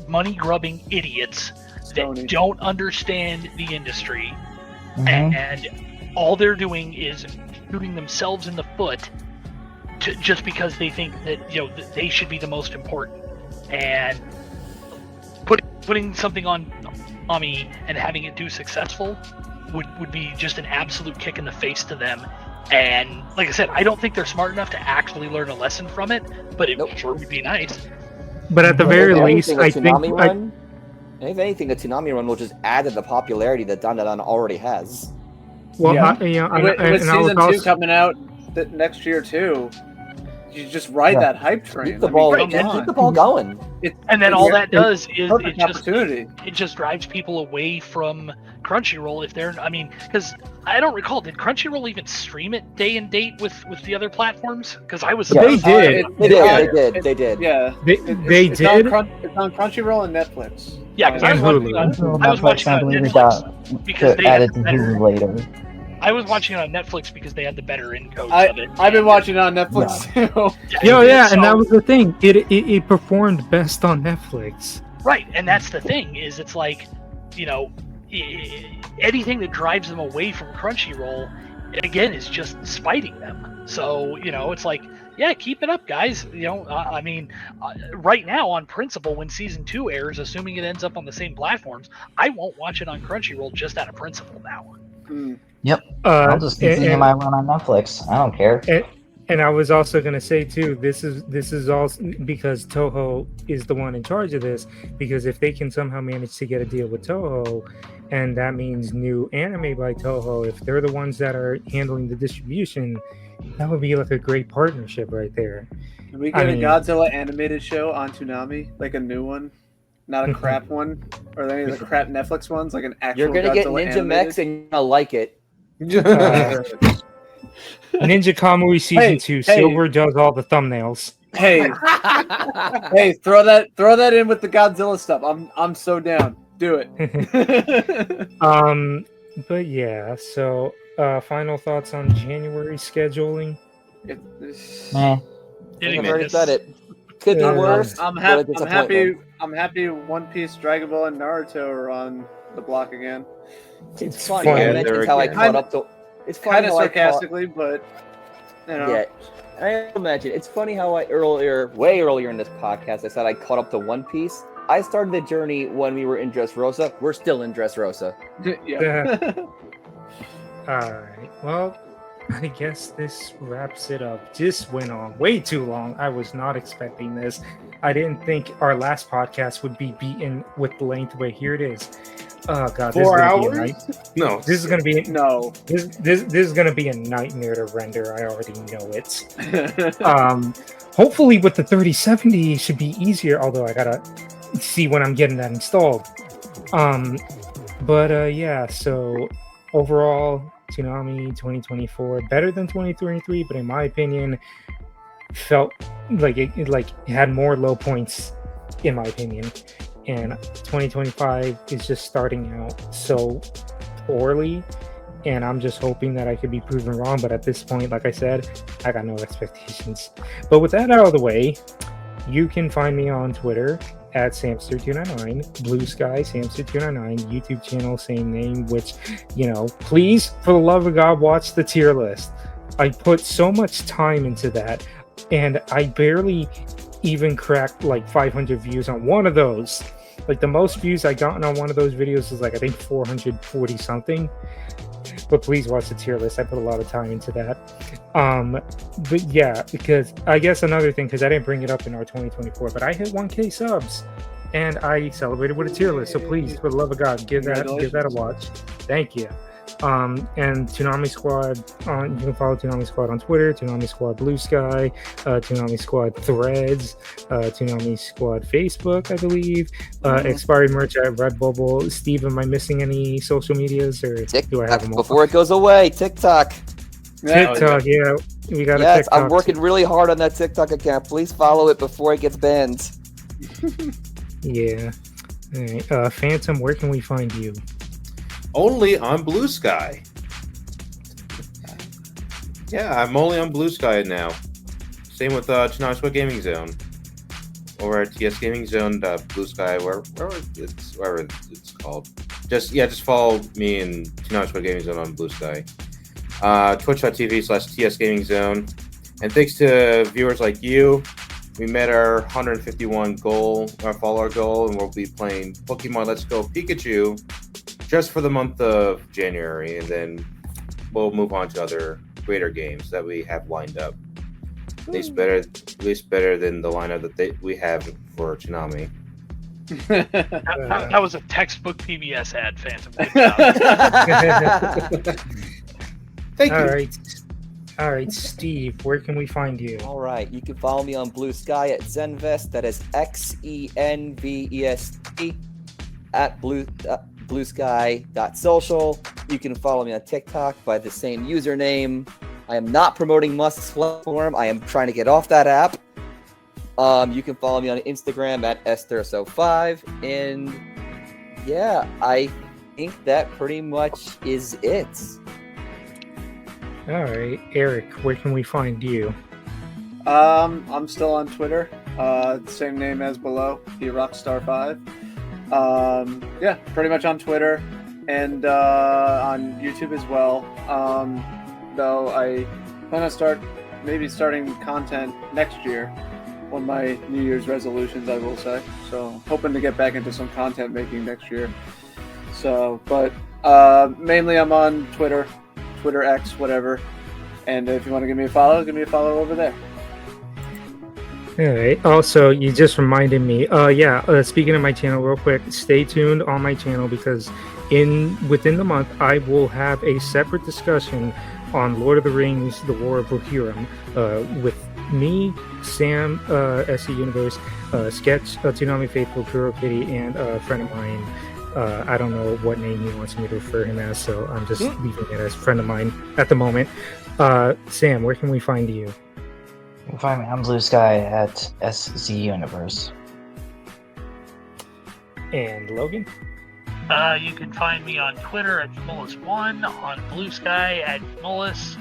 S6: money-grubbing idiots
S3: Sony.
S6: that don't understand the industry,
S5: Mhm.
S6: and all they're doing is shooting themselves in the foot just because they think that that they should be the most important, and putting something on Tommy and having it do successful would be just an absolute kick in the face to them. And like I said, I don't think they're smart enough to actually learn a lesson from it, but it
S8: Nope.
S6: sure would be nice.
S1: But at the very
S8: If
S1: least,
S8: anything, a
S1: I think
S8: Toonami run, if anything, a Toonami run will just add to the popularity that Dawn already has.
S1: well,
S3: Yeah.
S1: and
S3: With
S1: I
S3: season
S1: was
S3: 2
S1: also,
S3: coming out next year too, you just ride
S5: Yeah.
S3: that hype train.
S8: Keep the ball,
S3: come
S8: keep
S3: on.
S8: the ball going.
S6: And then all that does is
S3: Perfect opportunity.
S6: it just drives people away from Crunchyroll if they're, because I don't recall, did Crunchyroll even stream it day and date with the other platforms? Because I was
S1: They
S6: supposed
S1: did.
S8: They did.
S3: Yeah,
S1: they
S3: it's on
S1: did.
S3: it's on Crunchyroll and Netflix.
S6: Yeah, because I
S1: And
S6: was
S1: Hulu.
S6: watching, I was watching
S5: I
S6: on
S5: believe it
S6: Netflix
S5: got
S6: because they
S5: added
S6: had
S5: to
S6: the better,
S5: Hulu later.
S6: I was watching it on Netflix because they had the better encodes of it.
S3: I've been watching it on Netflix too.
S1: Yeah,
S6: So-
S1: and that was the thing. It performed best on Netflix.
S6: Right, and that's the thing, is it's like, anything that drives them away from Crunchyroll, again, is just spiting them. So, it's like, yeah, keep it up, guys. Right now, on principle, when season 2 airs, assuming it ends up on the same platforms, I won't watch it on Crunchyroll just out of principle now.
S5: I'll just continue
S1: and-
S5: my run on Netflix. I don't care.
S1: And I was also going to say too, this is also because Toho is the one in charge of this. Because if they can somehow manage to get a deal with Toho, and that means new anime by Toho, if they're the ones that are handling the distribution, That would be like a great partnership right there.
S3: Can we
S1: I
S3: get a
S1: mean-
S3: Godzilla animated show on Toonami, like a new one, not a crap one, or any of the crap Netflix ones, like an actual.
S8: You're gonna get
S3: Godzilla
S8: Ninja
S3: animated?
S8: Mechs and you're gonna like it.
S1: Ninja Kamui season
S3: Hey,
S1: 2.
S3: hey.
S1: Silver does all the thumbnails.
S3: Hey, hey, throw that in with the Godzilla stuff. I'm so down. Do it.
S1: But yeah. So, final thoughts on January scheduling.
S5: Eh.
S6: Hitting
S8: I've
S6: me
S8: already
S6: this-
S8: said it. Could be
S1: Yeah.
S8: worse.
S3: I'm
S8: but a
S3: happy. I'm
S8: disappointment.
S3: happy. I'm happy. One Piece, Dragon Ball, and Naruto are on the block again.
S8: It's funny.
S1: fun.
S8: I
S2: Yeah,
S8: mentioned
S2: they're
S8: how I
S2: again.
S8: caught up to. It's funny
S3: Kind of
S8: how I caught.
S3: sarcastically, but you know.
S8: Yeah, I imagine it's funny how way earlier in this podcast, I said I caught up to One Piece. I started the journey when we were in Dressrosa. We're still in Dressrosa.
S3: Yeah.
S1: Alright, well, I guess this wraps it up. This went on way too long. I was not expecting this. I didn't think our last podcast would be beaten with the length, but here it is. Oh god, this is
S2: 4
S1: gonna be a
S2: hours?
S1: night.
S2: No,
S1: This is gonna be
S3: No.
S1: this is gonna be a nightmare to render. I already know it. Hopefully with the 3070 it should be easier, although I gotta see when I'm getting that installed. Yeah, so overall Toonami 2024 better than 2023, but in my opinion felt like it had more low points in my opinion, and 2025 is just starting out so poorly, and I'm just hoping that I could be proven wrong. But at this point, like I said, I got no expectations. But with that out of the way, you can find me on Twitter at Samster299, Blue Sky Samster299, YouTube channel, same name, which, please, for the love of God, watch the tier list. I put so much time into that, and I barely even cracked like 500 views on one of those. Like the most views I gotten on one of those videos is like, I think 440 something. But please watch the tier list. I put a lot of time into that. But yeah, because I guess another thing, because I didn't bring it up in our 2024, but I hit 1K subs and I celebrated with a tier list. So please, for the love of God, give that a watch. Thank you. And Toonami Squad, you can follow Toonami Squad on Twitter, Toonami Squad Blue Sky, Toonami Squad Threads, Toonami Squad Facebook, I believe, expired merch at Redbubble. Steve, am I missing any social medias, or do I have them all?
S8: Before it goes away, TikTok.
S1: TikTok, yeah, we got a
S8: Yes,
S1: TikTok.
S8: I'm working really hard on that TikTok account. Please follow it before it gets banned.
S1: Yeah. All right. Phantom, where can we find you?
S2: only on Blue Sky. Yeah, I'm only on Blue Sky now. Same with Toonami Squad Gaming Zone. Or at TS Gaming Zone, Blue Sky, wherever it's called. Just follow me in Toonami Squad Gaming Zone on Blue Sky. Twitch.tv/TS Gaming Zone. And thanks to viewers like you, we met our 151 goal, our follower goal, and we'll be playing Pokemon Let's Go Pikachu just for the month of January, and then we'll move on to other greater games that we have lined up. At least better than the lineup that we have for Toonami.
S6: That was a textbook PBS ad, Phantom. Good job.
S2: Thank you.
S1: All right, Steve, where can we find you?
S8: All right, you can follow me on Blue Sky at Zenvest. That is XENVEST at bluesky.social. You can follow me on TikTok by the same username. I am not promoting Musk's platform. I am trying to get off that app. You can follow me on Instagram at Estherso5. And yeah, I think that pretty much is it.
S1: All right, Eric, where can we find you?
S3: I'm still on Twitter. Same name as below, TheRockstar5. Yeah, pretty much on Twitter and on YouTube as well. Though I plan on starting content next year. One of my New Year's resolutions, I will say. So hoping to get back into some content making next year. So, but mainly I'm on Twitter X, whatever. And if you want to give me a follow over there.
S1: All right. Also, you just reminded me. Speaking of my channel, real quick, stay tuned on my channel because within the month I will have a separate discussion on Lord of the Rings: The War of Rohirrim, with me, Sam, SE Universe, Sketch, Toonami Faithful, Kuro Kitty, and a friend of mine. I don't know what name he wants me to refer him as, so I'm just leaving it as friend of mine at the moment. Sam, where can we find you?
S5: You can find me on Blue Sky at SZ Universe.
S1: And Logan?
S6: You can find me on Twitter at Mullis1, on Blue Sky at Mullis,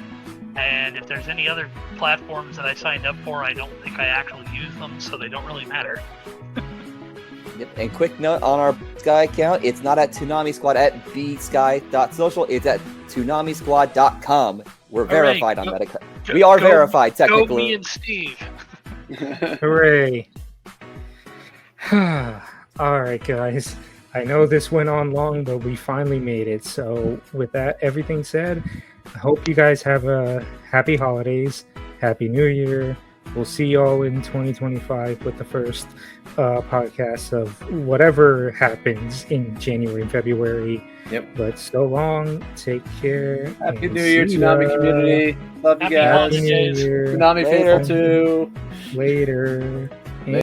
S6: and if there's any other platforms that I signed up for, I don't think I actually use them, so they don't really matter.
S8: Yep. And quick note on our Sky account, it's not at Toonami Squad at bsky.social, it's at toonamisquad.com. We're verified on that account. We are verified,
S6: Go
S8: technically.
S6: me and Steve.
S1: Hooray. All right, guys. I know this went on long, but we finally made it. So with that, everything said, I hope you guys have a happy holidays, happy new year. We'll see y'all in 2025 with the first podcast of whatever happens in January and February.
S2: Yep.
S1: But so long. Take care.
S3: Happy
S1: and
S3: New Year,
S1: see
S3: Toonami
S1: ya.
S3: community. Love you
S6: Happy
S3: guys.
S1: Happy New
S6: holidays.
S1: Year.
S3: Toonami
S8: Later.
S3: faithful too.
S1: Later.